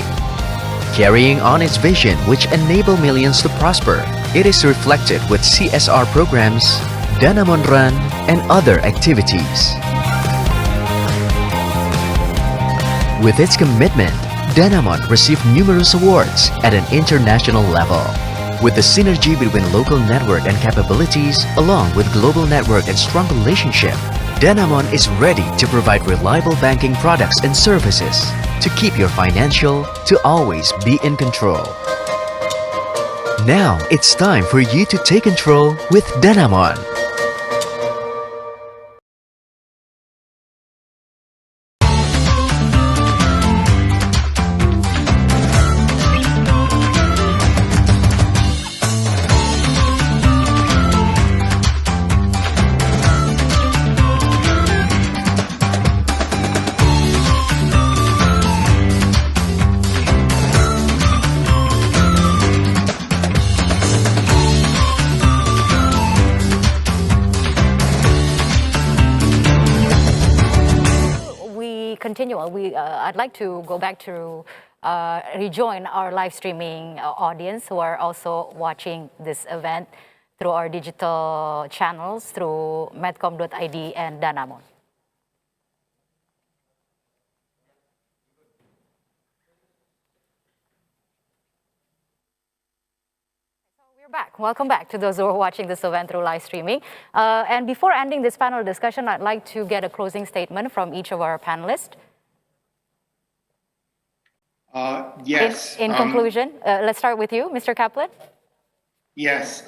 Carrying on its vision which enable millions to prosper, it is reflected with CSR programs, Danamon Run, and other activities. With its commitment, Danamon received numerous awards at an international level. With the synergy between local network and capabilities, along with global network and strong relationship, Danamon is ready to provide reliable banking products and services to keep your financial to always be in control. Now it's time for you to take control with Danamon. I'd like to go back to rejoin our live streaming audience who are also watching this event through our digital channels, through medcom.id and Danamon. Back. Welcome back to those who are watching this event through live streaming. And before ending this panel discussion, I'd like to get a closing statement from each of our panelists. Yes. In conclusion, let's start with you, Mr. Kaplan. Yes.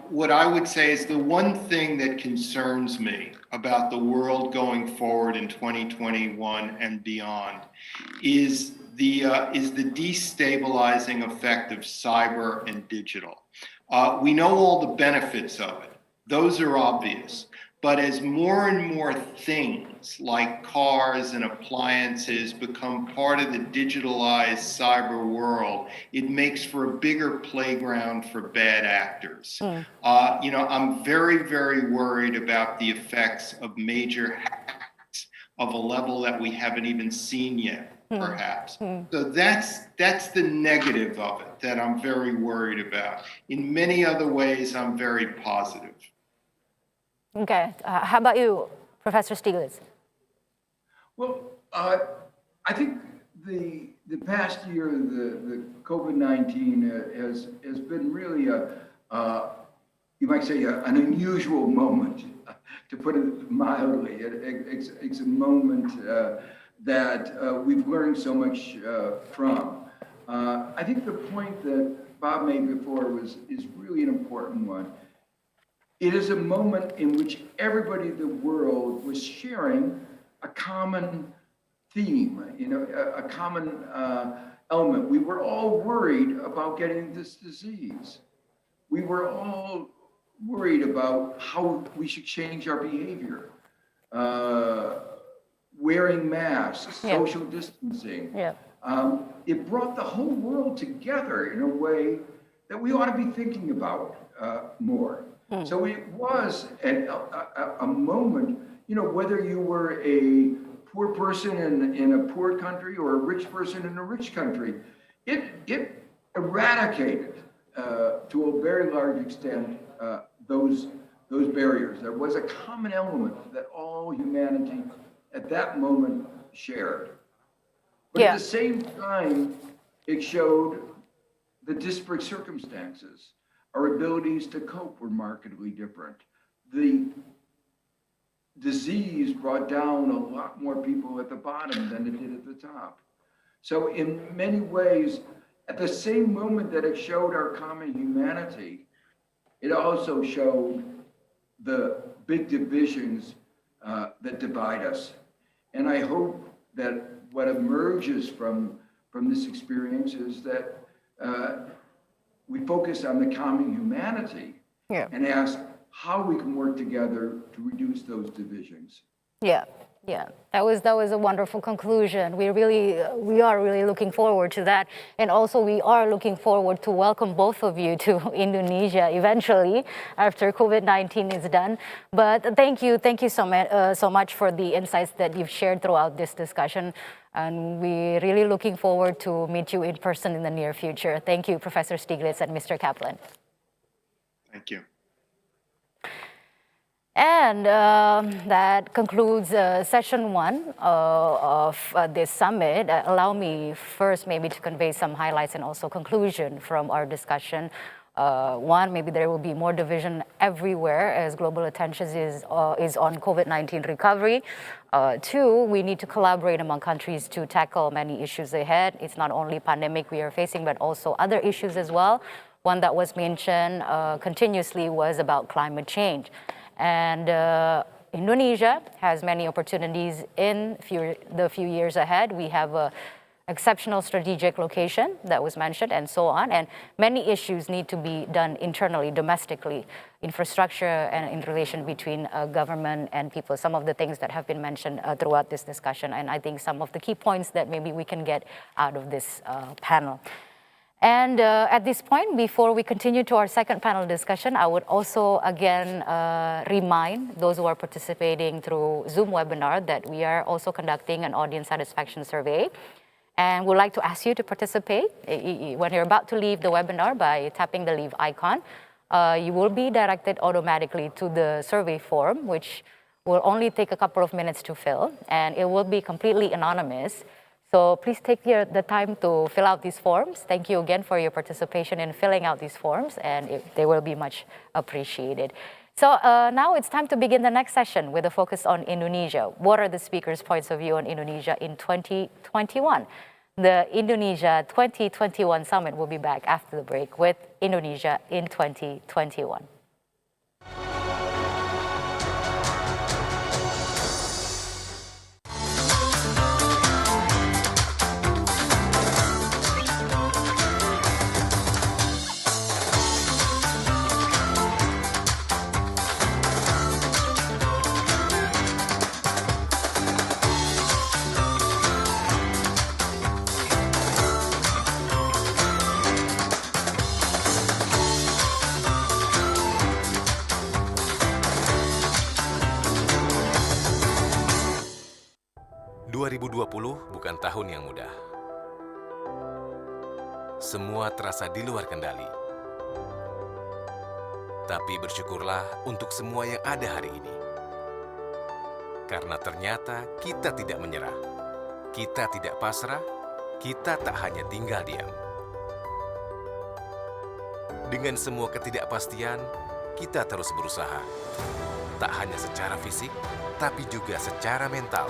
What I would say is the one thing that concerns me about the world going forward in 2021 and beyond is the destabilizing effect of cyber and digital. We know all the benefits of it. Those are obvious. But as more and more things like cars and appliances become part of the digitalized cyber world, it makes for a bigger playground for bad actors. I'm very, very worried about the effects of major hacks of a level that we haven't even seen yet, perhaps. So that's the negative of it that I'm very worried about. In many other ways, I'm very positive. Okay, how about you, Professor Stiglitz? Well, I think the past year, the COVID-19 has been really you might say an unusual moment, to put it mildly. It's a moment that we've learned so much from. I think the point that Bob made before is really an important one. It is a moment in which everybody in the world was sharing a common theme, a common element. We were all worried about getting this disease. We were all worried about how we should change our behavior. Wearing masks, social distancing. It brought the whole world together in a way that we ought to be thinking about more. So it was a moment, whether you were a poor person in a poor country or a rich person in a rich country, it eradicated to a very large extent those barriers. There was a common element that all humanity at that moment shared. But at the same time, it showed the disparate circumstances. Our abilities to cope were markedly different. The disease brought down a lot more people at the bottom than it did at the top. So in many ways, at the same moment that it showed our common humanity, it also showed the big divisions that divide us. And I hope that what emerges from this experience is that we focus on the common humanity and ask how we can work together to reduce those divisions. That was a wonderful conclusion. We are really looking forward to that, and also we are looking forward to welcome both of you to Indonesia eventually after COVID-19 is done. But thank you so much for the insights that you've shared throughout this discussion, and we're really looking forward to meet you in person in the near future. Thank you, Professor Stiglitz and Mr. Kaplan. Thank you. And that concludes session one of this summit. Allow me first maybe to convey some highlights and also conclusion from our discussion. One, maybe there will be more division everywhere as global attention is on COVID-19 recovery. Two, we need to collaborate among countries to tackle many issues ahead. It's not only pandemic we are facing, but also other issues as well. One that was mentioned continuously was about climate change. And Indonesia has many opportunities in the few years ahead. We have an exceptional strategic location that was mentioned and so on. And many issues need to be done internally, domestically, infrastructure and in relation between government and people. Some of the things that have been mentioned throughout this discussion. And I think some of the key points that maybe we can get out of this panel. And at this point, before we continue to our second panel discussion, I would also again remind those who are participating through Zoom webinar that we are also conducting an audience satisfaction survey. And we'd like to ask you to participate when you're about to leave the webinar by tapping the leave icon. You will be directed automatically to the survey form, which will only take a couple of minutes to fill, and it will be completely anonymous. So please take the time to fill out these forms. Thank you again for your participation in filling out these forms, and they will be much appreciated. So now it's time to begin the next session with a focus on Indonesia. What are the speakers' points of view on Indonesia in 2021? The Indonesia 2021 Summit will be back after the break with Indonesia in 2021. 2020 bukan tahun yang mudah. Semua terasa di luar kendali. Tapi bersyukurlah untuk semua yang ada hari ini. Karena ternyata kita tidak menyerah. Kita tidak pasrah, kita tak hanya tinggal diam. Dengan semua ketidakpastian, kita terus berusaha. Tak hanya secara fisik, tapi juga secara mental.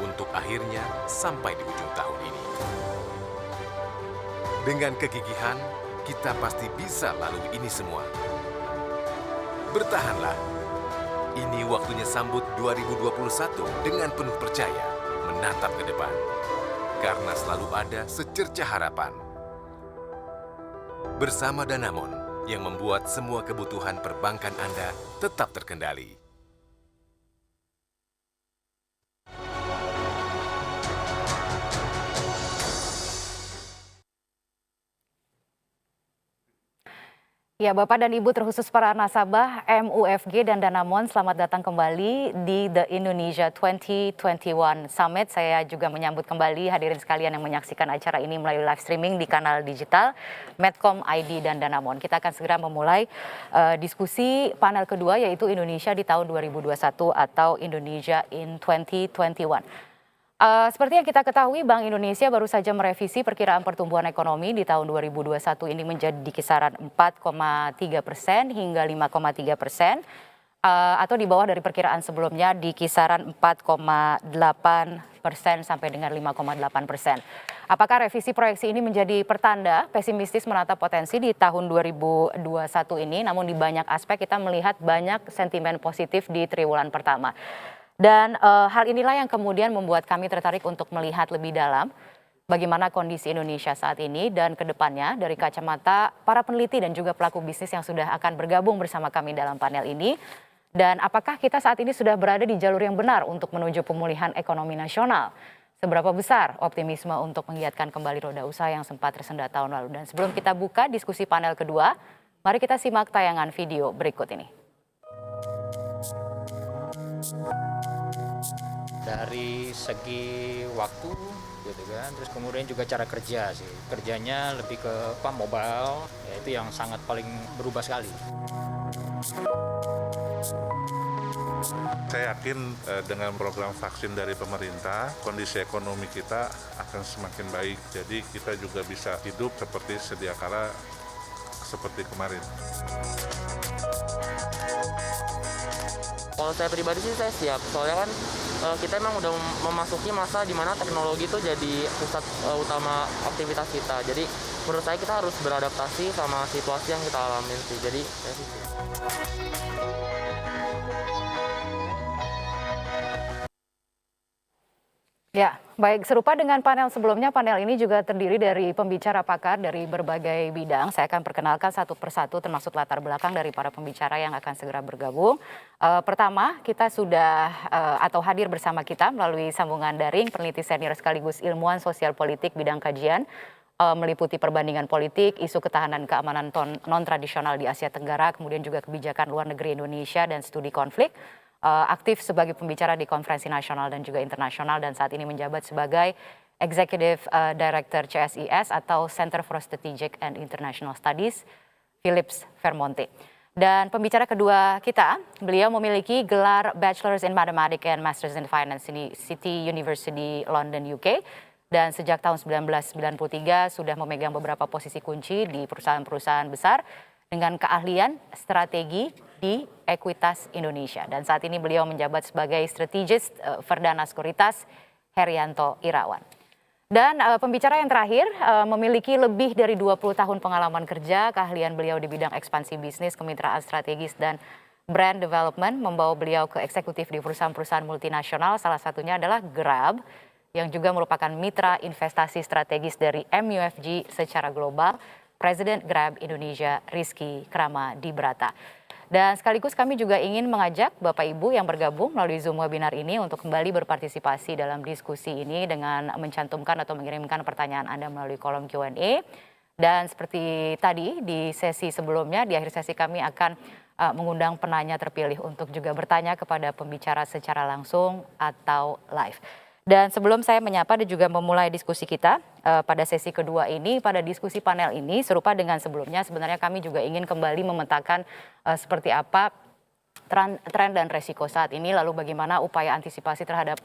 Untuk akhirnya sampai di ujung tahun ini. Dengan kegigihan, kita pasti bisa lalui ini semua. Bertahanlah. Ini waktunya sambut 2021 dengan penuh percaya, menatap ke depan. Karena selalu ada secercah harapan. Bersama Danamon yang membuat semua kebutuhan perbankan Anda tetap terkendali. Ya, Bapak dan Ibu terkhusus para nasabah MUFG dan Danamon, selamat datang kembali di The Indonesia 2021 Summit. Saya juga menyambut kembali hadirin sekalian yang menyaksikan acara ini melalui live streaming di kanal digital Medcom ID dan Danamon. Kita akan segera memulai diskusi panel kedua, yaitu Indonesia di tahun 2021 atau Indonesia in 2021. Seperti yang kita ketahui, Bank Indonesia baru saja merevisi perkiraan pertumbuhan ekonomi di tahun 2021 ini menjadi di kisaran 4,3% hingga 5,3%, atau di bawah dari perkiraan sebelumnya di kisaran 4,8% sampai dengan 5,8%. Apakah revisi proyeksi ini menjadi pertanda pesimistis menatap potensi di tahun 2021 ini? Namun di banyak aspek kita melihat banyak sentimen positif di triwulan pertama. Dan hal inilah yang kemudian membuat kami tertarik untuk melihat lebih dalam bagaimana kondisi Indonesia saat ini dan ke depannya dari kacamata para peneliti dan juga pelaku bisnis yang sudah akan bergabung bersama kami dalam panel ini. Dan apakah kita saat ini sudah berada di jalur yang benar untuk menuju pemulihan ekonomi nasional? Seberapa besar optimisme untuk menggiatkan kembali roda usaha yang sempat tersendat tahun lalu? Dan sebelum kita buka diskusi panel kedua, mari kita simak tayangan video berikut ini. Dari segi waktu gitu kan, terus kemudian juga cara kerja sih, kerjanya lebih ke mobile, yaitu yang sangat paling berubah sekali. Saya yakin dengan program vaksin dari pemerintah, kondisi ekonomi kita akan semakin baik, jadi kita juga bisa hidup seperti sedia kala seperti kemarin. Kalau saya pribadi sih saya siap, soalnya kan kita emang udah memasuki masa di mana teknologi itu jadi pusat utama aktivitas kita. Jadi menurut saya kita harus beradaptasi sama situasi yang kita alamin sih. Jadi saya sih siap. Ya, baik, serupa dengan panel sebelumnya, panel ini juga terdiri dari pembicara pakar dari berbagai bidang. Saya akan perkenalkan satu persatu termasuk latar belakang dari para pembicara yang akan segera bergabung. Pertama, kita sudah atau hadir bersama kita melalui sambungan daring peneliti senior sekaligus ilmuwan sosial politik bidang kajian, meliputi perbandingan politik, isu ketahanan keamanan non-tradisional di Asia Tenggara, kemudian juga kebijakan luar negeri Indonesia dan studi konflik. Aktif sebagai pembicara di konferensi nasional dan juga internasional, dan saat ini menjabat sebagai Executive Director CSIS atau Center for Strategic and International Studies, Philips Vermonte. Dan pembicara kedua kita, beliau memiliki gelar Bachelor's in Mathematics and Master's in Finance di City University London, UK. Dan sejak tahun 1993 sudah memegang beberapa posisi kunci di perusahaan-perusahaan besar dengan keahlian strategi di Ekuitas Indonesia. Dan saat ini beliau menjabat sebagai strategist Verdana Sekuritas Herianto Irawan. Dan pembicara yang terakhir memiliki lebih dari 20 tahun pengalaman kerja, keahlian beliau di bidang ekspansi bisnis, kemitraan strategis, dan brand development membawa beliau ke eksekutif di perusahaan-perusahaan multinasional, salah satunya adalah Grab, yang juga merupakan mitra investasi strategis dari MUFG secara global, Presiden Grab Indonesia Rizky Kramadibrata. Dan sekaligus kami juga ingin mengajak Bapak Ibu yang bergabung melalui Zoom webinar ini untuk kembali berpartisipasi dalam diskusi ini dengan mencantumkan atau mengirimkan pertanyaan Anda melalui kolom Q&A. Dan seperti tadi di sesi sebelumnya, di akhir sesi kami akan mengundang penanya terpilih untuk juga bertanya kepada pembicara secara langsung atau live. Dan sebelum saya menyapa dan juga memulai diskusi kita pada sesi kedua ini, pada diskusi panel ini serupa dengan sebelumnya, sebenarnya kami juga ingin kembali memetakan seperti apa tren dan resiko saat ini, lalu bagaimana upaya antisipasi terhadap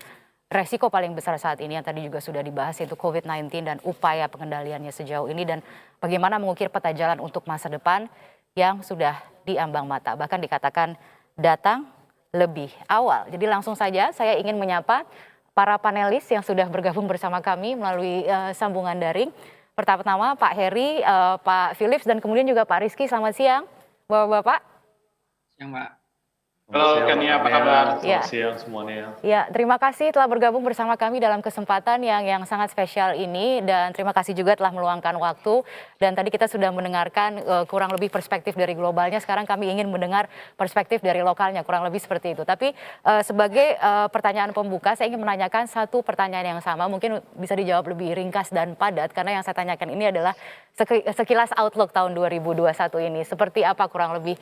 resiko paling besar saat ini yang tadi juga sudah dibahas, yaitu COVID-19 dan upaya pengendaliannya sejauh ini, dan bagaimana mengukir peta jalan untuk masa depan yang sudah diambang mata, bahkan dikatakan datang lebih awal. Jadi langsung saja saya ingin menyapa para panelis yang sudah bergabung bersama kami melalui sambungan daring. Pertama-tama Pak Heri, Pak Philips, dan kemudian juga Pak Rizky. Selamat siang, Bapak-Bapak. Siang, Mbak. Halo Kania, apa kabar? Ya. Selamat siang semuanya. Ya, terima kasih telah bergabung bersama kami dalam kesempatan yang sangat spesial ini, dan terima kasih juga telah meluangkan waktu. Dan tadi kita sudah mendengarkan kurang lebih perspektif dari globalnya, sekarang kami ingin mendengar perspektif dari lokalnya, kurang lebih seperti itu. Tapi sebagai pertanyaan pembuka, saya ingin menanyakan satu pertanyaan yang sama, mungkin bisa dijawab lebih ringkas dan padat, karena yang saya tanyakan ini adalah sekilas outlook tahun 2021 ini. Seperti apa kurang lebih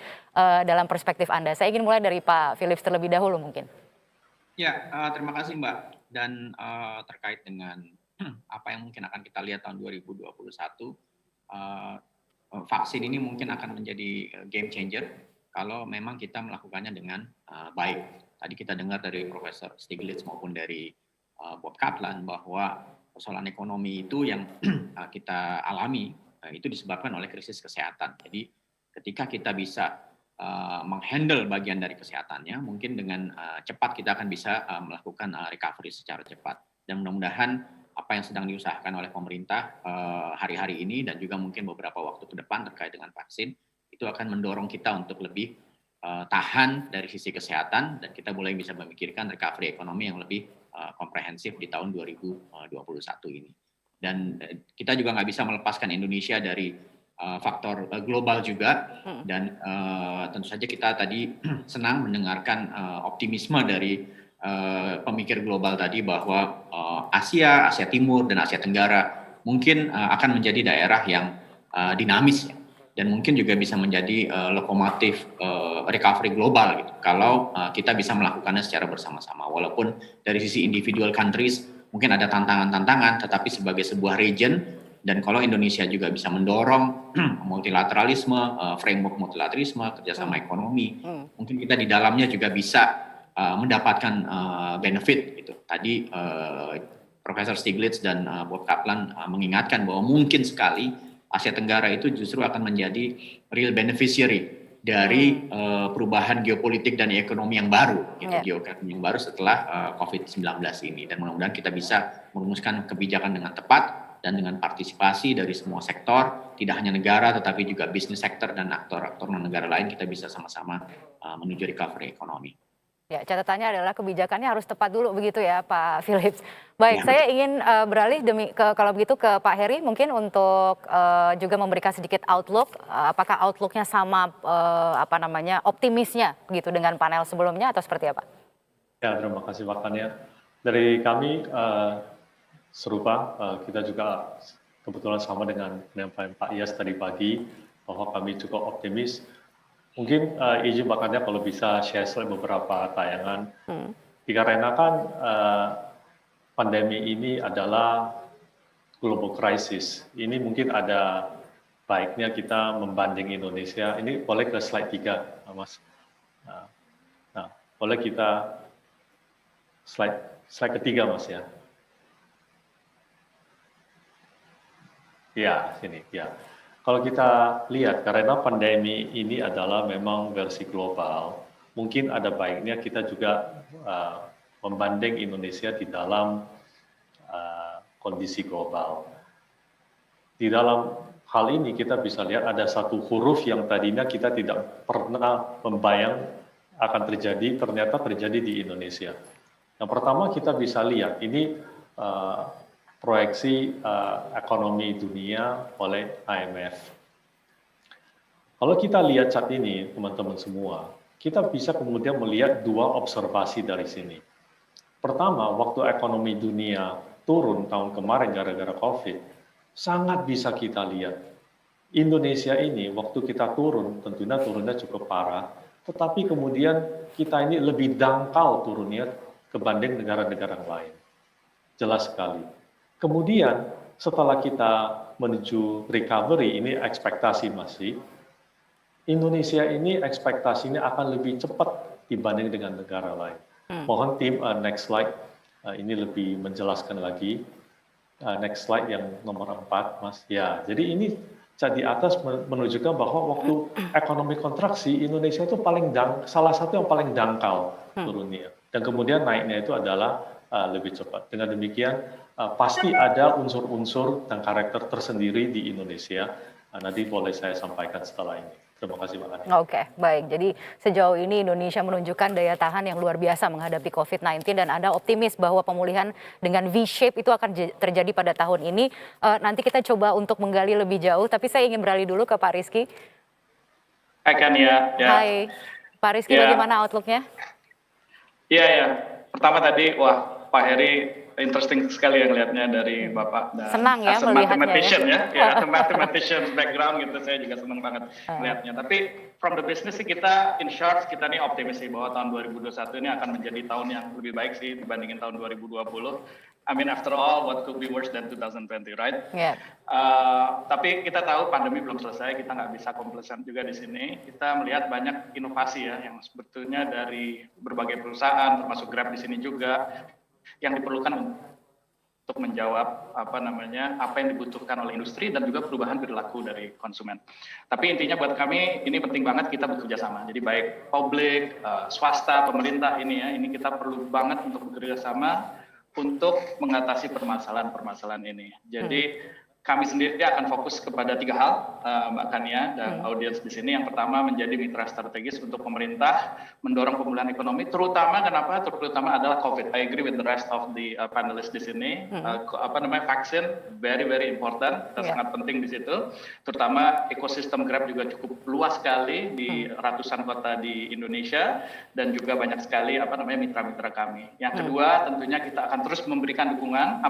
dalam perspektif Anda? Saya ingin mulai dari Pak Philips terlebih dahulu mungkin. Ya, terima kasih Mbak. Dan terkait dengan apa yang mungkin akan kita lihat tahun 2021, vaksin ini mungkin akan menjadi game changer kalau memang kita melakukannya dengan baik. Tadi kita dengar dari Profesor Stiglitz maupun dari Bob Kaplan bahwa persoalan ekonomi itu yang kita alami itu disebabkan oleh krisis kesehatan. Jadi ketika kita bisa menghandle bagian dari kesehatannya, mungkin dengan cepat kita akan bisa melakukan recovery secara cepat. Dan mudah-mudahan apa yang sedang diusahakan oleh pemerintah hari-hari ini dan juga mungkin beberapa waktu ke depan terkait dengan vaksin, itu akan mendorong kita untuk lebih tahan dari sisi kesehatan, dan kita mulai bisa memikirkan recovery ekonomi yang lebih komprehensif di tahun 2021 ini. Dan kita juga nggak bisa melepaskan Indonesia dari faktor global juga, dan tentu saja kita tadi senang mendengarkan optimisme dari pemikir global tadi bahwa Asia Timur dan Asia Tenggara mungkin akan menjadi daerah yang dinamis ya, dan mungkin juga bisa menjadi lokomotif recovery global gitu, kalau kita bisa melakukannya secara bersama-sama. Walaupun dari sisi individual countries mungkin ada tantangan-tantangan, tetapi sebagai sebuah region, dan kalau Indonesia juga bisa mendorong multilateralisme, framework multilateralisme, kerjasama ekonomi, mungkin kita di dalamnya juga bisa mendapatkan benefit gitu. Tadi Profesor Stiglitz dan Bob Kaplan mengingatkan bahwa mungkin sekali Asia Tenggara itu justru akan menjadi real beneficiary dari perubahan geopolitik dan ekonomi yang baru, gitu, geoekonomi yang baru setelah COVID-19 ini. Dan mudah-mudahan kita bisa merumuskan kebijakan dengan tepat dan dengan partisipasi dari semua sektor, tidak hanya negara tetapi juga bisnis sektor dan aktor-aktor non-negara lain, kita bisa sama-sama menuju recovery ekonomi. Ya, catatannya adalah kebijakannya harus tepat dulu begitu ya Pak Philips. Baik, Ya, saya ingin beralih kalau begitu ke Pak Heri, mungkin untuk juga memberikan sedikit outlook, apakah outlooknya sama optimisnya begitu dengan panel sebelumnya atau seperti apa? Ya, terima kasih Pak Kania. Dari kami serupa, kita juga kebetulan sama dengan penyampaian Pak Iyas tadi pagi, bahwa kami cukup optimis. Mungkin izin Pak Kania kalau bisa share slide beberapa tayangan. Dikarenakan pandemi ini adalah global crisis. Ini mungkin ada baiknya kita membanding Indonesia. Ini boleh ke slide 3, Mas. Nah, boleh kita slide ketiga, Mas ya. Ya, sini. Ya. Kalau kita lihat, karena pandemi ini adalah memang versi global, mungkin ada baiknya kita juga membanding Indonesia di dalam kondisi global. Di dalam hal ini kita bisa lihat ada satu huruf yang tadinya kita tidak pernah membayang akan terjadi, ternyata terjadi di Indonesia. Yang pertama kita bisa lihat, ini proyeksi ekonomi dunia oleh IMF. Kalau kita lihat saat ini, teman-teman semua, kita bisa kemudian melihat dua observasi dari sini. Pertama, waktu ekonomi dunia turun tahun kemarin gara-gara COVID, sangat bisa kita lihat. Indonesia ini, waktu kita turun, tentunya turunnya cukup parah, tetapi kemudian kita ini lebih dangkal turunnya kebanding negara-negara lain. jelas sekali. Kemudian setelah kita menuju recovery, ini ekspektasi masih, Indonesia ini ekspektasinya akan lebih cepat dibanding dengan negara lain. Mohon tim next slide, ini lebih menjelaskan lagi. Next slide yang nomor 4, Mas. Ya, jadi ini cat di atas menunjukkan bahwa waktu ekonomi kontraksi, Indonesia itu salah satu yang paling dangkal turunnya. Dan kemudian naiknya itu adalah lebih cepat. Dengan demikian, pasti ada unsur-unsur dan karakter tersendiri di Indonesia. Nanti boleh saya sampaikan setelah ini. Terima kasih, Mbak Ani. Oke, baik. Jadi sejauh ini Indonesia menunjukkan daya tahan yang luar biasa menghadapi COVID-19 dan Anda optimis bahwa pemulihan dengan V-shape itu akan terjadi pada tahun ini. Nanti kita coba untuk menggali lebih jauh, tapi saya ingin beralih dulu ke Pak Rizky. Akan ya. Hai, Pak Rizky, bagaimana outlook-nya? Iya. Pertama tadi, Pak Heri interesting sekali yang lihatnya dari Bapak. Dan senang ya melihatnya mathematician ya. As a mathematician background gitu, saya juga senang banget melihatnya. Tapi from the business sih kita, in short, kita nih optimis sih bahwa tahun 2021 ini akan menjadi tahun yang lebih baik sih dibandingin tahun 2020. I mean, after all, what could be worse than 2020, right? Yeah. Tapi kita tahu pandemi belum selesai, kita nggak bisa complacent juga di sini. Kita melihat banyak inovasi ya, yang sebetulnya dari berbagai perusahaan, termasuk Grab di sini juga, yang diperlukan untuk menjawab apa yang dibutuhkan oleh industri dan juga perubahan perilaku dari konsumen. Tapi intinya buat kami ini penting banget kita bekerja sama. Jadi baik publik, swasta, pemerintah ini kita perlu banget untuk bekerja sama untuk mengatasi permasalahan-permasalahan ini. Jadi kami sendiri akan fokus kepada 3 hal, Mbak Kania dan audiens di sini. Yang pertama menjadi mitra strategis untuk pemerintah, mendorong pemulihan ekonomi, terutama kenapa? Terutama adalah COVID. I agree with the rest of the panelists di sini. Vaksin very very important, sangat penting di situ. Terutama ekosistem Grab juga cukup luas sekali di ratusan kota di Indonesia dan juga banyak sekali mitra-mitra kami. Yang kedua, tentunya kita akan terus memberikan dukungan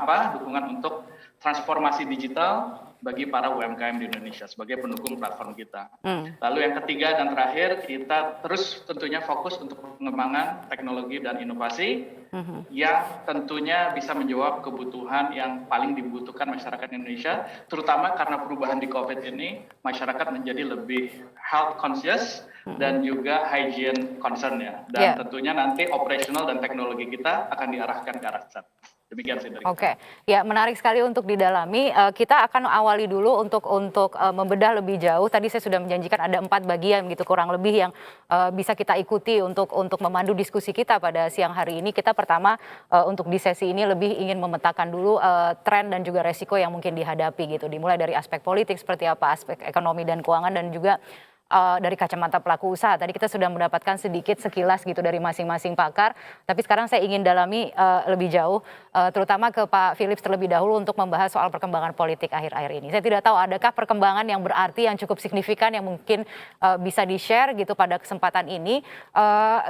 untuk transformasi digital bagi para UMKM di Indonesia sebagai pendukung platform kita. Lalu yang ketiga dan terakhir, kita terus tentunya fokus untuk pengembangan teknologi dan inovasi yang tentunya bisa menjawab kebutuhan yang paling dibutuhkan masyarakat Indonesia, terutama karena perubahan di COVID ini, masyarakat menjadi lebih health conscious dan juga hygiene concern ya. Dan tentunya nanti operational dan teknologi kita akan diarahkan ke arah sana. Demikian sih dari Oke, ya menarik sekali untuk didalami. Kita akan awali dulu untuk membedah lebih jauh. Tadi saya sudah menjanjikan ada 4 bagian gitu kurang lebih yang bisa kita ikuti untuk memandu diskusi kita pada siang hari ini. Kita pertama untuk di sesi ini lebih ingin memetakan dulu tren dan juga resiko yang mungkin dihadapi gitu. Dimulai dari aspek politik seperti apa, aspek ekonomi dan keuangan dan juga dari kacamata pelaku usaha. Tadi kita sudah mendapatkan sedikit sekilas gitu dari masing-masing pakar, tapi sekarang saya ingin dalami lebih jauh, terutama ke Pak Philips terlebih dahulu untuk membahas soal perkembangan politik akhir-akhir ini. Saya tidak tahu adakah perkembangan yang berarti yang cukup signifikan yang mungkin bisa di-share gitu pada kesempatan ini.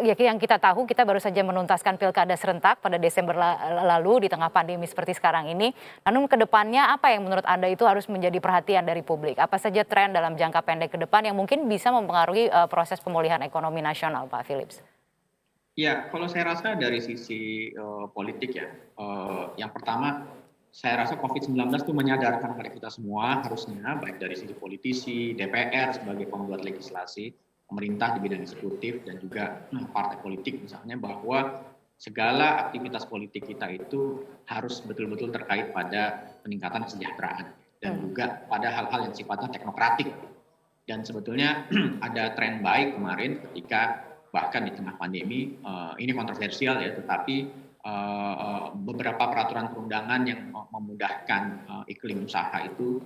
Yang kita tahu kita baru saja menuntaskan pilkada serentak pada Desember lalu di tengah pandemi seperti sekarang ini. Namun ke depannya apa yang menurut Anda itu harus menjadi perhatian dari publik? Apa saja tren dalam jangka pendek ke depan yang mungkin bisa mempengaruhi proses pemulihan ekonomi nasional, Pak Philips? Ya, kalau saya rasa dari sisi politik ya, yang pertama saya rasa COVID-19 itu menyadarkan kepada kita semua harusnya, baik dari sisi politisi, DPR sebagai pembuat legislasi, pemerintah di bidang eksekutif, dan juga partai politik misalnya, bahwa segala aktivitas politik kita itu harus betul-betul terkait pada peningkatan kesejahteraan dan juga pada hal-hal yang sifatnya teknokratik. Dan sebetulnya ada tren baik kemarin ketika bahkan di tengah pandemi, ini kontroversial ya, tetapi beberapa peraturan perundangan yang memudahkan iklim usaha itu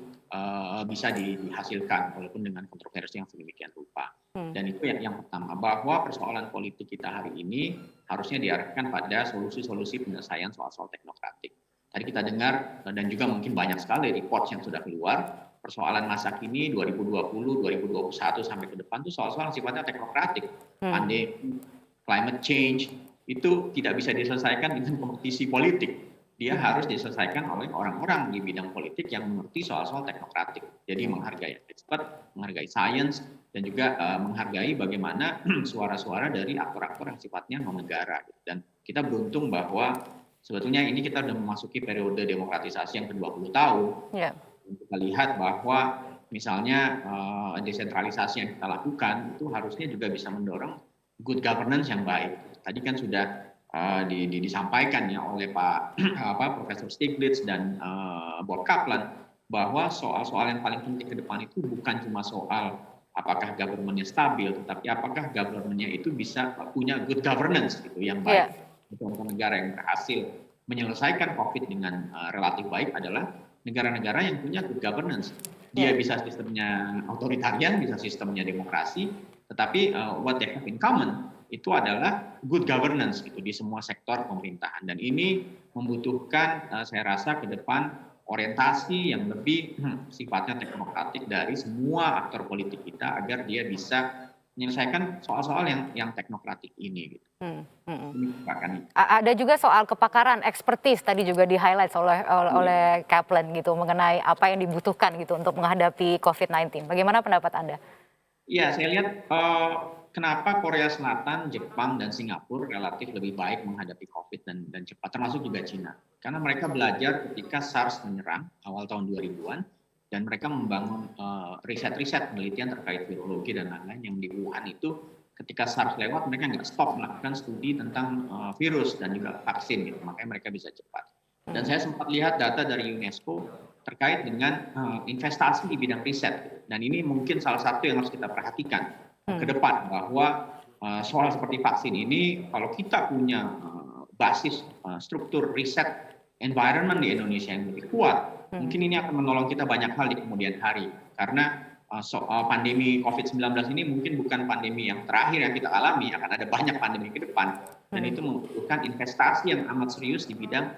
bisa dihasilkan walaupun dengan kontroversi yang sedemikian rupa. Dan itu yang pertama, bahwa persoalan politik kita hari ini harusnya diarahkan pada solusi-solusi penyelesaian soal-soal teknokratik. Tadi kita dengar dan juga mungkin banyak sekali report yang sudah keluar, persoalan masa kini 2020, 2021 sampai ke depan itu soal-soal yang sifatnya teknokratik. Pandemi, climate change, itu tidak bisa diselesaikan dengan kompetisi politik. Dia harus diselesaikan oleh orang-orang di bidang politik yang mengerti soal-soal teknokratik. Jadi menghargai expert, menghargai sains, dan juga menghargai bagaimana suara-suara dari aktor-aktor yang sifatnya non-negara. Dan kita beruntung bahwa sebetulnya ini kita sudah memasuki periode demokratisasi yang ke-20 tahun. Ya. Kita lihat bahwa misalnya desentralisasi yang kita lakukan itu harusnya juga bisa mendorong good governance yang baik. Tadi kan sudah disampaikan ya oleh Pak Profesor Stiglitz dan Bob Kaplan bahwa soal-soal yang paling penting ke depan itu bukan cuma soal apakah government-nya stabil, tetapi apakah government-nya itu bisa punya good governance gitu yang baik. Contoh negara yang berhasil menyelesaikan COVID dengan relatif baik adalah negara-negara yang punya good governance. Dia bisa sistemnya otoritarian, bisa sistemnya demokrasi, tetapi what they have in common itu adalah good governance gitu di semua sektor pemerintahan. Dan ini membutuhkan saya rasa ke depan orientasi yang lebih sifatnya teknokratik dari semua aktor politik kita agar dia bisa menyelesaikan soal-soal yang teknokratik ini. Gitu. Ada juga soal kepakaran, expertise tadi juga di-highlight oleh Kaplan gitu mengenai apa yang dibutuhkan gitu untuk menghadapi COVID-19. Bagaimana pendapat Anda? Iya, saya lihat kenapa Korea Selatan, Jepang, dan Singapura relatif lebih baik menghadapi COVID dan cepat, termasuk juga Cina. Karena mereka belajar ketika SARS menyerang awal tahun 2000-an, dan mereka membangun riset-riset penelitian terkait virologi dan lain-lain yang di Wuhan itu ketika SARS lewat mereka nggak stop melakukan studi tentang virus dan juga vaksin gitu, makanya mereka bisa cepat. Dan saya sempat lihat data dari UNESCO terkait dengan investasi di bidang riset gitu. Dan ini mungkin salah satu yang harus kita perhatikan ke depan bahwa soal seperti vaksin ini kalau kita punya basis struktur riset environment di Indonesia yang lebih kuat, mungkin ini akan menolong kita banyak hal di kemudian hari. Karena soal pandemi COVID-19 ini mungkin bukan pandemi yang terakhir yang kita alami, akan ada banyak pandemi ke depan. Dan itu membutuhkan investasi yang amat serius di bidang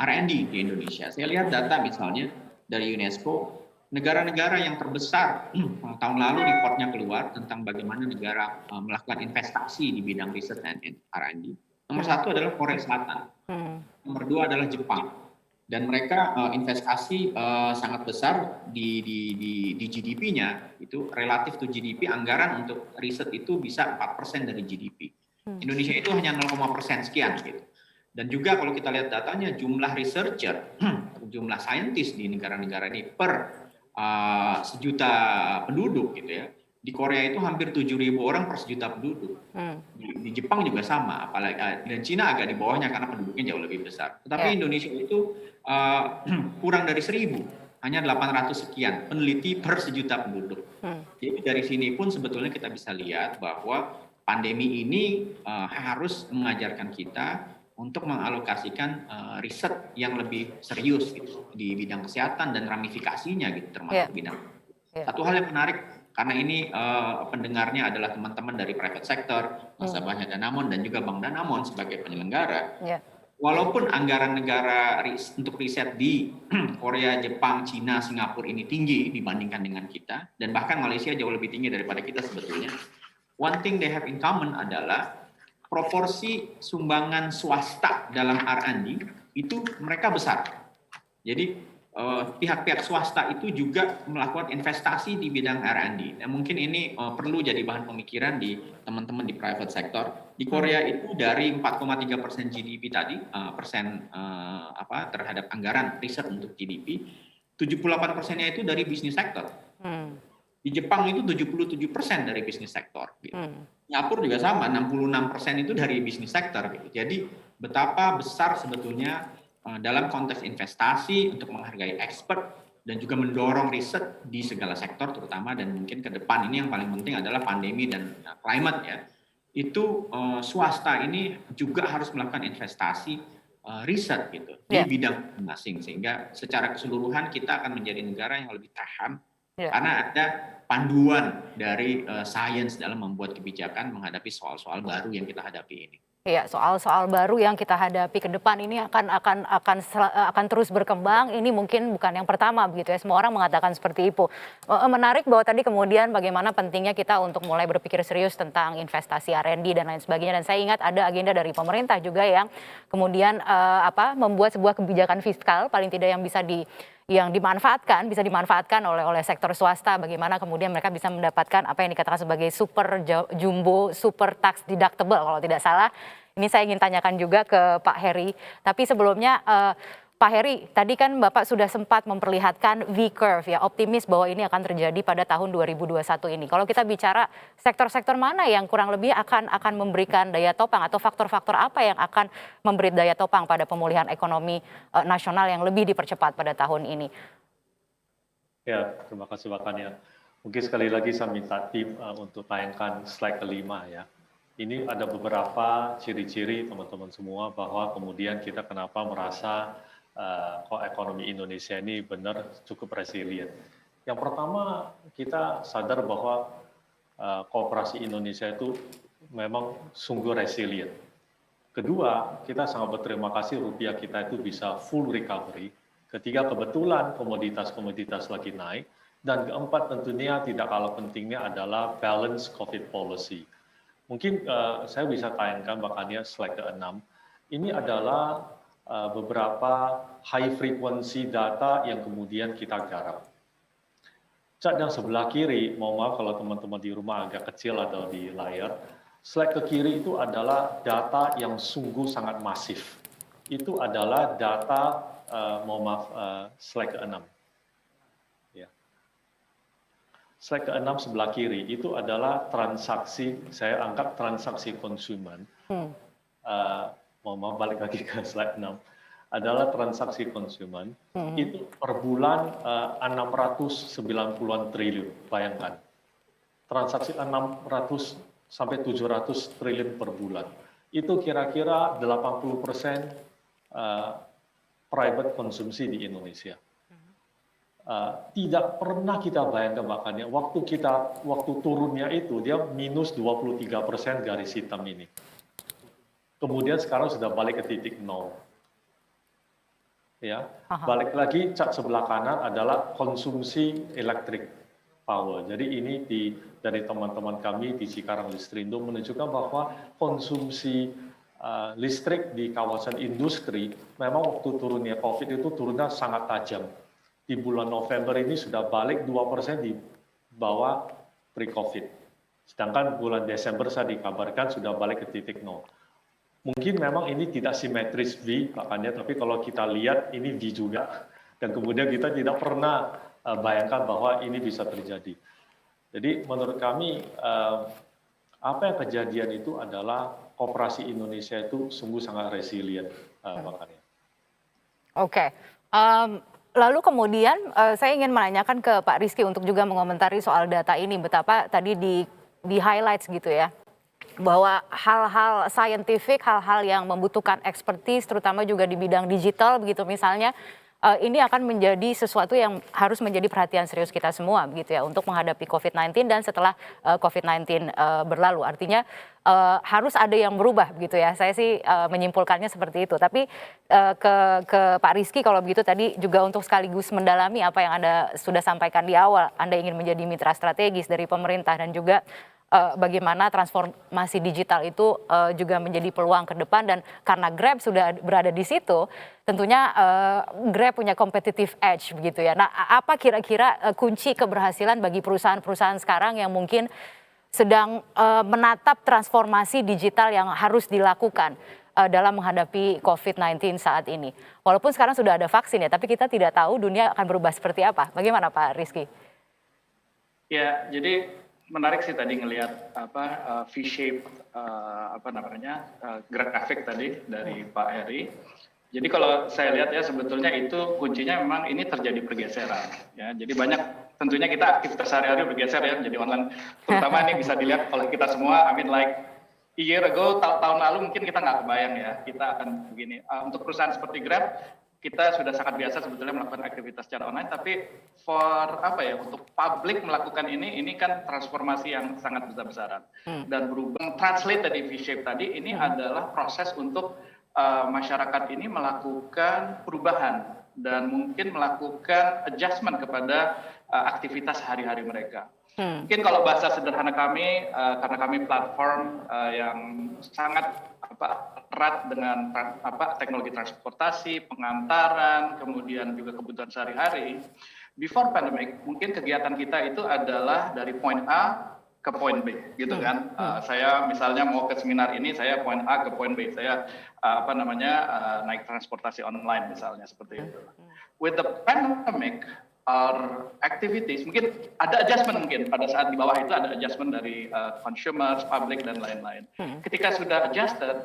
R&D di Indonesia. Saya lihat data misalnya dari UNESCO, negara-negara yang terbesar tahun lalu reportnya keluar tentang bagaimana negara melakukan investasi di bidang riset dan R&D. Nomor satu adalah Korea Selatan, nomor dua adalah Jepang, dan mereka investasi sangat besar di GDP-nya itu relatif to GDP anggaran untuk riset itu bisa 4% dari GDP. Indonesia itu hanya 0,% sekian gitu. Dan juga kalau kita lihat datanya jumlah researcher, jumlah saintis di negara-negara ini per sejuta penduduk gitu ya. Di Korea itu hampir 7.000 orang per sejuta penduduk. Di Jepang juga sama, apalagi dan Cina agak di bawahnya karena penduduknya jauh lebih besar. Tetapi Indonesia itu kurang dari 1.000, hanya 800 sekian peneliti per sejuta penduduk. Jadi dari sini pun sebetulnya kita bisa lihat bahwa pandemi ini harus mengajarkan kita untuk mengalokasikan riset yang lebih serius gitu, di bidang kesehatan dan ramifikasinya gitu, termasuk bidang. Satu hal yang menarik karena ini pendengarnya adalah teman-teman dari private sector, nasabahnya Danamon dan juga Bank Danamon sebagai penyelenggara. Walaupun anggaran negara untuk riset di Korea, Jepang, Cina, Singapura ini tinggi dibandingkan dengan kita, dan bahkan Malaysia jauh lebih tinggi daripada kita sebetulnya. One thing they have in common adalah proporsi sumbangan swasta dalam R&D itu mereka besar. Jadi pihak-pihak swasta itu juga melakukan investasi di bidang R&D. Dan mungkin ini perlu jadi bahan pemikiran di teman-teman di private sector. Di Korea itu dari 4,3% GDP tadi, terhadap anggaran riset untuk GDP, 78%-nya itu dari bisnis sektor. Di Jepang itu 77% dari bisnis sektor. Gitu. Singapura juga sama, 66% itu dari bisnis sektor. Gitu. Jadi betapa besar sebetulnya dalam konteks investasi untuk menghargai expert dan juga mendorong riset di segala sektor terutama, dan mungkin ke depan ini yang paling penting adalah pandemi dan climate ya. Itu swasta ini juga harus melakukan investasi riset gitu di bidang masing, sehingga secara keseluruhan kita akan menjadi negara yang lebih tahan karena ada panduan dari sains dalam membuat kebijakan menghadapi soal-soal baru yang kita hadapi ini. Iya, soal-soal baru yang kita hadapi ke depan ini akan terus berkembang. Ini mungkin bukan yang pertama begitu ya. Semua orang mengatakan seperti itu. Menarik bahwa tadi kemudian bagaimana pentingnya kita untuk mulai berpikir serius tentang investasi R&D dan lain sebagainya. Dan saya ingat ada agenda dari pemerintah juga yang kemudian membuat sebuah kebijakan fiskal paling tidak yang bisa bisa dimanfaatkan oleh sektor swasta, bagaimana kemudian mereka bisa mendapatkan apa yang dikatakan sebagai super jumbo super tax deductible kalau tidak salah, Ini saya ingin tanyakan juga ke Pak Heri. Tapi sebelumnya Pak Heri, tadi kan Bapak sudah sempat memperlihatkan V-curve ya, optimis bahwa ini akan terjadi pada tahun 2021 ini. Kalau kita bicara sektor-sektor mana yang kurang lebih akan memberikan daya topang atau faktor-faktor apa yang akan memberi daya topang pada pemulihan ekonomi nasional yang lebih dipercepat pada tahun ini? Ya, terima kasih Mbak Kania. Mungkin sekali lagi saya minta tim untuk tayangkan slide kelima ya. Ini ada beberapa ciri-ciri teman-teman semua bahwa kemudian kita kenapa merasa kok ekonomi Indonesia ini benar cukup resilient. Yang pertama, kita sadar bahwa kooperasi Indonesia itu memang sungguh resilient. Kedua, kita sangat berterima kasih rupiah kita itu bisa full recovery. Ketiga, kebetulan komoditas-komoditas lagi naik. Dan keempat, tentunya tidak kalah pentingnya adalah balance COVID policy. Mungkin saya bisa tayangkan bahkan slide ke-6. Ini adalah beberapa high frequency data yang kemudian kita garap. Cat yang sebelah kiri, mohon maaf kalau teman-teman di rumah agak kecil atau di layar, slide ke kiri itu adalah data yang sungguh sangat masif. Itu adalah data, mohon maaf, slide ke-6. Ya. Slide ke-6 sebelah kiri, itu adalah transaksi, saya anggap transaksi konsumen. Mohon maaf, balik lagi ke slide 6, adalah transaksi konsumen, itu per bulan 690-an triliun, bayangkan. Transaksi 600 sampai 700 triliun per bulan. Itu kira-kira 80% private konsumsi di Indonesia. Tidak pernah kita bayangkan bahkan ya, waktu turunnya itu dia minus 23% garis hitam ini. Kemudian sekarang sudah balik ke titik nol. Ya, balik lagi cat sebelah kanan adalah konsumsi elektrik power. Jadi ini dari teman-teman kami di Cikarang Listrindo menunjukkan bahwa konsumsi listrik di kawasan industri memang waktu turunnya COVID itu turunnya sangat tajam. Di bulan November ini sudah balik 2% di bawah pre-COVID. Sedangkan bulan Desember saya dikabarkan sudah balik ke titik nol. Mungkin memang ini tidak simetris V, makanya, tapi kalau kita lihat ini V juga. Dan kemudian kita tidak pernah bayangkan bahwa ini bisa terjadi. Jadi menurut kami, apa yang kejadian itu adalah koperasi Indonesia itu sungguh sangat resilient. Makanya. Oke. Lalu kemudian saya ingin menanyakan ke Pak Rizky untuk juga mengomentari soal data ini, betapa tadi di highlights gitu ya, bahwa hal-hal saintifik, hal-hal yang membutuhkan expertise, terutama juga di bidang digital begitu misalnya, ini akan menjadi sesuatu yang harus menjadi perhatian serius kita semua begitu ya, untuk menghadapi COVID-19 dan setelah COVID-19 berlalu. Artinya harus ada yang berubah begitu ya. Saya sih menyimpulkannya seperti itu. Tapi ke Pak Rizky kalau begitu tadi juga untuk sekaligus mendalami apa yang Anda sudah sampaikan di awal, Anda ingin menjadi mitra strategis dari pemerintah dan juga bagaimana transformasi digital itu juga menjadi peluang ke depan, dan karena Grab sudah berada di situ, tentunya Grab punya competitive edge begitu ya. Nah, apa kira-kira kunci keberhasilan bagi perusahaan-perusahaan sekarang yang mungkin sedang menatap transformasi digital yang harus dilakukan dalam menghadapi COVID-19 saat ini? Walaupun sekarang sudah ada vaksin ya, tapi kita tidak tahu dunia akan berubah seperti apa. Bagaimana Pak Rizky? Ya, jadi menarik sih tadi ngelihat V-shape grafik tadi dari Pak Heri. Jadi kalau saya lihat ya sebetulnya itu kuncinya memang ini terjadi pergeseran ya. Jadi banyak tentunya kita aktivitas sehari-hari bergeser ya menjadi online. Terutama ini bisa dilihat oleh kita semua. I mean like a year ago, tahun lalu mungkin kita nggak kebayang ya kita akan begini. Untuk perusahaan seperti Grab, kita sudah sangat biasa sebetulnya melakukan aktivitas secara online, tapi untuk publik melakukan ini kan transformasi yang sangat besar-besaran dan berubah. Translate dari V-shape tadi ini adalah proses untuk masyarakat ini melakukan perubahan dan mungkin melakukan adjustment kepada aktivitas hari-hari mereka. Mungkin kalau bahasa sederhana kami, karena kami platform yang sangat erat dengan teknologi transportasi, pengantaran, kemudian juga kebutuhan sehari-hari. Before pandemic, mungkin kegiatan kita itu adalah dari point A ke ke poin B, gitu kan? Saya misalnya mau ke seminar ini, saya poin A ke poin B, saya naik transportasi online misalnya seperti itu. With the pandemic, our activities mungkin ada adjustment mungkin pada saat di bawah itu ada adjustment dari consumers, public dan lain-lain. Ketika sudah adjusted,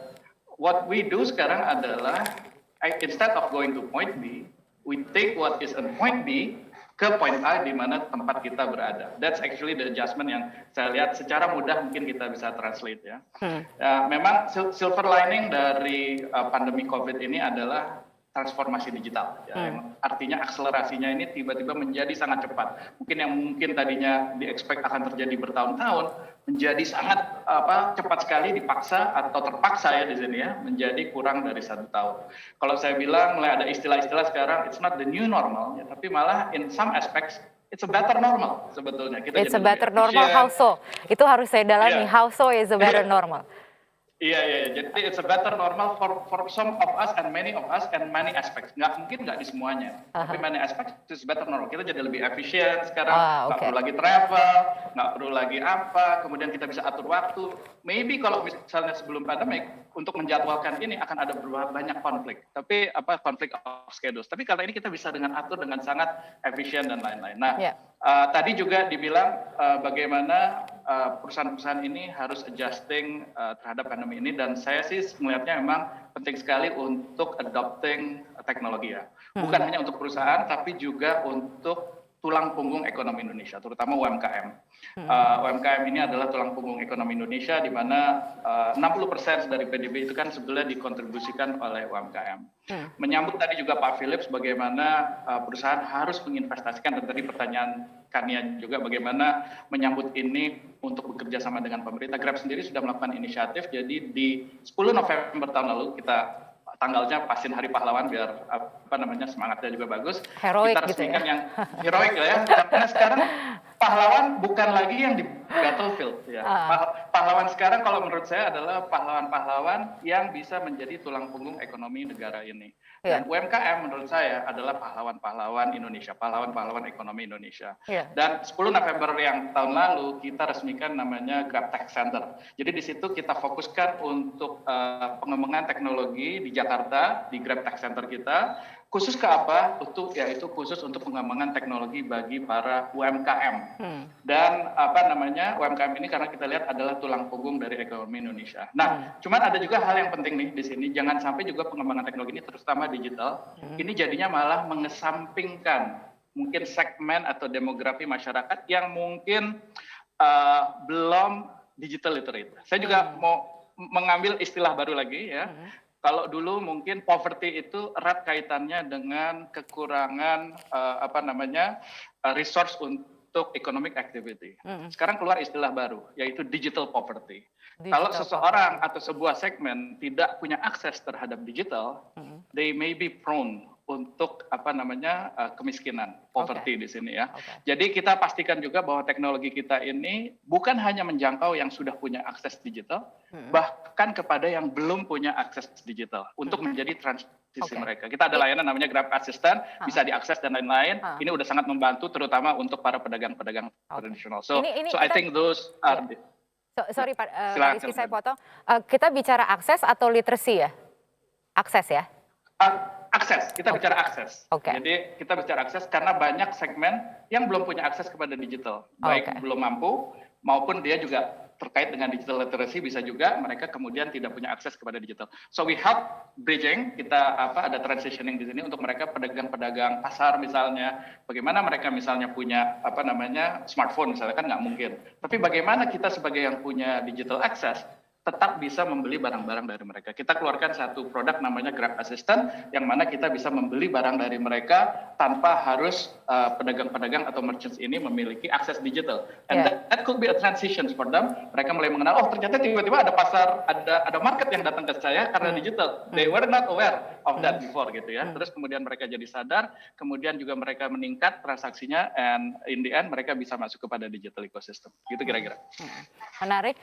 what we do sekarang adalah instead of going to point B, we take what is on point B ke point A di mana tempat kita berada. That's actually the adjustment yang saya lihat secara mudah mungkin kita bisa translate ya. Memang silver lining dari pandemi COVID ini adalah transformasi digital, ya, yang artinya akselerasinya ini tiba-tiba menjadi sangat cepat. Mungkin tadinya di-expect akan terjadi bertahun-tahun, menjadi sangat cepat sekali dipaksa atau terpaksa ya di sini ya, menjadi kurang dari 1 tahun. Kalau saya bilang mulai ada istilah-istilah sekarang, it's not the new normal, ya, tapi malah in some aspects it's a better normal sebetulnya. It's a better normal, how so? Itu harus saya dalami, how so is a better normal? Iya. Jadi it's a better normal for some of us and many of us and many aspects. Nggak di semuanya, tapi many aspects it's better normal. Kita jadi lebih efisien sekarang, nggak perlu lagi travel, nggak perlu lagi kemudian kita bisa atur waktu. Maybe kalau misalnya sebelum pandemic, untuk menjadwalkan ini akan ada banyak konflik. Tapi konflik of schedules. Tapi kalau ini kita bisa atur dengan sangat efisien dan lain-lain. Nah, tadi juga dibilang bagaimana perusahaan-perusahaan ini harus adjusting terhadap pandemi ini, dan saya sih melihatnya memang penting sekali untuk adopting teknologi ya. Bukan hanya untuk perusahaan, tapi juga untuk tulang punggung ekonomi Indonesia, terutama UMKM. UMKM ini adalah tulang punggung ekonomi Indonesia, di mana 60% dari PDB itu kan sebenarnya dikontribusikan oleh UMKM. Menyambut tadi juga Pak Philips, bagaimana perusahaan harus menginvestasikan, dan tadi pertanyaan Kania juga bagaimana menyambut ini untuk bekerja sama dengan pemerintah. Grab sendiri sudah melakukan inisiatif, jadi di 10 November tahun lalu tanggalnya pasin Hari Pahlawan biar semangatnya juga bagus. Heroik kita resmikan gitu ya? Yang heroik ya, karena sekarang pahlawan bukan lagi yang di battlefield ya. Pahlawan sekarang kalau menurut saya adalah pahlawan-pahlawan yang bisa menjadi tulang punggung ekonomi negara ini. Dan UMKM menurut saya adalah pahlawan-pahlawan Indonesia, pahlawan-pahlawan ekonomi Indonesia. Dan 10 November yang tahun lalu kita resmikan namanya Grab Tech Center. Jadi di situ kita fokuskan untuk pengembangan teknologi di Jakarta, di Grab Tech Center kita. Khusus ke apa? Yaitu khusus untuk pengembangan teknologi bagi para UMKM. Dan UMKM ini karena kita lihat adalah tulang punggung dari ekonomi Indonesia. Nah, cuman ada juga hal yang penting nih di sini, jangan sampai juga pengembangan teknologi ini terutama digital, ini jadinya malah mengesampingkan mungkin segmen atau demografi masyarakat yang mungkin belum digital literate. Saya juga mau mengambil istilah baru lagi ya. Kalau dulu mungkin poverty itu erat kaitannya dengan kekurangan resource untuk economic activity. Sekarang keluar istilah baru, yaitu digital poverty. Kalau seseorang atau sebuah segmen tidak punya akses terhadap digital, they may be prone untuk kemiskinan, poverty di sini ya. Jadi kita pastikan juga bahwa teknologi kita ini bukan hanya menjangkau yang sudah punya akses digital, bahkan kepada yang belum punya akses digital untuk menjadi transisi mereka. Kita ada layanan namanya Grab Assistant, bisa diakses dan lain-lain. Ini udah sangat membantu terutama untuk para pedagang-pedagang tradisional. So I think those are Sorry Pak Rizky, saya potong. Kita bicara akses atau literacy ya? Akses ya? Akses, kita bicara akses. Jadi kita bicara akses karena banyak segmen yang belum punya akses kepada digital. Baik belum mampu maupun dia juga terkait dengan digital literacy, bisa juga mereka kemudian tidak punya akses kepada digital. So we help bridging, kita ada transitioning di sini untuk mereka pedagang-pedagang pasar misalnya. Bagaimana mereka misalnya punya smartphone misalnya, kan nggak mungkin. Tapi bagaimana kita sebagai yang punya digital access tetap bisa membeli barang-barang dari mereka. Kita keluarkan satu produk namanya Grab Assistant, yang mana kita bisa membeli barang dari mereka tanpa harus pedagang-pedagang atau merchants ini memiliki akses digital. And that could be a transition for them. Mereka mulai mengenal, oh ternyata tiba-tiba ada pasar, ada market yang datang ke saya karena digital. They were not aware of that before gitu ya. Terus kemudian mereka jadi sadar, kemudian juga mereka meningkat transaksinya, and in the end mereka bisa masuk kepada digital ecosystem. Gitu kira-kira. Menarik.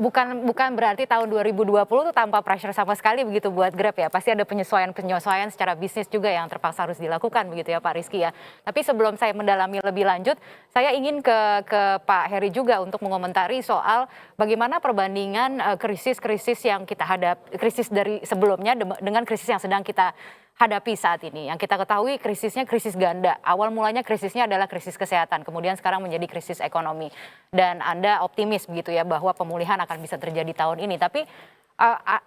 Bukan bukan berarti tahun 2020 itu tanpa pressure sama sekali begitu buat Grab ya. Pasti ada penyesuaian secara bisnis juga yang terpaksa harus dilakukan begitu ya Pak Rizky ya. Tapi sebelum saya mendalami lebih lanjut, saya ingin ke Pak Heri juga untuk mengomentari soal bagaimana perbandingan krisis-krisis yang kita krisis dari sebelumnya dengan krisis yang sedang kita hadapi saat ini. Yang kita ketahui krisisnya krisis ganda. Awal mulanya krisisnya adalah krisis kesehatan, kemudian sekarang menjadi krisis ekonomi. Dan Anda optimis begitu ya bahwa pemulihan akan bisa terjadi tahun ini. Tapi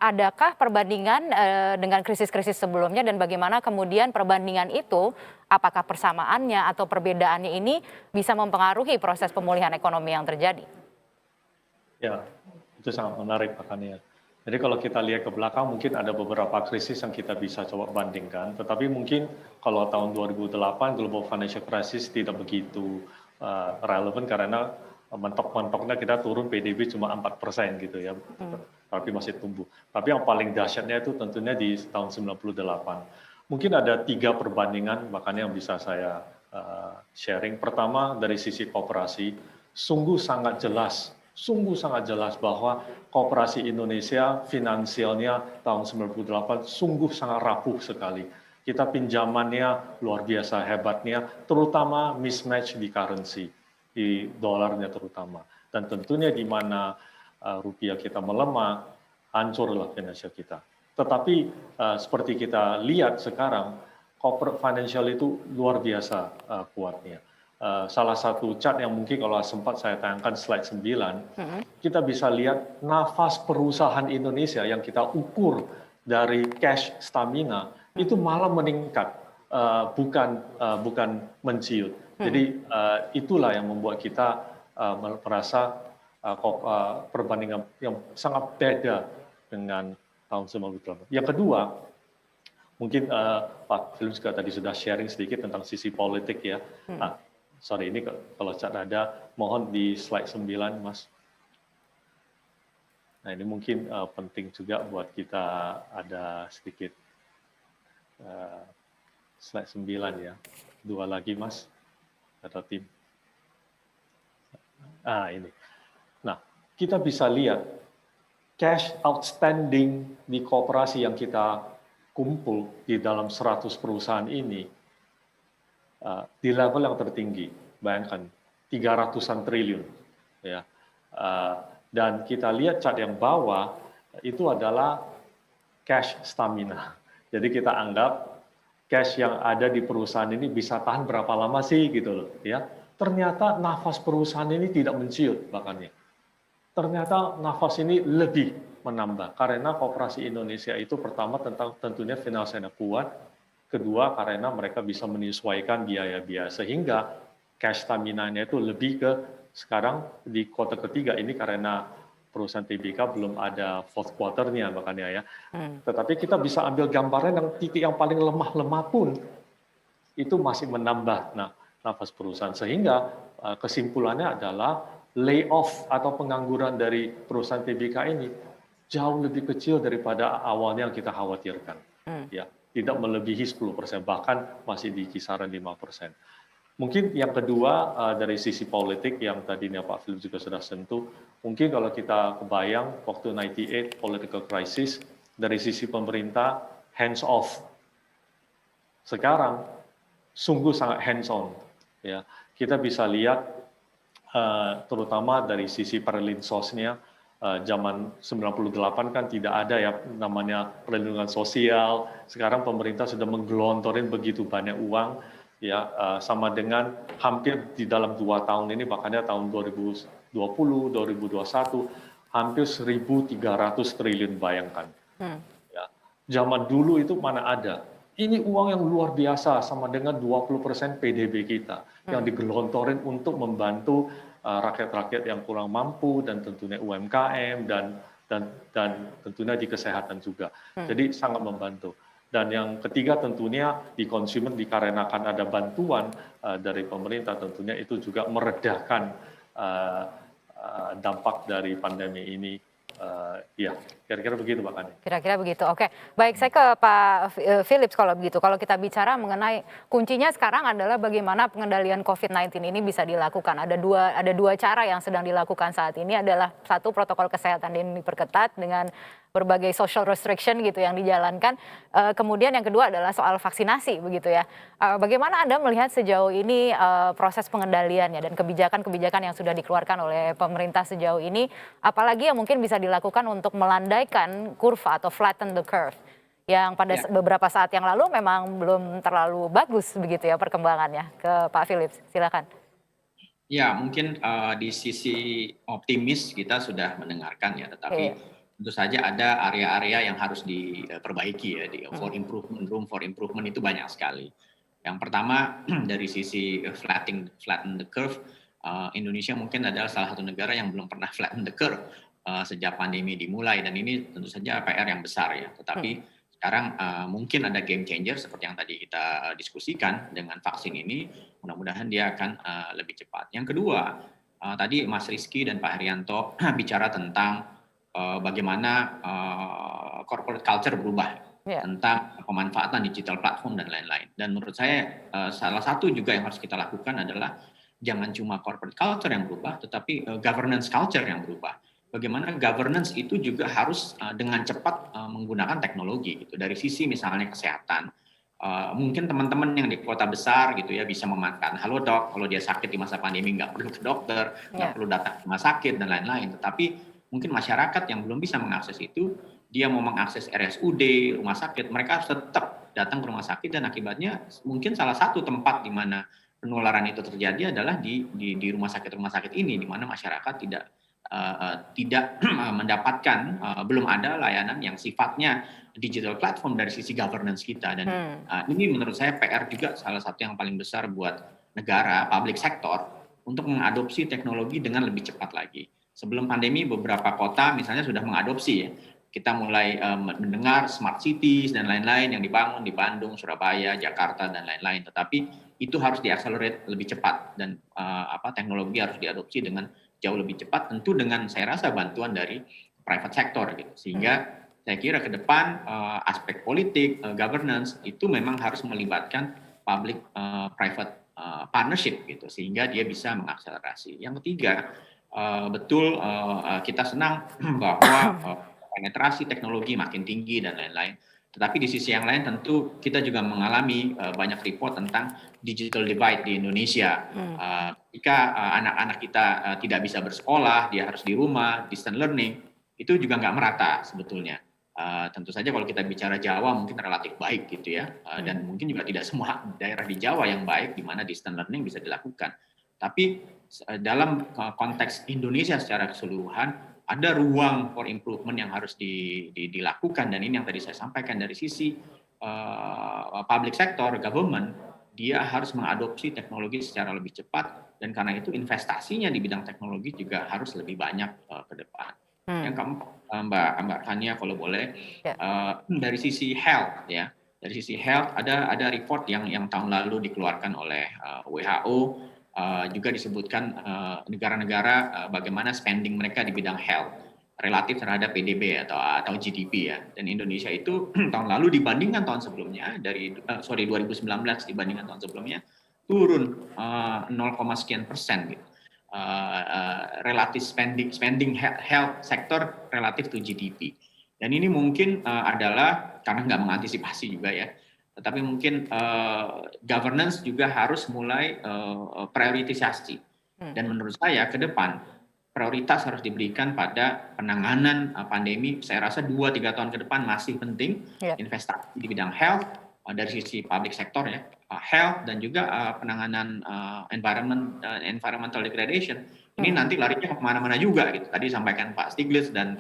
adakah perbandingan dengan krisis-krisis sebelumnya dan bagaimana kemudian perbandingan itu, apakah persamaannya atau perbedaannya ini bisa mempengaruhi proses pemulihan ekonomi yang terjadi? Ya, itu sangat menarik Pak Kania. Jadi kalau kita lihat ke belakang mungkin ada beberapa krisis yang kita bisa coba bandingkan, tetapi mungkin kalau tahun 2008 Global Financial Crisis tidak begitu relevan karena mentok-mentoknya kita turun PDB cuma 4% gitu ya, tapi masih tumbuh. Tapi yang paling dahsyatnya itu tentunya di tahun 98. Mungkin ada 3 perbandingan makanya yang bisa saya sharing. Pertama dari sisi koperasi, sungguh sangat jelas bahwa koperasi Indonesia finansialnya tahun 98 sungguh sangat rapuh sekali. Kita pinjamannya luar biasa hebatnya, terutama mismatch di currency, di dolarnya terutama. Dan tentunya di mana rupiah kita melemah, hancurlah finansial kita. Tetapi seperti kita lihat sekarang, corporate financial itu luar biasa kuatnya. Salah satu chart yang mungkin kalau sempat saya tayangkan slide 9, kita bisa lihat nafas perusahaan Indonesia yang kita ukur dari cash stamina itu malah meningkat, bukan menciut. Jadi itulah yang membuat kita merasa perbandingan yang sangat beda dengan tahun 98. Yang kedua, mungkin Pak Philip juga tadi sudah sharing sedikit tentang sisi politik ya. Nah, sorry, ini kalau cat ada, mohon di slide 9, Mas. Nah, ini mungkin penting juga buat kita ada sedikit slide 9 ya. 2 lagi, Mas, atau tim. Ini. Nah, kita bisa lihat cash outstanding di koperasi yang kita kumpul di dalam 100 perusahaan ini, di level yang tertinggi, bayangkan 300-an triliun, ya. Dan kita lihat chart yang bawah itu adalah cash stamina. Jadi kita anggap cash yang ada di perusahaan ini bisa tahan berapa lama sih gitu loh, ya. Ternyata nafas perusahaan ini tidak menciut bahkannya. Ternyata nafas ini lebih menambah karena koperasi Indonesia itu pertama tentunya finansialnya kuat. Kedua, karena mereka bisa menyesuaikan biaya-biaya sehingga cash stamina-nya itu lebih ke sekarang di kuartal ketiga ini karena perusahaan TBK belum ada fourth quarter-nya makanya ya. Tetapi kita bisa ambil gambaran yang titik yang paling lemah pun itu masih menambah nafas perusahaan sehingga kesimpulannya adalah layoff atau pengangguran dari perusahaan TBK ini jauh lebih kecil daripada awalnya yang kita khawatirkan. Ya. Tidak melebihi 10%, bahkan masih di kisaran 5%. Mungkin yang kedua dari sisi politik yang tadinya Pak Philip juga sudah sentuh, mungkin kalau kita kebayang waktu 98 political crisis, dari sisi pemerintah hands off. Sekarang sungguh sangat hands on. Ya. Kita bisa lihat terutama dari sisi perlinsosnya, zaman 98 kan tidak ada ya namanya perlindungan sosial. Sekarang pemerintah sudah menggelontorin begitu banyak uang ya, sama dengan hampir di dalam 2 tahun ini, makanya tahun 2020, 2021 hampir 1.300 triliun bayangkan. Ya. Zaman dulu itu mana ada. Ini uang yang luar biasa sama dengan 20% PDB kita yang digelontorin untuk membantu rakyat-rakyat yang kurang mampu dan tentunya UMKM dan tentunya di kesehatan juga. Jadi sangat membantu. Dan yang ketiga tentunya di konsumen dikarenakan ada bantuan dari pemerintah tentunya itu juga meredakan dampak dari pandemi ini. Ya. Kira-kira begitu Mbak Kani. Kira-kira begitu. Oke, baik, saya ke Pak Philips kalau begitu. Kalau kita bicara mengenai kuncinya sekarang adalah bagaimana pengendalian COVID-19 ini bisa dilakukan. Ada dua cara yang sedang dilakukan saat ini, adalah satu, protokol kesehatan yang diperketat dengan berbagai social restriction gitu yang dijalankan. Kemudian yang kedua adalah soal vaksinasi begitu ya. Bagaimana Anda melihat sejauh ini proses pengendaliannya dan kebijakan-kebijakan yang sudah dikeluarkan oleh pemerintah sejauh ini, apalagi yang mungkin bisa dilakukan untuk melandaikan kurva atau flatten the curve yang pada beberapa saat yang lalu memang belum terlalu bagus begitu ya perkembangannya. Ke Pak Philips, silakan. Ya, mungkin di sisi optimis kita sudah mendengarkan ya, tetapi tentu saja ada area-area yang harus diperbaiki ya, for improvement, room for improvement itu banyak sekali. Yang pertama dari sisi flatten the curve, Indonesia mungkin adalah salah satu negara yang belum pernah flatten the curve sejak pandemi dimulai, dan ini tentu saja PR yang besar ya. Tetapi sekarang mungkin ada game changer seperti yang tadi kita diskusikan dengan vaksin ini, mudah-mudahan dia akan lebih cepat. Yang kedua, tadi Mas Rizky dan Pak Herianto bicara tentang bagaimana corporate culture berubah, tentang pemanfaatan digital platform dan lain-lain. Dan menurut saya salah satu juga yang harus kita lakukan adalah jangan cuma corporate culture yang berubah, tetapi governance culture yang berubah. Bagaimana governance itu juga harus dengan cepat menggunakan teknologi gitu. Dari sisi misalnya kesehatan, mungkin teman-teman yang di kota besar gitu ya bisa memanfaatkan halo dok, kalau dia sakit di masa pandemi nggak perlu ke dokter, nggak perlu datang ke rumah sakit dan lain-lain. Tetapi mungkin masyarakat yang belum bisa mengakses itu, dia mau mengakses RSUD, rumah sakit, mereka harus tetap datang ke rumah sakit, dan akibatnya mungkin salah satu tempat di mana penularan itu terjadi adalah di rumah sakit ini, di mana masyarakat tidak mendapatkan, belum ada layanan yang sifatnya digital platform dari sisi governance kita. Dan ini menurut saya PR juga salah satu yang paling besar buat negara, public sector, untuk mengadopsi teknologi dengan lebih cepat lagi. Sebelum pandemi beberapa kota misalnya sudah mengadopsi ya. Kita mulai mendengar smart cities dan lain-lain yang dibangun di Bandung, Surabaya, Jakarta dan lain-lain. Tetapi itu harus diaccelerate lebih cepat, dan teknologi harus diadopsi dengan jauh lebih cepat, tentu dengan saya rasa bantuan dari private sector gitu. Sehingga saya kira ke depan aspek politik, governance itu memang harus melibatkan public private partnership gitu, sehingga dia bisa mengakselerasi. Yang ketiga, betul kita senang bahwa penetrasi teknologi makin tinggi dan lain-lain. Tetapi di sisi yang lain tentu kita juga mengalami banyak report tentang digital divide di Indonesia. Jika anak-anak kita tidak bisa bersekolah, dia harus di rumah, distant learning, itu juga nggak merata sebetulnya. Tentu saja kalau kita bicara Jawa mungkin relatif baik gitu ya, dan mungkin juga tidak semua daerah di Jawa yang baik di mana distant learning bisa dilakukan. Tapi dalam konteks Indonesia secara keseluruhan, ada ruang for improvement yang harus dilakukan, dan ini yang tadi saya sampaikan dari sisi public sector, government, dia harus mengadopsi teknologi secara lebih cepat, dan karena itu investasinya di bidang teknologi juga harus lebih banyak ke depan. Yang keempat, Mbak Kania kalau boleh, dari sisi health ya, dari sisi health ada report yang tahun lalu dikeluarkan oleh WHO. Juga disebutkan negara-negara bagaimana spending mereka di bidang health relatif terhadap PDB atau GDP ya. Dan Indonesia itu tahun lalu dibandingkan tahun sebelumnya 2019 dibandingkan tahun sebelumnya turun 0, sekian persen gitu. Relatif spending health sector relatif to GDP. Dan ini mungkin adalah karena nggak mengantisipasi juga ya. Tetapi mungkin governance juga harus mulai prioritisasi. Dan menurut saya ke depan prioritas harus diberikan pada penanganan pandemi. Saya rasa 2-3 tahun ke depan masih penting investasi di bidang health dari sisi public sector ya, health dan juga penanganan environmental degradation. Ini nanti larinya kemana-mana juga gitu. Tadi sampaikan Pak Stiglitz dan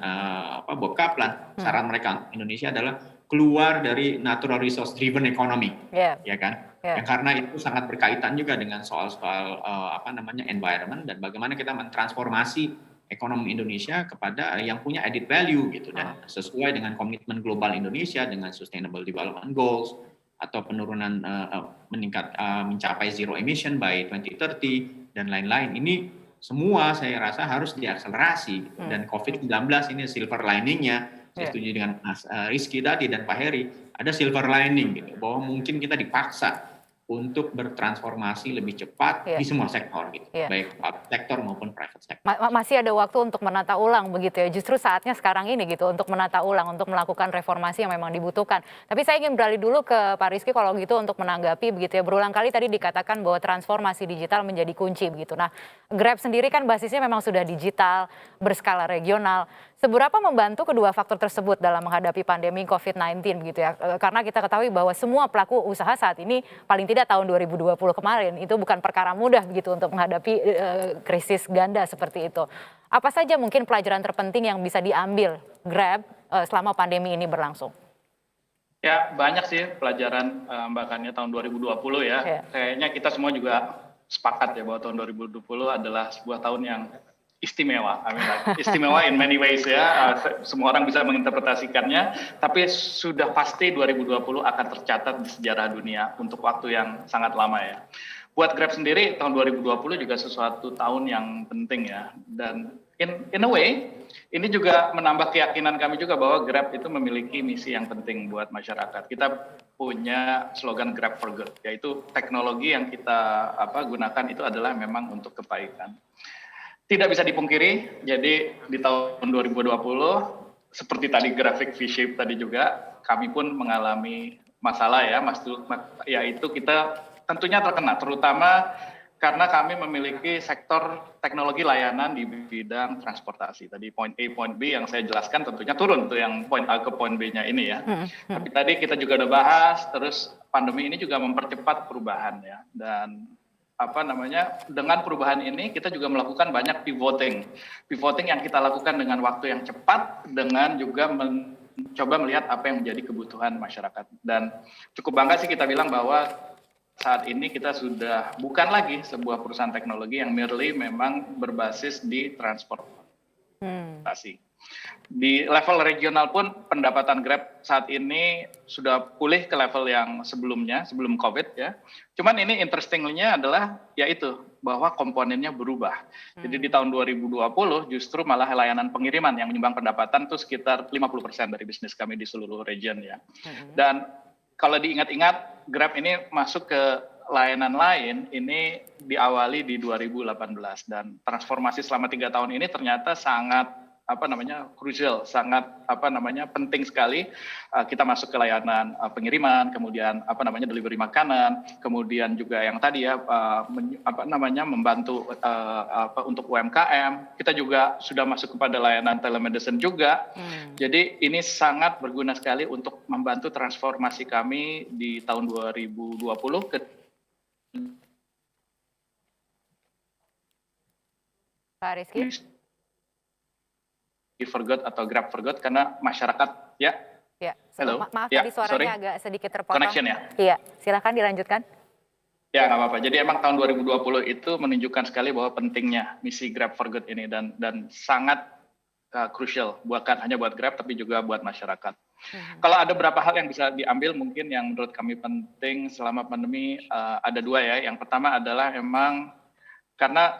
Bob Kaplan, saran mereka Indonesia adalah keluar dari natural resource driven economy, ya kan? Yang karena itu sangat berkaitan juga dengan soal-soal environment dan bagaimana kita mentransformasi ekonomi Indonesia kepada yang punya added value gitu, dan sesuai dengan komitmen global Indonesia dengan Sustainable Development Goals atau penurunan mencapai zero emission by 2030 dan lain-lain. Ini semua saya rasa harus diakselerasi, dan COVID-19 ini silver liningnya Saya setuju dengan Mas Rizky tadi dan Pak Heri, ada silver lining gitu, bahwa mungkin kita dipaksa untuk bertransformasi lebih cepat di semua sektor gitu, baik public sektor maupun private sector. Masih ada waktu untuk menata ulang begitu ya. Justru saatnya sekarang ini gitu untuk menata ulang, untuk melakukan reformasi yang memang dibutuhkan. Tapi saya ingin beralih dulu ke Pak Rizky kalau gitu untuk menanggapi begitu ya. Berulang kali tadi dikatakan bahwa transformasi digital menjadi kunci begitu. Nah, Grab sendiri kan basisnya memang sudah digital, berskala regional. Seberapa membantu kedua faktor tersebut dalam menghadapi pandemi COVID-19 begitu ya? Karena kita ketahui bahwa semua pelaku usaha saat ini paling tidak tahun 2020 kemarin itu bukan perkara mudah begitu untuk menghadapi krisis ganda seperti itu. Apa saja mungkin pelajaran terpenting yang bisa diambil Grab selama pandemi ini berlangsung? Ya, banyak sih pelajaran Mbak Kania tahun 2020 ya. Kayaknya kita semua juga sepakat ya bahwa tahun 2020 adalah sebuah tahun yang istimewa, istimewa in many ways ya, semua orang bisa menginterpretasikannya, tapi sudah pasti 2020 akan tercatat di sejarah dunia untuk waktu yang sangat lama ya. Buat Grab sendiri, tahun 2020 juga sesuatu tahun yang penting ya, dan in a way, ini juga menambah keyakinan kami juga bahwa Grab itu memiliki misi yang penting buat masyarakat. Kita punya slogan Grab for Good, yaitu teknologi yang kita gunakan itu adalah memang untuk kebaikan. Tidak bisa dipungkiri, jadi di tahun 2020, seperti tadi grafik V-shape tadi juga, kami pun mengalami masalah ya, yaitu kita tentunya terkena, terutama karena kami memiliki sektor teknologi layanan di bidang transportasi. Tadi point A, point B yang saya jelaskan tentunya turun tuh yang point A ke point B-nya ini ya. Tapi tadi kita juga udah bahas, terus pandemi ini juga mempercepat perubahan ya, dan dengan perubahan ini kita juga melakukan banyak pivoting yang kita lakukan dengan waktu yang cepat, dengan juga mencoba melihat apa yang menjadi kebutuhan masyarakat. Dan cukup bangga sih kita bilang bahwa saat ini kita sudah bukan lagi sebuah perusahaan teknologi yang merely memang berbasis di transportasi. Di level regional pun pendapatan Grab saat ini sudah pulih ke level yang sebelumnya, sebelum COVID ya. Cuman ini interestingly-nya adalah yaitu bahwa komponennya berubah. Jadi di tahun 2020 justru malah layanan pengiriman yang menyumbang pendapatan itu sekitar 50% dari bisnis kami di seluruh region ya. Dan kalau diingat-ingat, Grab ini masuk ke layanan lain ini diawali di 2018 dan transformasi selama 3 tahun ini ternyata sangat crucial, sangat penting sekali. Kita masuk ke layanan pengiriman, kemudian delivery makanan, kemudian juga yang tadi ya membantu untuk UMKM. Kita juga sudah masuk kepada layanan telemedicine juga. Jadi ini sangat berguna sekali untuk membantu transformasi kami di tahun 2020 ke Pak Rizky. For Good atau Grab for Good karena masyarakat ya. Halo. Maaf tadi suaranya agak sedikit terpotong. Connection ya. Iya, silakan dilanjutkan. Ya nggak apa-apa. Jadi emang tahun 2020 itu menunjukkan sekali bahwa pentingnya misi Grab for Good ini dan sangat crucial bukan hanya buat Grab tapi juga buat masyarakat. Kalau ada beberapa hal yang bisa diambil mungkin yang menurut kami penting selama pandemi ada 2 ya. Yang pertama adalah emang karena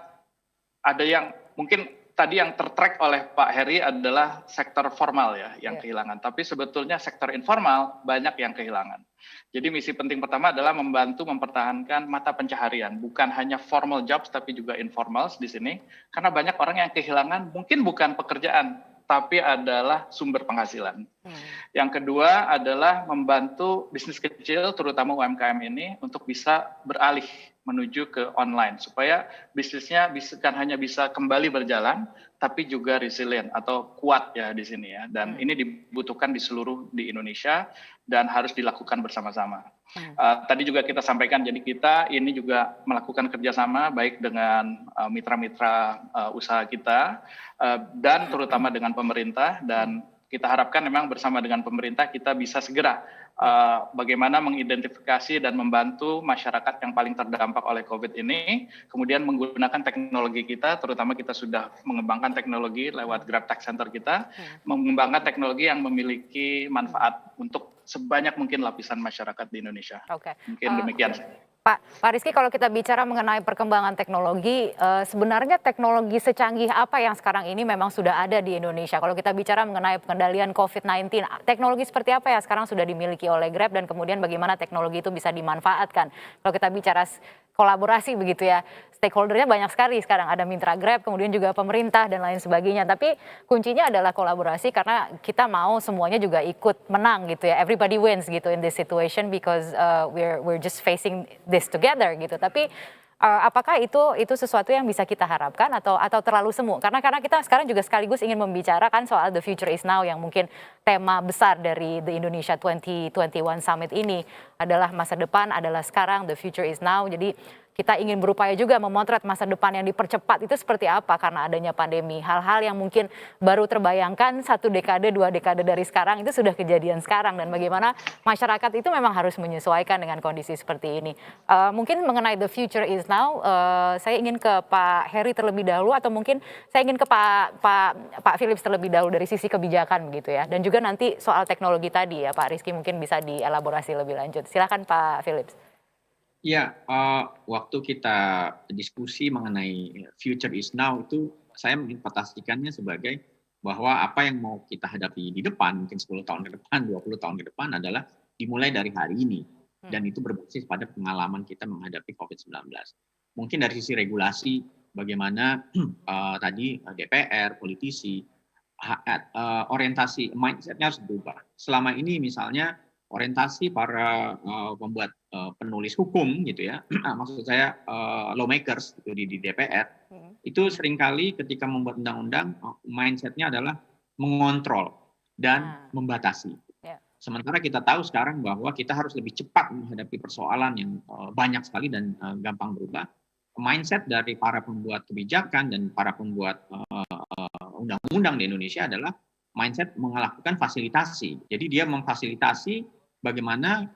ada yang mungkin tadi yang tertrack oleh Pak Heri adalah sektor formal ya yang kehilangan. Tapi sebetulnya sektor informal banyak yang kehilangan. Jadi misi penting pertama adalah membantu mempertahankan mata pencaharian. Bukan hanya formal jobs tapi juga informals di sini. Karena banyak orang yang kehilangan mungkin bukan pekerjaan tapi adalah sumber penghasilan. Yang kedua adalah membantu bisnis kecil terutama UMKM ini untuk bisa beralih menuju ke online supaya bisnisnya bukan hanya bisa kembali berjalan tapi juga resilient atau kuat ya di sini ya, dan ini dibutuhkan di seluruh di Indonesia dan harus dilakukan bersama-sama. Tadi juga kita sampaikan jadi kita ini juga melakukan kerjasama baik dengan mitra-mitra usaha kita dan terutama dengan pemerintah, dan kita harapkan memang bersama dengan pemerintah kita bisa segera bagaimana mengidentifikasi dan membantu masyarakat yang paling terdampak oleh COVID ini, kemudian menggunakan teknologi kita, terutama kita sudah mengembangkan teknologi lewat Grab Tech Center kita, mengembangkan teknologi yang memiliki manfaat untuk sebanyak mungkin lapisan masyarakat di Indonesia. Mungkin demikian. Pak Rizky, kalau kita bicara mengenai perkembangan teknologi, sebenarnya teknologi secanggih apa yang sekarang ini memang sudah ada di Indonesia? Kalau kita bicara mengenai pengendalian COVID-19, teknologi seperti apa yang sekarang sudah dimiliki oleh Grab dan kemudian bagaimana teknologi itu bisa dimanfaatkan? Kalau kita bicara kolaborasi begitu ya, stakeholdernya banyak sekali sekarang, ada mitra Grab, kemudian juga pemerintah dan lain sebagainya. Tapi kuncinya adalah kolaborasi karena kita mau semuanya juga ikut menang gitu ya. Everybody wins gitu in this situation because we're just facing this together gitu. Tapi apakah itu sesuatu yang bisa kita harapkan atau terlalu semu? Karena kita sekarang juga sekaligus ingin membicarakan soal the future is now yang mungkin tema besar dari the Indonesia 2021 Summit ini adalah masa depan adalah sekarang, the future is now. Jadi kita ingin berupaya juga memotret masa depan yang dipercepat itu seperti apa karena adanya pandemi. Hal-hal yang mungkin baru terbayangkan 1 dekade, 2 dekade dari sekarang itu sudah kejadian sekarang dan bagaimana masyarakat itu memang harus menyesuaikan dengan kondisi seperti ini. Mungkin mengenai the future is now, saya ingin ke Pak Heri terlebih dahulu atau mungkin saya ingin ke Pak Philips terlebih dahulu dari sisi kebijakan begitu ya. Dan juga nanti soal teknologi tadi ya Pak Rizky mungkin bisa dielaborasi lebih lanjut. Silakan Pak Philips. Ya, waktu kita diskusi mengenai future is now itu saya menginterpretasikannya sebagai bahwa apa yang mau kita hadapi di depan, mungkin 10 tahun ke depan, 20 tahun ke depan adalah dimulai dari hari ini. Dan itu berbasis pada pengalaman kita menghadapi COVID-19. Mungkin dari sisi regulasi, bagaimana tadi DPR, politisi, orientasi mindset-nya harus berubah. Selama ini misalnya orientasi para pembuat penulis hukum gitu ya, maksud saya lawmakers gitu, di DPR, itu seringkali ketika membuat undang-undang mindset-nya adalah mengontrol dan membatasi. Sementara kita tahu sekarang bahwa kita harus lebih cepat menghadapi persoalan yang banyak sekali dan gampang berubah. Mindset dari para pembuat kebijakan dan para pembuat undang-undang di Indonesia adalah mindset melakukan fasilitasi. Jadi dia memfasilitasi bagaimana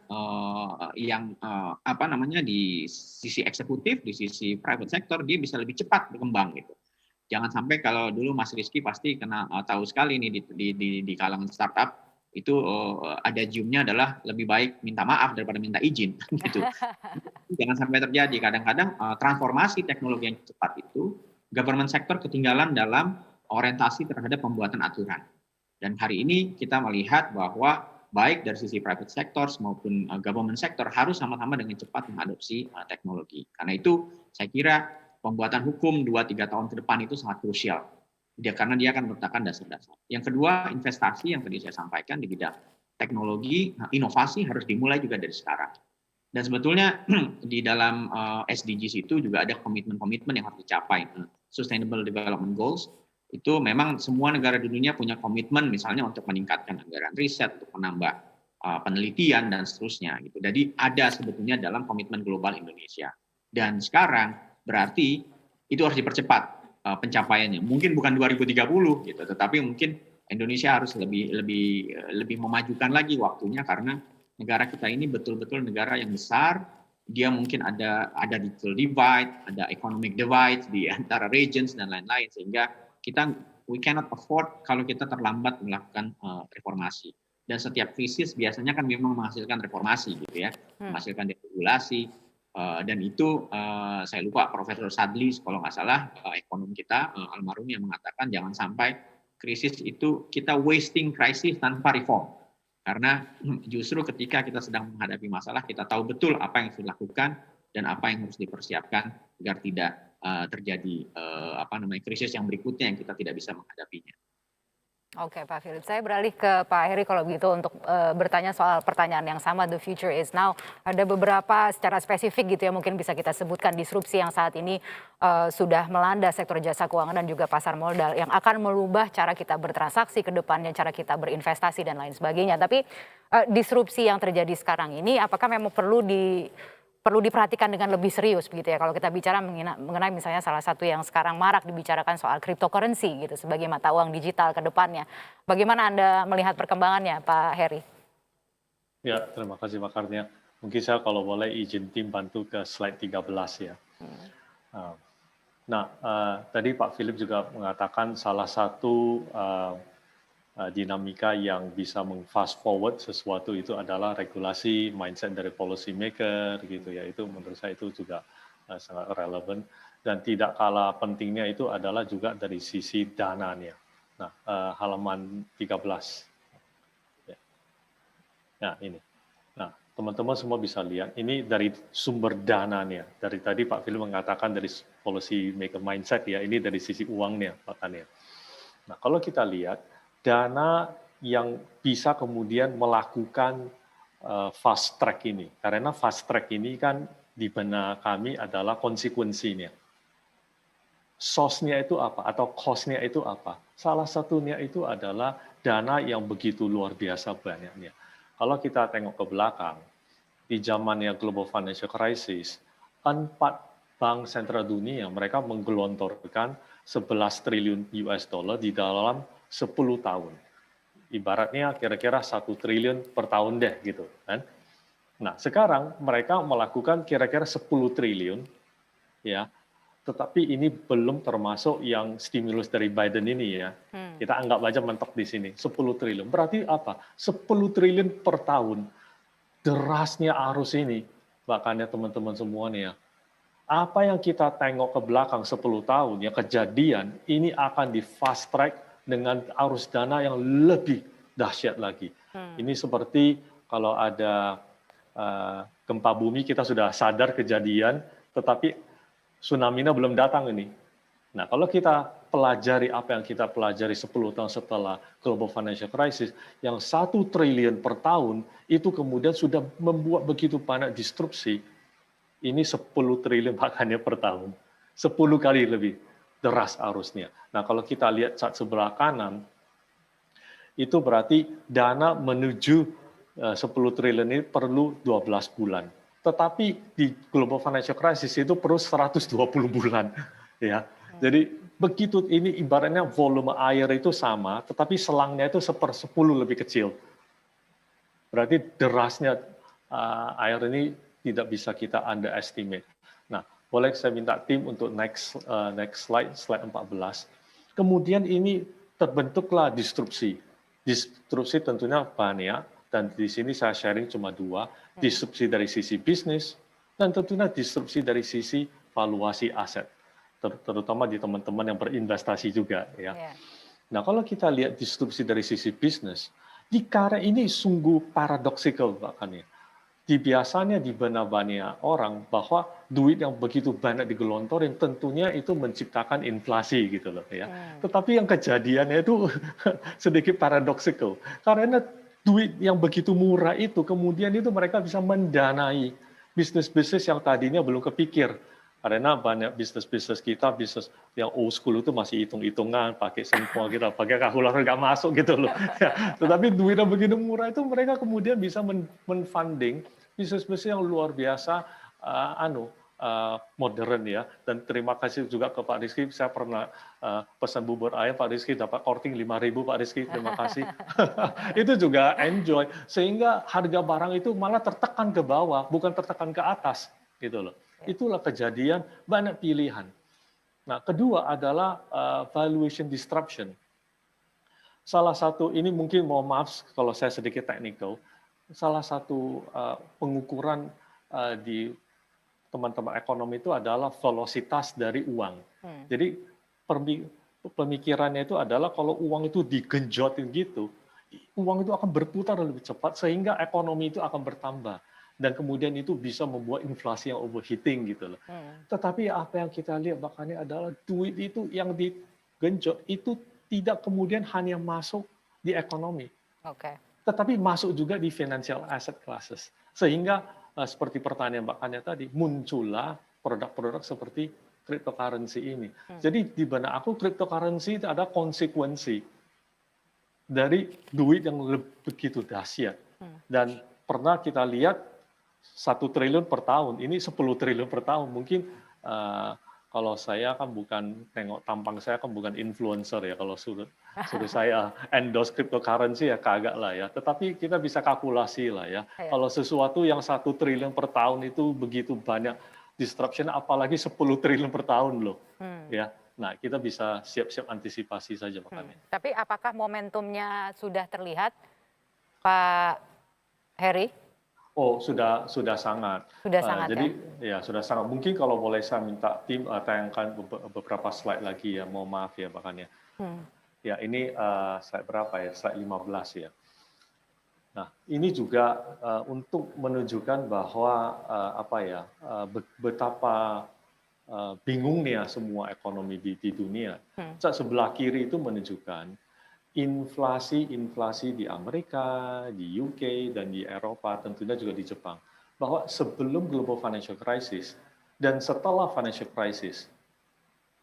di sisi eksekutif, di sisi private sector dia bisa lebih cepat berkembang gitu. Jangan sampai kalau dulu Mas Rizky pasti tahu sekali nih di kalangan startup itu ada zoom-nya adalah lebih baik minta maaf daripada minta izin gitu. Jangan sampai terjadi. Kadang-kadang transformasi teknologi yang cepat itu government sector ketinggalan dalam orientasi terhadap pembuatan aturan. Dan hari ini kita melihat bahwa baik dari sisi private sector maupun government sector harus sama-sama dengan cepat mengadopsi teknologi. Karena itu saya kira pembuatan hukum 2-3 tahun ke depan itu sangat krusial. Karena dia akan meletakkan dasar-dasar. Yang kedua, investasi yang tadi saya sampaikan di bidang teknologi, inovasi harus dimulai juga dari sekarang. Dan sebetulnya di dalam SDGs itu juga ada komitmen-komitmen yang harus dicapai. Sustainable Development Goals, itu memang semua negara di dunia punya komitmen misalnya untuk meningkatkan anggaran riset, untuk menambah penelitian dan seterusnya gitu. Jadi ada sebetulnya dalam komitmen global Indonesia. Dan sekarang berarti itu harus dipercepat pencapaiannya. Mungkin bukan 2030 gitu, tetapi mungkin Indonesia harus lebih memajukan lagi waktunya karena negara kita ini betul-betul negara yang besar. Dia mungkin ada digital divide, ada economic divide di antara regions dan lain-lain sehingga we cannot afford kalau kita terlambat melakukan reformasi. Dan setiap krisis biasanya kan memang menghasilkan reformasi gitu ya, menghasilkan deregulasi. Dan itu saya lupa Profesor Sadli kalau nggak salah ekonom kita almarhum yang mengatakan jangan sampai krisis itu kita wasting crisis tanpa reform. Karena justru ketika kita sedang menghadapi masalah kita tahu betul apa yang harus dilakukan dan apa yang harus dipersiapkan agar tidak terjadi krisis yang berikutnya yang kita tidak bisa menghadapinya. Oke Pak Philip, saya beralih ke Pak Heri kalau begitu untuk bertanya soal pertanyaan yang sama, the future is now. Ada beberapa secara spesifik gitu ya mungkin bisa kita sebutkan disrupsi yang saat ini sudah melanda sektor jasa keuangan dan juga pasar modal yang akan merubah cara kita bertransaksi ke depannya, cara kita berinvestasi dan lain sebagainya. Tapi disrupsi yang terjadi sekarang ini apakah memang perlu diperhatikan dengan lebih serius begitu ya kalau kita bicara mengenai misalnya salah satu yang sekarang marak dibicarakan soal cryptocurrency gitu sebagai mata uang digital ke depannya. Bagaimana Anda melihat perkembangannya Pak Heri? Ya, terima kasih Pak Karnia. Mungkin saya kalau boleh izin tim bantu ke slide 13 ya. Tadi Pak Philip juga mengatakan salah satu dinamika yang bisa meng-fast forward sesuatu itu adalah regulasi, mindset dari policy maker gitu ya. Itu menurut saya itu juga sangat relevan, dan tidak kalah pentingnya itu adalah juga dari sisi dananya. Nah, halaman 13. Ya. Nah, ini. Nah, teman-teman semua bisa lihat, ini dari sumber dananya. Dari tadi Pak Phil mengatakan dari policy maker mindset ya, ini dari sisi uangnya, makanya. Nah, kalau kita lihat, dana yang bisa kemudian melakukan fast track ini, karena fast track ini kan di benak kami adalah konsekuensinya. Source-nya itu apa, atau cost-nya itu apa? Salah satunya itu adalah dana yang begitu luar biasa banyaknya. Kalau kita tengok ke belakang, di zamannya Global Financial Crisis, 4 bank sentral dunia mereka menggelontorkan 11 triliun US dollar di dalam 10 tahun. Ibaratnya kira-kira 1 triliun per tahun deh gitu kan. Nah, sekarang mereka melakukan kira-kira 10 triliun ya. Tetapi ini belum termasuk yang stimulus dari Biden ini ya. Kita anggap aja mentok di sini, 10 triliun. Berarti apa? 10 triliun per tahun. Derasnya arus ini, makanya teman-teman semuanya. Apa yang kita tengok ke belakang 10 tahun, yang kejadian, ini akan di fast track dengan arus dana yang lebih dahsyat lagi. Ini seperti kalau ada gempa bumi, kita sudah sadar kejadian, tetapi tsunami-nya belum datang ini. Nah, kalau kita pelajari apa yang kita pelajari 10 tahun setelah Global Financial Crisis, yang 1 triliun per tahun, itu kemudian sudah membuat begitu banyak disrupsi, ini 10 triliun makanya per tahun. 10 kali lebih deras arusnya. Nah, kalau kita lihat chart sebelah kanan, itu berarti dana menuju 10 triliun ini perlu 12 bulan. Tetapi di Global Financial Crisis itu perlu 120 bulan. Ya. Jadi begitu ini ibaratnya volume air itu sama, tetapi selangnya itu 1/10 lebih kecil. Berarti derasnya air ini tidak bisa kita underestimate. Nah, boleh saya minta tim untuk next slide 14. Kemudian ini terbentuklah disrupsi. Disrupsi tentunya banyak, dan di sini saya sharing cuma 2, disrupsi dari sisi bisnis, dan tentunya disrupsi dari sisi valuasi aset, terutama di teman-teman yang berinvestasi juga. Ya. Nah, kalau kita lihat disrupsi dari sisi bisnis, di karya ini sungguh paradoksikal bahkan ya. Biasanya di benak banyak orang bahwa duit yang begitu banyak digelontorin tentunya itu menciptakan inflasi gitu loh ya. Tetapi yang kejadiannya itu sedikit paradoksikal karena duit yang begitu murah itu kemudian itu mereka bisa mendanai bisnis-bisnis yang tadinya belum kepikir. Karena banyak bisnis-bisnis kita, bisnis yang old school itu masih hitung-hitungan, pakai semua kita, pakai kalkulator nggak masuk gitu loh. Ya, tetapi duit yang begitu murah itu mereka kemudian bisa menfunding bisnis-bisnis yang luar biasa, modern ya. Dan terima kasih juga ke Pak Rizky, saya pernah pesan bubur ayam, Pak Rizky dapat korting 5.000, Pak Rizky, terima kasih. Itu juga enjoy, sehingga harga barang itu malah tertekan ke bawah, bukan tertekan ke atas gitu loh. Itulah kejadian banyak pilihan. Nah, kedua adalah valuation disruption. Salah satu, ini mungkin mohon maaf kalau saya sedikit technical, salah satu pengukuran di teman-teman ekonomi itu adalah velositas dari uang. Jadi pemikirannya itu adalah kalau uang itu digenjotin gitu, uang itu akan berputar lebih cepat sehingga ekonomi itu akan bertambah. Dan kemudian itu bisa membuat inflasi yang overheating gitu loh. Tetapi apa yang kita lihat makanya adalah duit itu yang digenjot itu tidak kemudian hanya masuk di ekonomi. Tetapi masuk juga di financial asset classes. Sehingga seperti pertanyaan Mbak Kanya tadi, muncullah produk-produk seperti cryptocurrency ini. Jadi di benak aku cryptocurrency itu ada konsekuensi dari duit yang begitu dahsyat. Dan pernah kita lihat 1 triliun per tahun, ini 10 triliun per tahun. Mungkin kalau saya kan bukan, tengok tampang saya kan bukan influencer ya, kalau suruh saya endorse cryptocurrency ya kagak lah ya. Tetapi kita bisa kalkulasi lah ya. Kalau sesuatu yang 1 triliun per tahun itu begitu banyak disruption, apalagi 10 triliun per tahun loh. Ya. Nah, kita bisa siap-siap antisipasi saja makanya. Tapi apakah momentumnya sudah terlihat, Pak Heri? Oh, sudah sangat. Sudah sangat Jadi ya sudah sangat. Mungkin kalau boleh saya minta tim tayangkan beberapa slide lagi ya. Mohon maaf ya bahkan ya. Ya ini slide berapa ya? Slide 15 ya. Nah, ini juga untuk menunjukkan bahwa betapa bingungnya semua ekonomi di dunia. Sebelah kiri itu menunjukkan inflasi di Amerika, di UK, dan di Eropa, tentunya juga di Jepang. Bahwa sebelum global financial crisis dan setelah financial crisis,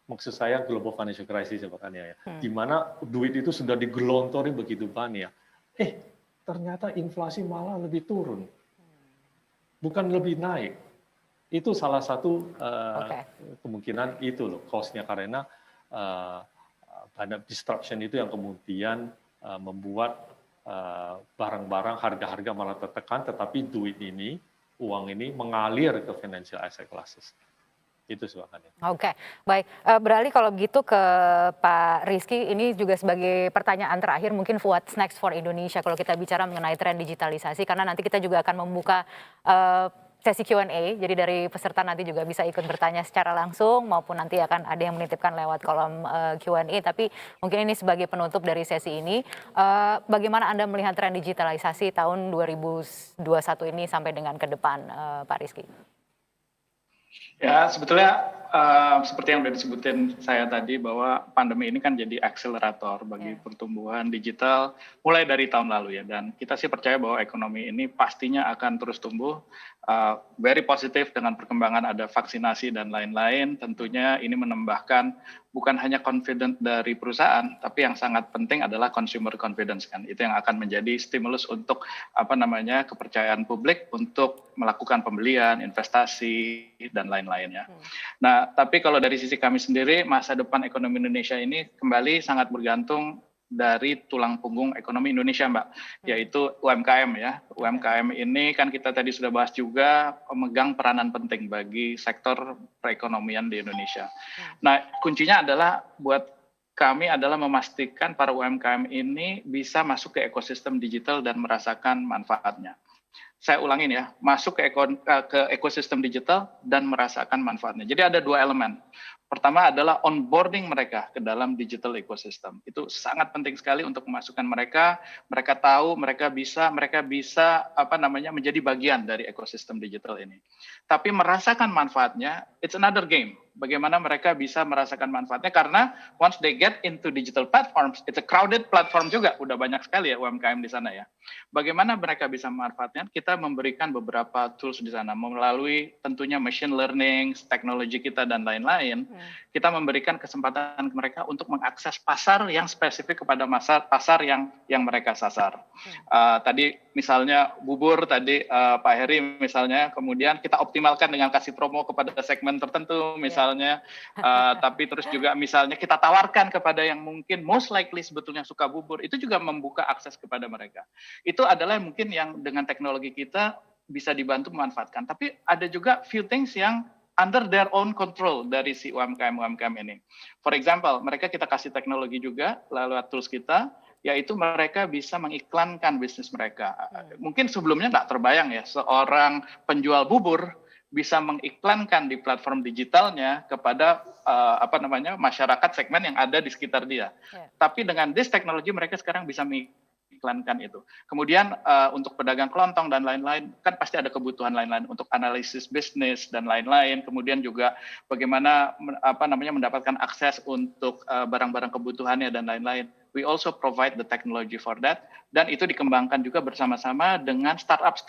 maksud saya global financial crisis ya Pak Ania ya, di mana duit itu sudah digelontori begitu banyak. Ternyata inflasi malah lebih turun, bukan lebih naik. Itu salah satu kemungkinan itu loh, cost-nya karena banyak disruption itu yang kemudian membuat barang-barang harga-harga malah tertekan, tetapi duit ini, uang ini mengalir ke financial asset classes. Itu sebenarnya. Oke, baik. Beralih kalau begitu ke Pak Rizky, ini juga sebagai pertanyaan terakhir, mungkin what's next for Indonesia kalau kita bicara mengenai tren digitalisasi, karena nanti kita juga akan membuka sesi Q&A, jadi dari peserta nanti juga bisa ikut bertanya secara langsung maupun nanti akan ada yang menitipkan lewat kolom Q&A, tapi mungkin ini sebagai penutup dari sesi ini, bagaimana Anda melihat tren digitalisasi tahun 2021 ini sampai dengan ke depan, Pak Rizky? Ya, sebetulnya seperti yang sudah disebutin saya tadi bahwa pandemi ini kan jadi akselerator bagi pertumbuhan digital mulai dari tahun lalu ya, dan kita sih percaya bahwa ekonomi ini pastinya akan terus tumbuh very positif dengan perkembangan ada vaksinasi dan lain-lain. Tentunya ini menambahkan bukan hanya confidence dari perusahaan, tapi yang sangat penting adalah consumer confidence kan. Itu yang akan menjadi stimulus untuk kepercayaan publik untuk melakukan pembelian, investasi dan lain-lain ya. Nah, tapi kalau dari sisi kami sendiri, masa depan ekonomi Indonesia ini kembali sangat bergantung dari tulang punggung ekonomi Indonesia, Mbak, yaitu UMKM ya. UMKM ini kan kita tadi sudah bahas juga memegang peranan penting bagi sektor perekonomian di Indonesia. Nah, kuncinya adalah buat kami adalah memastikan para UMKM ini bisa masuk ke ekosistem digital dan merasakan manfaatnya. Saya ulangin ya, masuk ke ekosistem digital dan merasakan manfaatnya. Jadi ada dua elemen. Pertama adalah onboarding mereka ke dalam digital ecosystem. Itu sangat penting sekali untuk memasukkan mereka tahu, mereka bisa menjadi bagian dari ekosistem digital ini. Tapi merasakan manfaatnya, it's another game. Bagaimana mereka bisa merasakan manfaatnya, karena once they get into digital platforms, it's a crowded platform juga, udah banyak sekali ya UMKM di sana ya. Bagaimana mereka bisa memanfaatkan? Kita memberikan beberapa tools di sana melalui tentunya machine learning, teknologi kita dan lain-lain. Kita memberikan kesempatan ke mereka untuk mengakses pasar yang spesifik kepada pasar yang mereka sasar. Tadi misalnya bubur tadi Pak Heri misalnya, kemudian kita optimalkan dengan kasih promo kepada segmen tertentu misalnya, tapi terus juga misalnya kita tawarkan kepada yang mungkin most likely sebetulnya suka bubur, itu juga membuka akses kepada mereka. Itu adalah mungkin yang dengan teknologi kita bisa dibantu memanfaatkan. Tapi ada juga few things yang under their own control dari si UMKM ini. For example, mereka kita kasih teknologi juga lewat tools kita, yaitu mereka bisa mengiklankan bisnis mereka. Mungkin sebelumnya nggak terbayang ya, seorang penjual bubur bisa mengiklankan di platform digitalnya kepada masyarakat segmen yang ada di sekitar dia. Tapi dengan this teknologi mereka sekarang bisa iklankan itu. Kemudian untuk pedagang kelontong dan lain-lain, kan pasti ada kebutuhan lain-lain untuk analisis bisnis dan lain-lain. Kemudian juga bagaimana mendapatkan akses untuk barang-barang kebutuhannya dan lain-lain. We also provide the technology for that. Dan itu dikembangkan juga bersama-sama dengan startup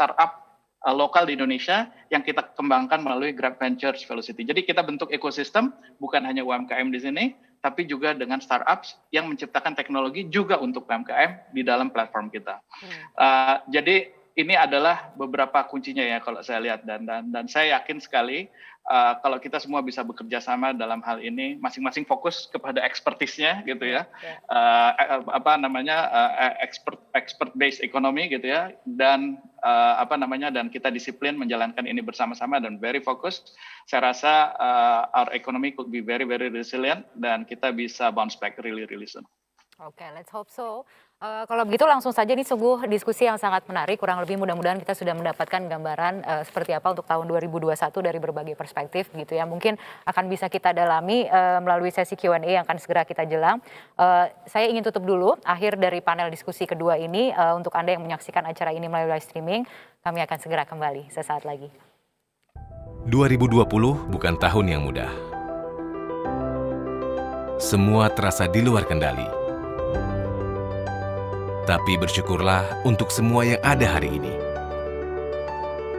lokal di Indonesia yang kita kembangkan melalui Grab Ventures Velocity. Jadi kita bentuk ekosistem, bukan hanya UMKM di sini, tapi juga dengan startups yang menciptakan teknologi juga untuk UMKM di dalam platform kita. Jadi ini adalah beberapa kuncinya ya kalau saya lihat, dan saya yakin sekali kalau kita semua bisa bekerja sama dalam hal ini, masing-masing fokus kepada expertise-nya gitu ya, expert based economy gitu ya, dan dan kita disiplin menjalankan ini bersama-sama dan very fokus. Saya rasa our economy could be very resilient dan kita bisa bounce back really soon. Oke, let's hope so. Kalau begitu langsung saja nih sungguh diskusi yang sangat menarik. Kurang lebih mudah-mudahan kita sudah mendapatkan gambaran seperti apa untuk tahun 2021 dari berbagai perspektif gitu ya. Mungkin akan bisa kita dalami melalui sesi Q&A yang akan segera kita jelang. Saya ingin tutup dulu akhir dari panel diskusi kedua ini. Untuk Anda yang menyaksikan acara ini melalui live streaming, kami akan segera kembali sesaat lagi. 2020 bukan tahun yang mudah. Semua terasa di luar kendali. Tapi bersyukurlah untuk semua yang ada hari ini.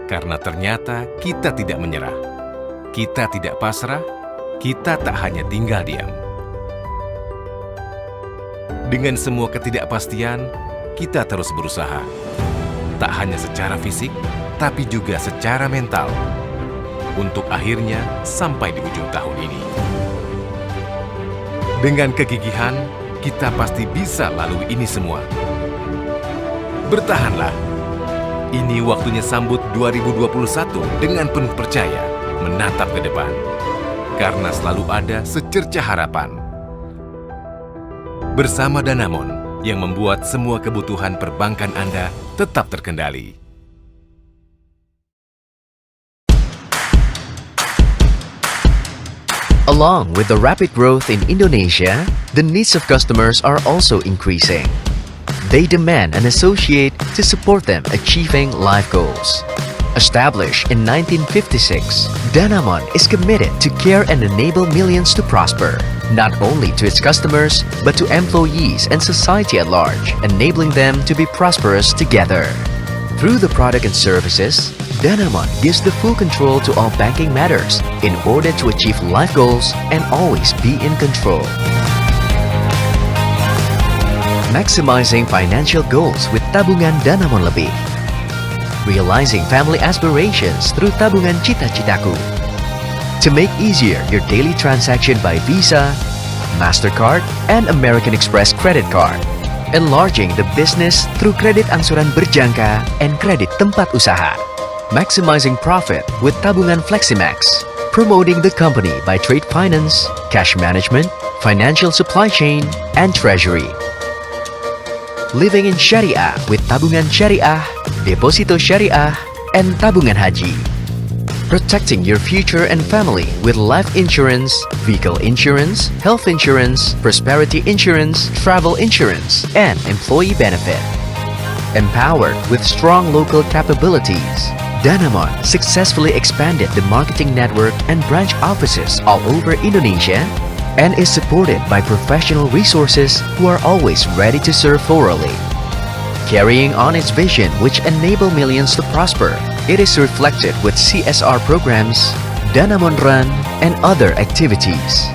Karena ternyata kita tidak menyerah. Kita tidak pasrah, kita tak hanya tinggal diam. Dengan semua ketidakpastian, kita terus berusaha. Tak hanya secara fisik, tapi juga secara mental. Untuk akhirnya sampai di ujung tahun ini. Dengan kegigihan, kita pasti bisa lalui ini semua. Bertahanlah. Ini waktunya sambut 2021 dengan penuh percaya, menatap ke depan. Karena selalu ada secercah harapan. Bersama Danamon yang membuat semua kebutuhan perbankan Anda tetap terkendali. Along with the rapid growth in Indonesia, the needs of customers are also increasing. They demand an associate to support them achieving life goals. Established in 1956, Danamon is committed to care and enable millions to prosper, not only to its customers, but to employees and society at large, enabling them to be prosperous together. Through the product and services, Danamon gives the full control to all banking matters in order to achieve life goals and always be in control. Maximizing financial goals with tabungan Danamon lebih. Realizing family aspirations through tabungan cita-citaku. To make easier your daily transaction by Visa, MasterCard, and American Express credit card. Enlarging the business through kredit angsuran berjangka and kredit tempat usaha. Maximizing profit with tabungan Fleximax. Promoting the company by trade finance, cash management, financial supply chain, and treasury. Living in Syariah with tabungan Syariah, deposito Syariah, and tabungan haji. Protecting your future and family with life insurance, vehicle insurance, health insurance, prosperity insurance, travel insurance, and employee benefit. Empowered with strong local capabilities, Danamon successfully expanded the marketing network and branch offices all over Indonesia and is supported by professional resources who are always ready to serve thoroughly. Carrying on its vision which enable millions to prosper, it is reflected with CSR programs, Danamon Run, and other activities.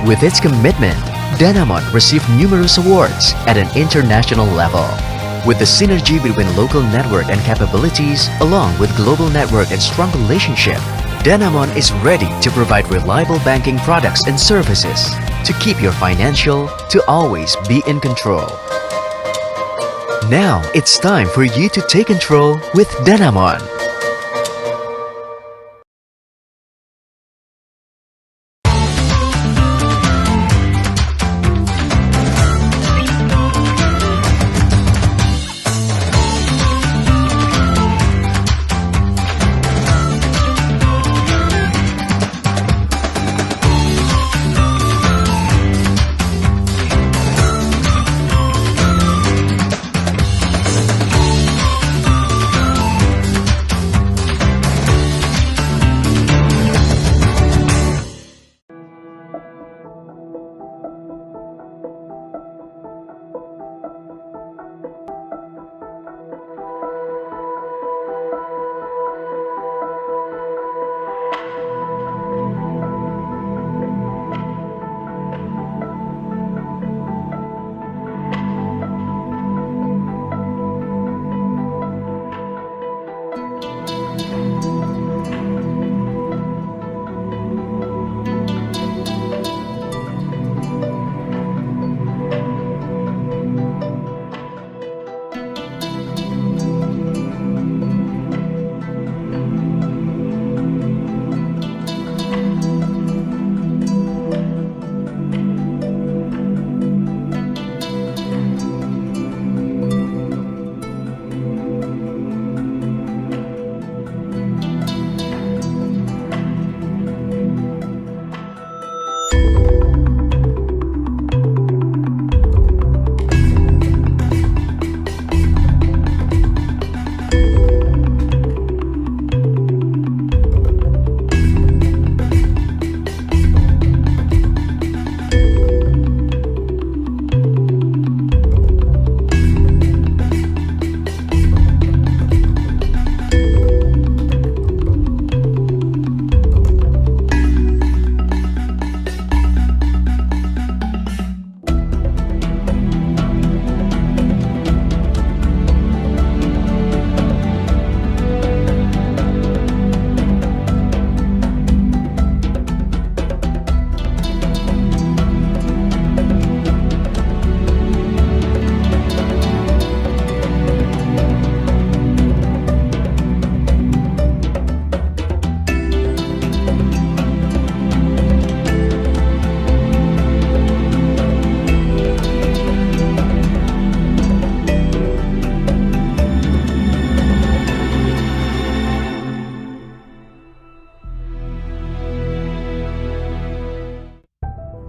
With its commitment, Danamon received numerous awards at an international level. With the synergy between local network and capabilities, along with global network and strong relationship, Danamon is ready to provide reliable banking products and services to keep your financial to always be in control. Now it's time for you to take control with Danamon.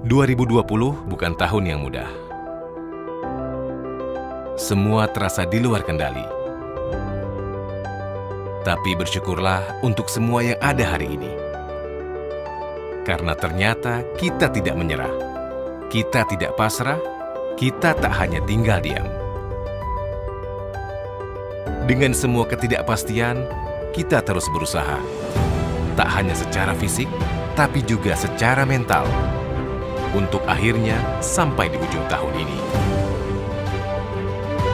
2020 bukan tahun yang mudah. Semua terasa di luar kendali. Tapi bersyukurlah untuk semua yang ada hari ini. Karena ternyata kita tidak menyerah. Kita tidak pasrah, kita tak hanya tinggal diam. Dengan semua ketidakpastian, kita terus berusaha. Tak hanya secara fisik, tapi juga secara mental. Untuk akhirnya sampai di ujung tahun ini.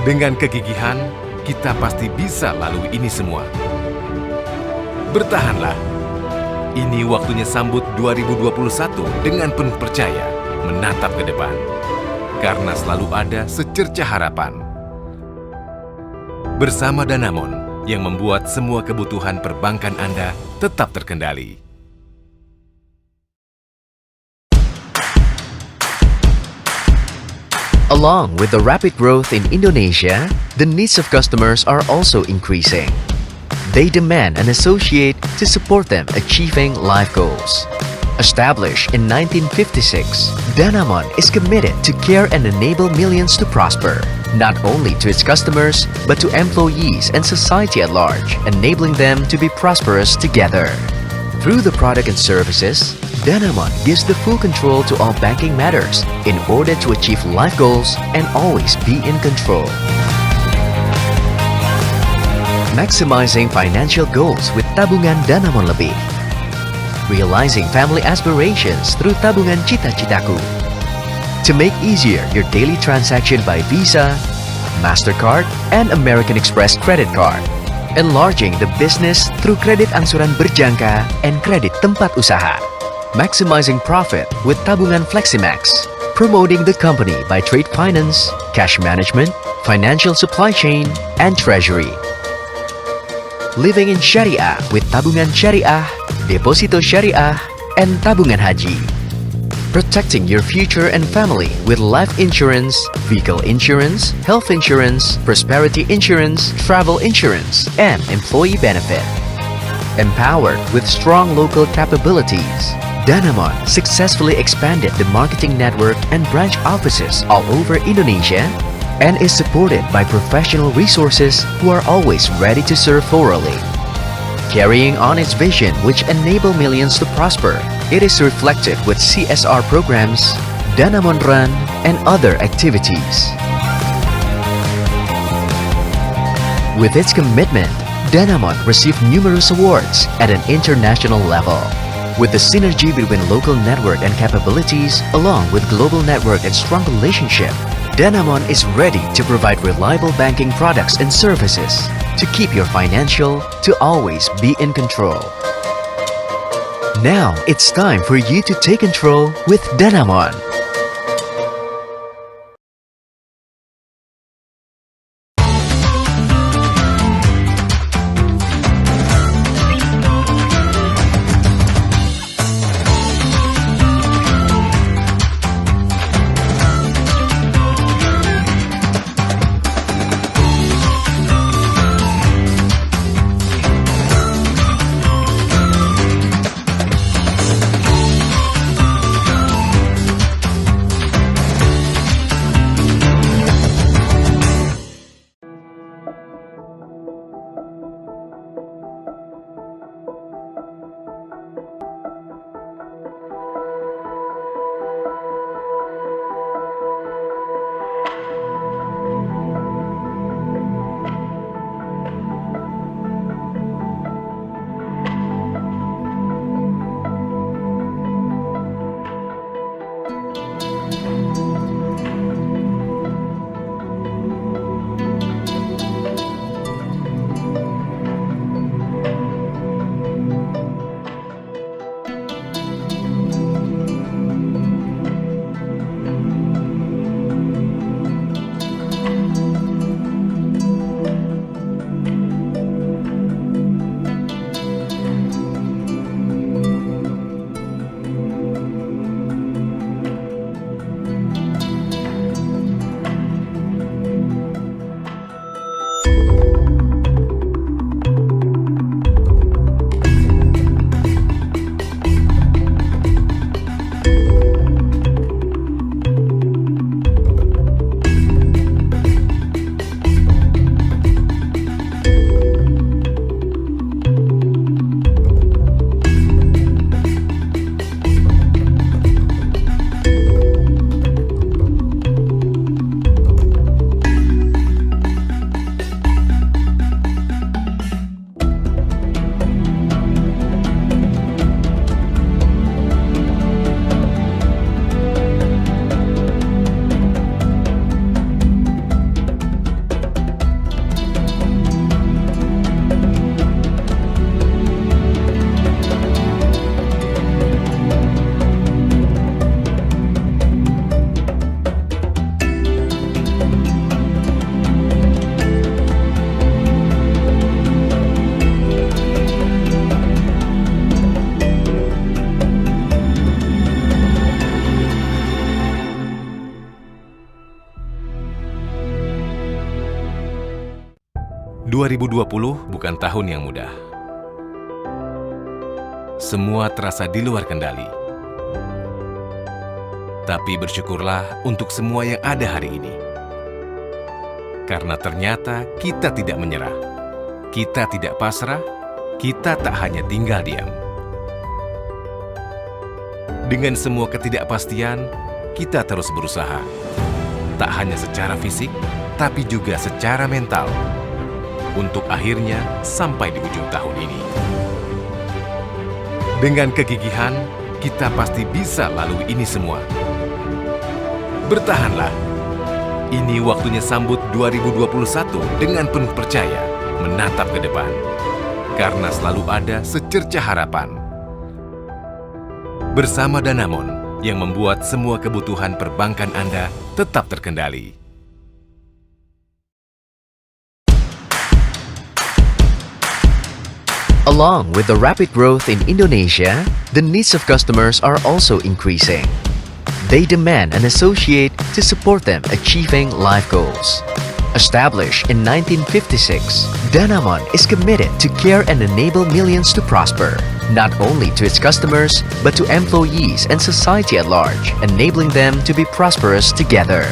Dengan kegigihan, kita pasti bisa lalui ini semua. Bertahanlah. Ini waktunya sambut 2021 dengan penuh percaya, menatap ke depan. Karena selalu ada secercah harapan. Bersama Danamon, yang membuat semua kebutuhan perbankan Anda tetap terkendali. Along with the rapid growth in Indonesia, the needs of customers are also increasing. They demand an associate to support them achieving life goals. Established in 1956, Danamon is committed to care and enable millions to prosper, not only to its customers, but to employees and society at large, enabling them to be prosperous together. Through the product and services, Danamon gives the full control to all banking matters in order to achieve life goals and always be in control. Maximizing financial goals with tabungan Danamon lebih. Realizing family aspirations through tabungan cita-citaku. To make easier your daily transaction by Visa, MasterCard, and American Express credit card. Enlarging the business through kredit angsuran berjangka and kredit tempat usaha. Maximizing profit with tabungan Fleximax. Promoting the company by trade finance, cash management, financial supply chain, and treasury. Living in Syariah with tabungan Syariah, deposito Syariah, and tabungan haji. Protecting your future and family with life insurance, vehicle insurance, health insurance, prosperity insurance, travel insurance, and employee benefit. Empowered with strong local capabilities, Danamon successfully expanded the marketing network and branch offices all over Indonesia and is supported by professional resources who are always ready to serve thoroughly. Carrying on its vision which enable millions to prosper, it is reflected with CSR programs, Danamon Run, and other activities. With its commitment, Danamon received numerous awards at an international level. With the synergy between local network and capabilities, along with global network and strong relationship, Danamon is ready to provide reliable banking products and services to keep your financial to always be in control. Now it's time for you to take control with Danamon. 2020 bukan tahun yang mudah. Semua terasa di luar kendali. Tapi bersyukurlah untuk semua yang ada hari ini. Karena ternyata kita tidak menyerah. Kita tidak pasrah, kita tak hanya tinggal diam. Dengan semua ketidakpastian, kita terus berusaha. Tak hanya secara fisik, tapi juga secara mental. Untuk akhirnya sampai di ujung tahun ini. Dengan kegigihan, kita pasti bisa lalui ini semua. Bertahanlah. Ini waktunya sambut 2021 dengan penuh percaya, menatap ke depan. Karena selalu ada secercah harapan. Bersama Danamon yang membuat semua kebutuhan perbankan Anda tetap terkendali. Along with the rapid growth in Indonesia, the needs of customers are also increasing. They demand an associate to support them achieving life goals. Established in 1956, Danamon is committed to care and enable millions to prosper, not only to its customers, but to employees and society at large, enabling them to be prosperous together.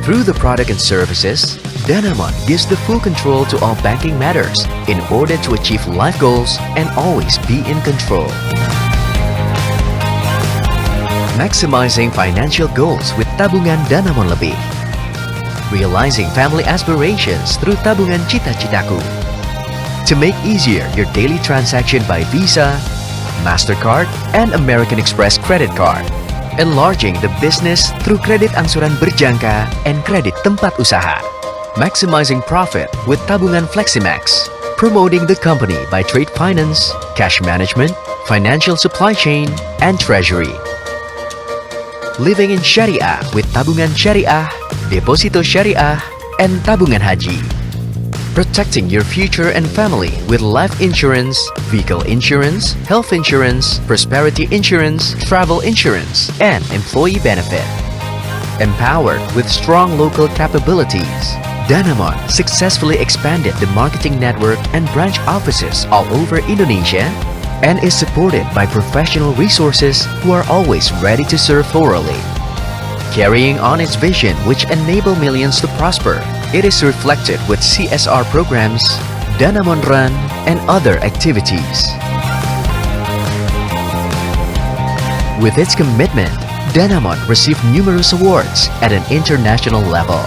Through the product and services, Danamon gives the full control to all banking matters in order to achieve life goals and always be in control. Maximizing financial goals with tabungan Danamon lebih. Realizing family aspirations through tabungan cita-citaku. To make easier your daily transaction by Visa, MasterCard, and American Express credit card. Enlarging the business through kredit angsuran berjangka and kredit tempat usaha. Maximizing profit with tabungan Fleximax. Promoting the company by trade finance, cash management, financial supply chain, and treasury. Living in Syariah with tabungan Syariah, deposito Syariah, and tabungan haji. Protecting your future and family with life insurance, vehicle insurance, health insurance, prosperity insurance, travel insurance, and employee benefit. Empowered with strong local capabilities, Danamon successfully expanded the marketing network and branch offices all over Indonesia and is supported by professional resources who are always ready to serve thoroughly. Carrying on its vision which enable millions to prosper, it is reflected with CSR programs, Danamon Run, and other activities. With its commitment, Danamon received numerous awards at an international level.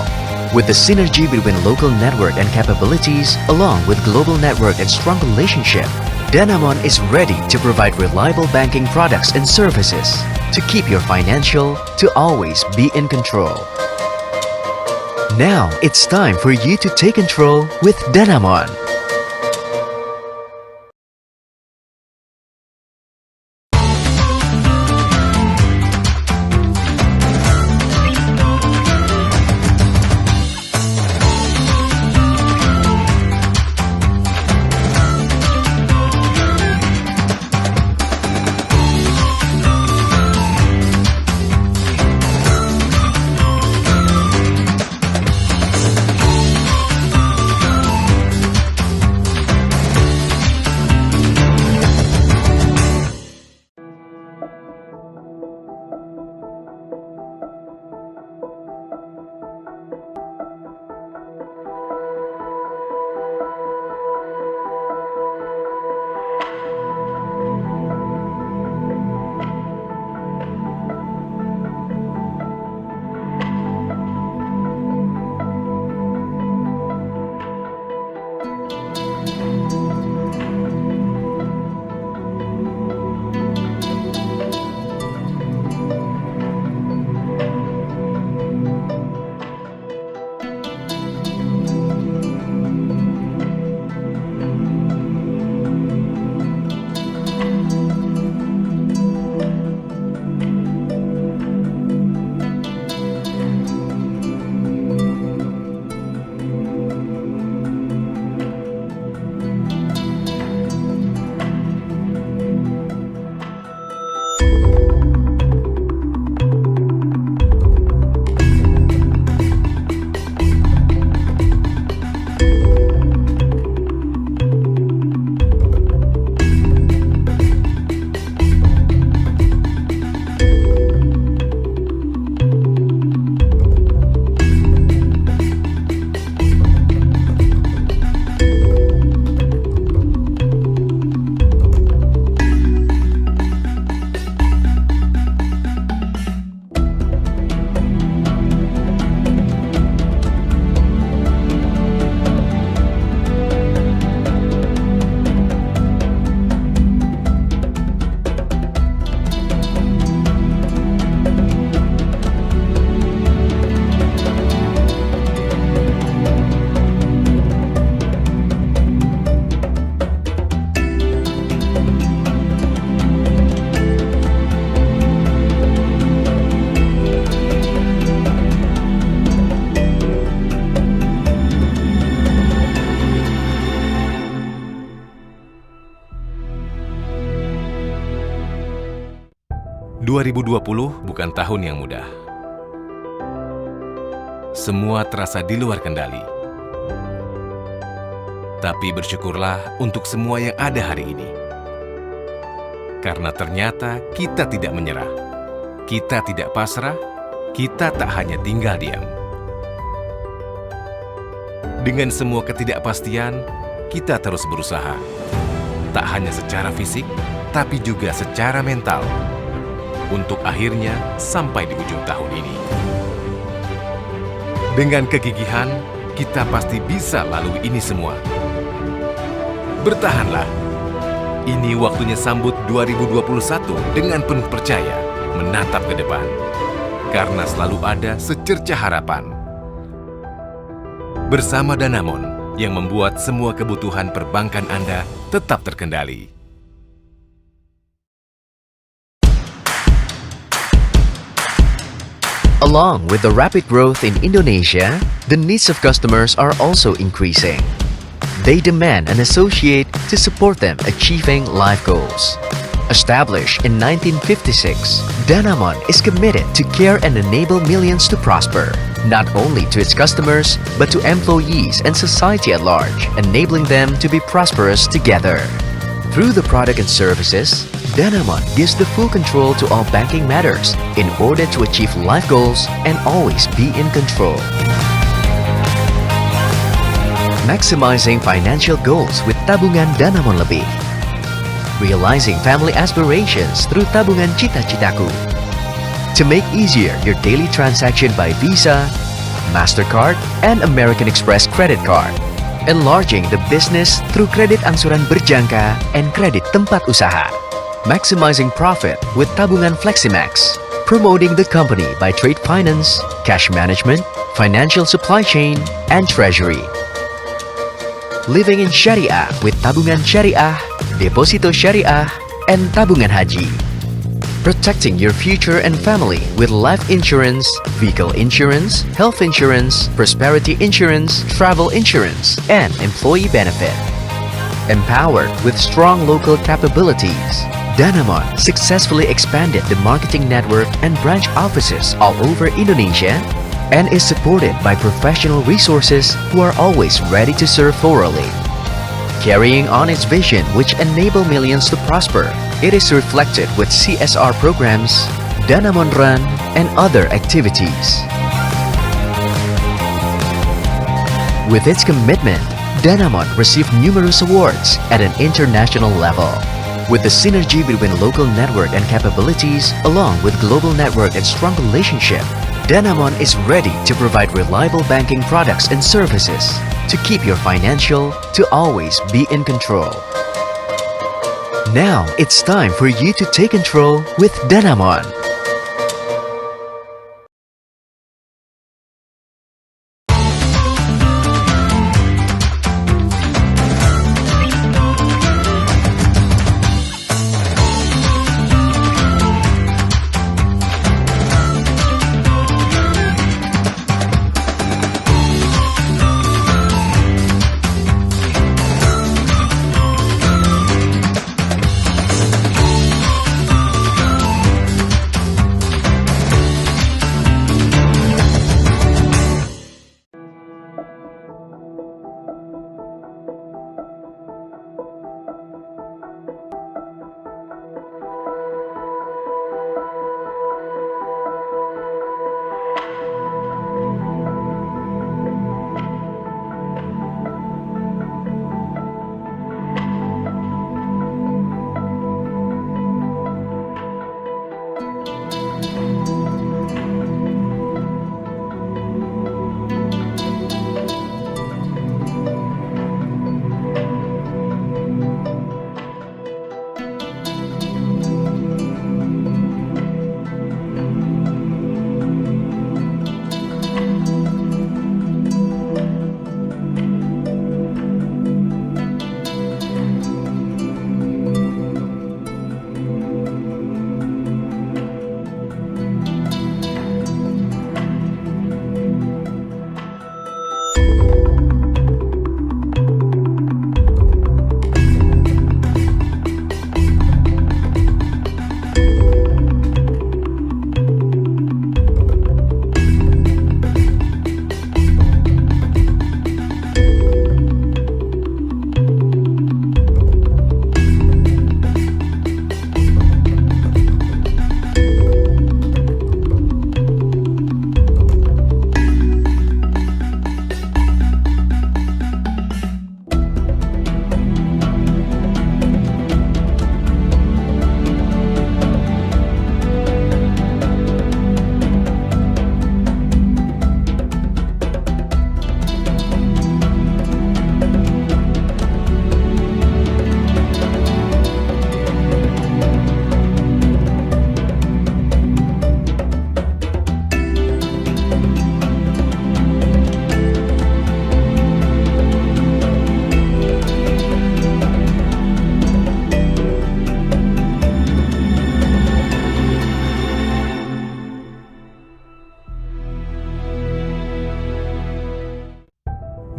With the synergy between local network and capabilities, along with global network and strong relationship, Danamon is ready to provide reliable banking products and services to keep your financial to always be in control. Now it's time for you to take control with Danamon. 2020 bukan tahun yang mudah. Semua terasa di luar kendali. Tapi bersyukurlah untuk semua yang ada hari ini. Karena ternyata kita tidak menyerah. Kita tidak pasrah, kita tak hanya tinggal diam. Dengan semua ketidakpastian, kita terus berusaha. Tak hanya secara fisik, tapi juga secara mental. Untuk akhirnya sampai di ujung tahun ini. Dengan kegigihan, kita pasti bisa lalui ini semua. Bertahanlah. Ini waktunya sambut 2021 dengan penuh percaya, menatap ke depan. Karena selalu ada secercah harapan. Bersama Danamon yang membuat semua kebutuhan perbankan Anda tetap terkendali. Along with the rapid growth in Indonesia, the needs of customers are also increasing. They demand an associate to support them achieving life goals. Established in 1956, Danamon is committed to care and enable millions to prosper, not only to its customers, but to employees and society at large, enabling them to be prosperous together. Through the product and services, Danamon gives the full control to all banking matters in order to achieve life goals and always be in control. Maximizing financial goals with tabungan Danamon Lebih. Realizing family aspirations through tabungan cita-citaku. To make easier your daily transaction by Visa, MasterCard, and American Express credit card. Enlarging the business through kredit angsuran berjangka and kredit tempat usaha. Maximizing profit with tabungan Fleximax. Promoting the company by trade finance, cash management, financial supply chain, and treasury. Living in Syariah with tabungan Syariah, deposito Syariah, and tabungan haji. Protecting your future and family with life insurance, vehicle insurance, health insurance, prosperity insurance, travel insurance, and employee benefit. Empowered with strong local capabilities, Danamon successfully expanded the marketing network and branch offices all over Indonesia and is supported by professional resources who are always ready to serve thoroughly. Carrying on its vision which enable millions to prosper, it is reflected with CSR programs, Danamon Run, and other activities. With its commitment, Danamon received numerous awards at an international level. With the synergy between local network and capabilities, along with global network and strong relationship, Danamon is ready to provide reliable banking products and services to keep your financial to always be in control. Now it's time for you to take control with Danamon.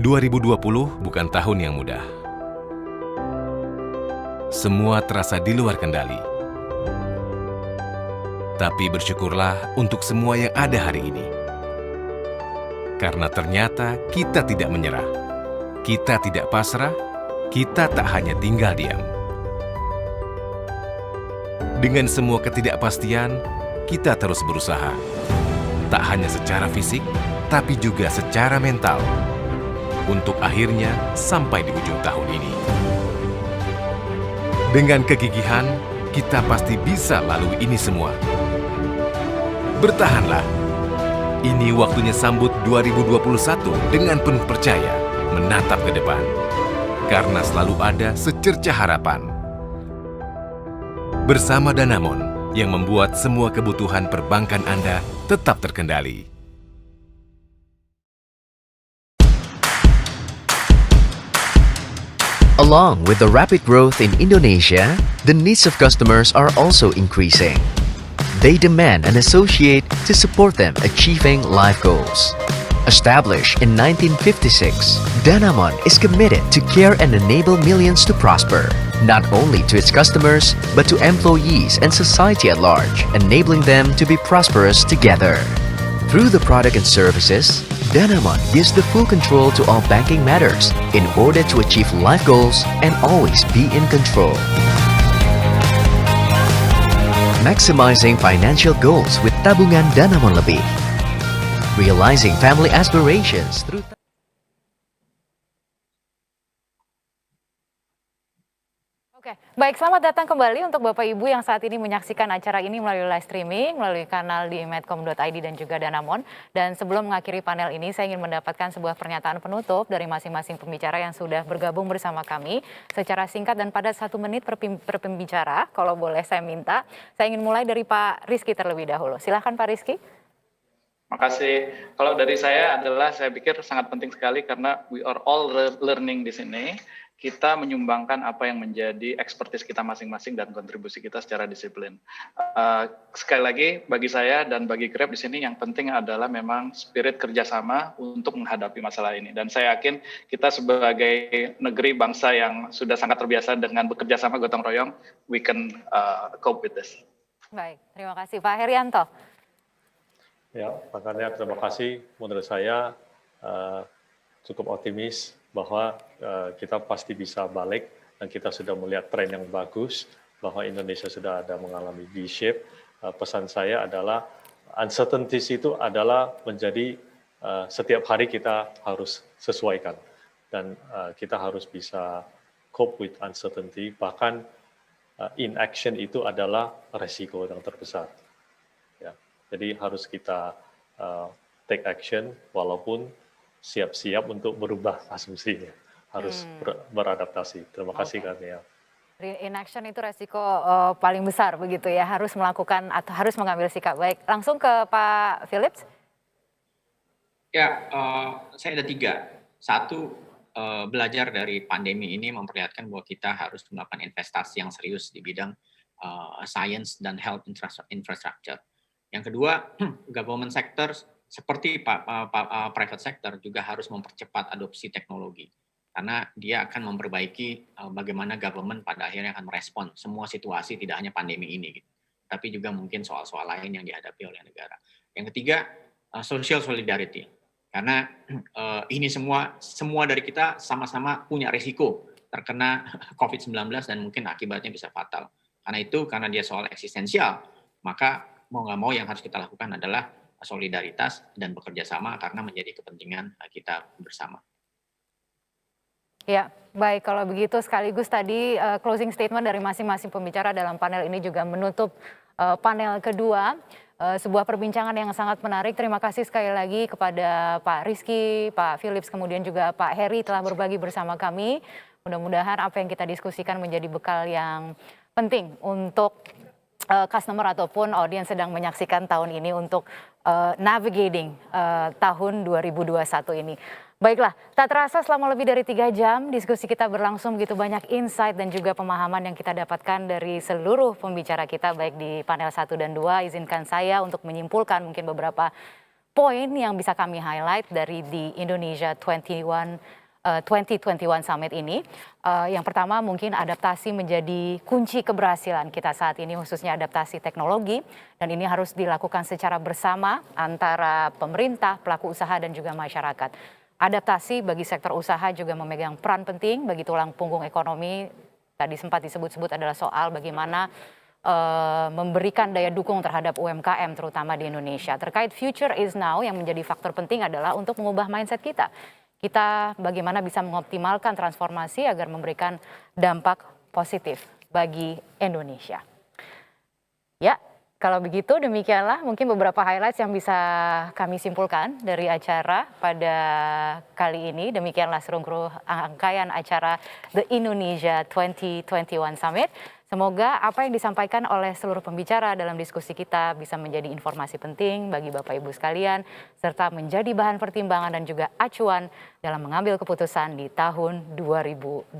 2020 bukan tahun yang mudah. Semua terasa di luar kendali. Tapi bersyukurlah untuk semua yang ada hari ini. Karena ternyata kita tidak menyerah. Kita tidak pasrah, kita tak hanya tinggal diam. Dengan semua ketidakpastian, kita terus berusaha. Tak hanya secara fisik, tapi juga secara mental. Untuk akhirnya sampai di ujung tahun ini. Dengan kegigihan, kita pasti bisa lalui ini semua. Bertahanlah. Ini waktunya sambut 2021 dengan penuh percaya, menatap ke depan. Karena selalu ada secercah harapan. Bersama Danamon yang membuat semua kebutuhan perbankan Anda tetap terkendali. Along with the rapid growth in Indonesia, the needs of customers are also increasing. They demand an associate to support them achieving life goals. Established in 1956, Danamon is committed to care and enable millions to prosper, not only to its customers, but to employees and society at large, enabling them to be prosperous together. Through the product and services, Danamon gives the full control to all banking matters in order to achieve life goals and always be in control. Maximizing financial goals with tabungan Danamon lebih. Realizing family aspirations through Oke, baik, selamat datang kembali untuk Bapak Ibu yang saat ini menyaksikan acara ini melalui live streaming, melalui kanal di medcom.id dan juga Danamon. Dan sebelum mengakhiri panel ini, saya ingin mendapatkan sebuah pernyataan penutup dari masing-masing pembicara yang sudah bergabung bersama kami. Secara singkat dan padat 1 menit per pembicara, kalau boleh saya minta. Saya ingin mulai dari Pak Rizky terlebih dahulu. Silahkan Pak Rizky. Makasih. Kalau dari saya adalah, saya pikir sangat penting sekali karena we are all learning di sini. Kita menyumbangkan apa yang menjadi ekspertis kita masing-masing dan kontribusi kita secara disiplin. Sekali lagi, bagi saya dan bagi Grab di sini yang penting adalah memang spirit kerjasama untuk menghadapi masalah ini. Dan saya yakin kita sebagai negeri bangsa yang sudah sangat terbiasa dengan bekerja sama gotong royong, we can cope with this. Baik, terima kasih Pak Herianto. Ya, makanya terima kasih. Menurut saya cukup optimis bahwa kita pasti bisa balik dan kita sudah melihat tren yang bagus bahwa Indonesia sudah ada mengalami V-shape. Pesan saya adalah uncertainties itu adalah menjadi setiap hari kita harus sesuaikan dan kita harus bisa cope with uncertainty. Bahkan inaction itu adalah resiko yang terbesar. Ya, jadi harus kita take action walaupun siap-siap untuk berubah asumsinya, harus beradaptasi. Terima kasih Kania. Inaction itu resiko paling besar begitu ya, harus melakukan atau harus mengambil sikap. Baik, langsung ke Pak Philips. Ya, saya ada 3. 1, belajar dari pandemi ini memperlihatkan bahwa kita harus melakukan investasi yang serius di bidang science dan health infrastructure. Yang kedua, government sector seperti private sector juga harus mempercepat adopsi teknologi karena dia akan memperbaiki bagaimana government pada akhirnya akan merespon semua situasi, tidak hanya pandemi ini gitu. Tapi juga mungkin soal-soal lain yang dihadapi oleh negara. Yang ketiga, social solidarity karena ini semua dari kita sama-sama punya risiko terkena COVID-19 dan mungkin akibatnya bisa fatal. Karena dia soal eksistensial, maka mau nggak mau yang harus kita lakukan adalah solidaritas dan bekerja sama karena menjadi kepentingan kita bersama. Ya, baik, kalau begitu sekaligus tadi closing statement dari masing-masing pembicara dalam panel ini juga menutup panel kedua. Sebuah perbincangan yang sangat menarik. Terima kasih sekali lagi kepada Pak Rizky, Pak Philips, kemudian juga Pak Heri telah berbagi bersama kami. Mudah-mudahan apa yang kita diskusikan menjadi bekal yang penting untuk customer ataupun audiens sedang menyaksikan tahun ini untuk navigating tahun 2021 ini. Baiklah, tak terasa selama lebih dari 3 jam diskusi kita berlangsung, begitu banyak insight dan juga pemahaman yang kita dapatkan dari seluruh pembicara kita baik di panel 1 dan 2. Izinkan saya untuk menyimpulkan mungkin beberapa poin yang bisa kami highlight dari di Indonesia 2021 Summit ini. Yang pertama mungkin adaptasi menjadi kunci keberhasilan kita saat ini, khususnya adaptasi teknologi, dan ini harus dilakukan secara bersama antara pemerintah, pelaku usaha, dan juga masyarakat. Adaptasi bagi sektor usaha juga memegang peran penting bagi tulang punggung ekonomi. Tadi sempat disebut-sebut adalah soal bagaimana memberikan daya dukung terhadap UMKM terutama di Indonesia. Terkait future is now, yang menjadi faktor penting adalah untuk mengubah mindset kita. Kita bagaimana bisa mengoptimalkan transformasi agar memberikan dampak positif bagi Indonesia. Ya, kalau begitu demikianlah mungkin beberapa highlights yang bisa kami simpulkan dari acara pada kali ini. Demikianlah seluruh rangkaian acara The Indonesia 2021 Summit. Semoga apa yang disampaikan oleh seluruh pembicara dalam diskusi kita bisa menjadi informasi penting bagi Bapak Ibu sekalian, serta menjadi bahan pertimbangan dan juga acuan dalam mengambil keputusan di tahun 2021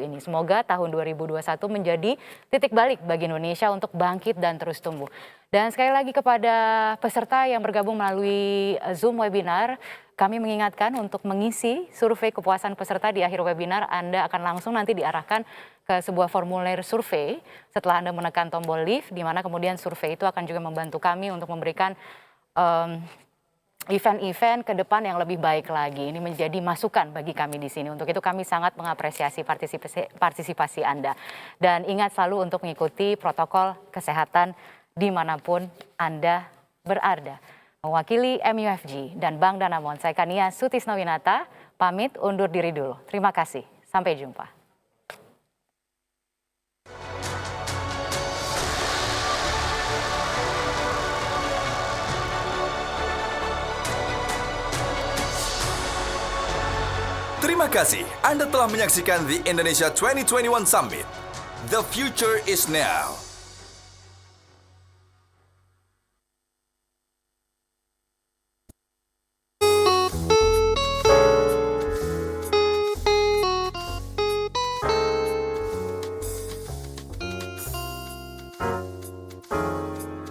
ini. Semoga tahun 2021 menjadi titik balik bagi Indonesia untuk bangkit dan terus tumbuh. Dan sekali lagi kepada peserta yang bergabung melalui Zoom webinar, kami mengingatkan untuk mengisi survei kepuasan peserta di akhir webinar. Anda akan langsung nanti diarahkan ke sebuah formulir survei setelah Anda menekan tombol leave, di mana kemudian survei itu akan juga membantu kami untuk memberikan event-event ke depan yang lebih baik lagi. Ini menjadi masukan bagi kami di sini. Untuk itu kami sangat mengapresiasi partisipasi Anda. Dan ingat selalu untuk mengikuti protokol kesehatan dimanapun Anda berada. Mewakili MUFG dan Bank Danamon, saya Kania Sutisnawinata, pamit undur diri dulu. Terima kasih, sampai jumpa. Terima kasih Anda telah menyaksikan The Indonesia 2021 Summit. The future is now.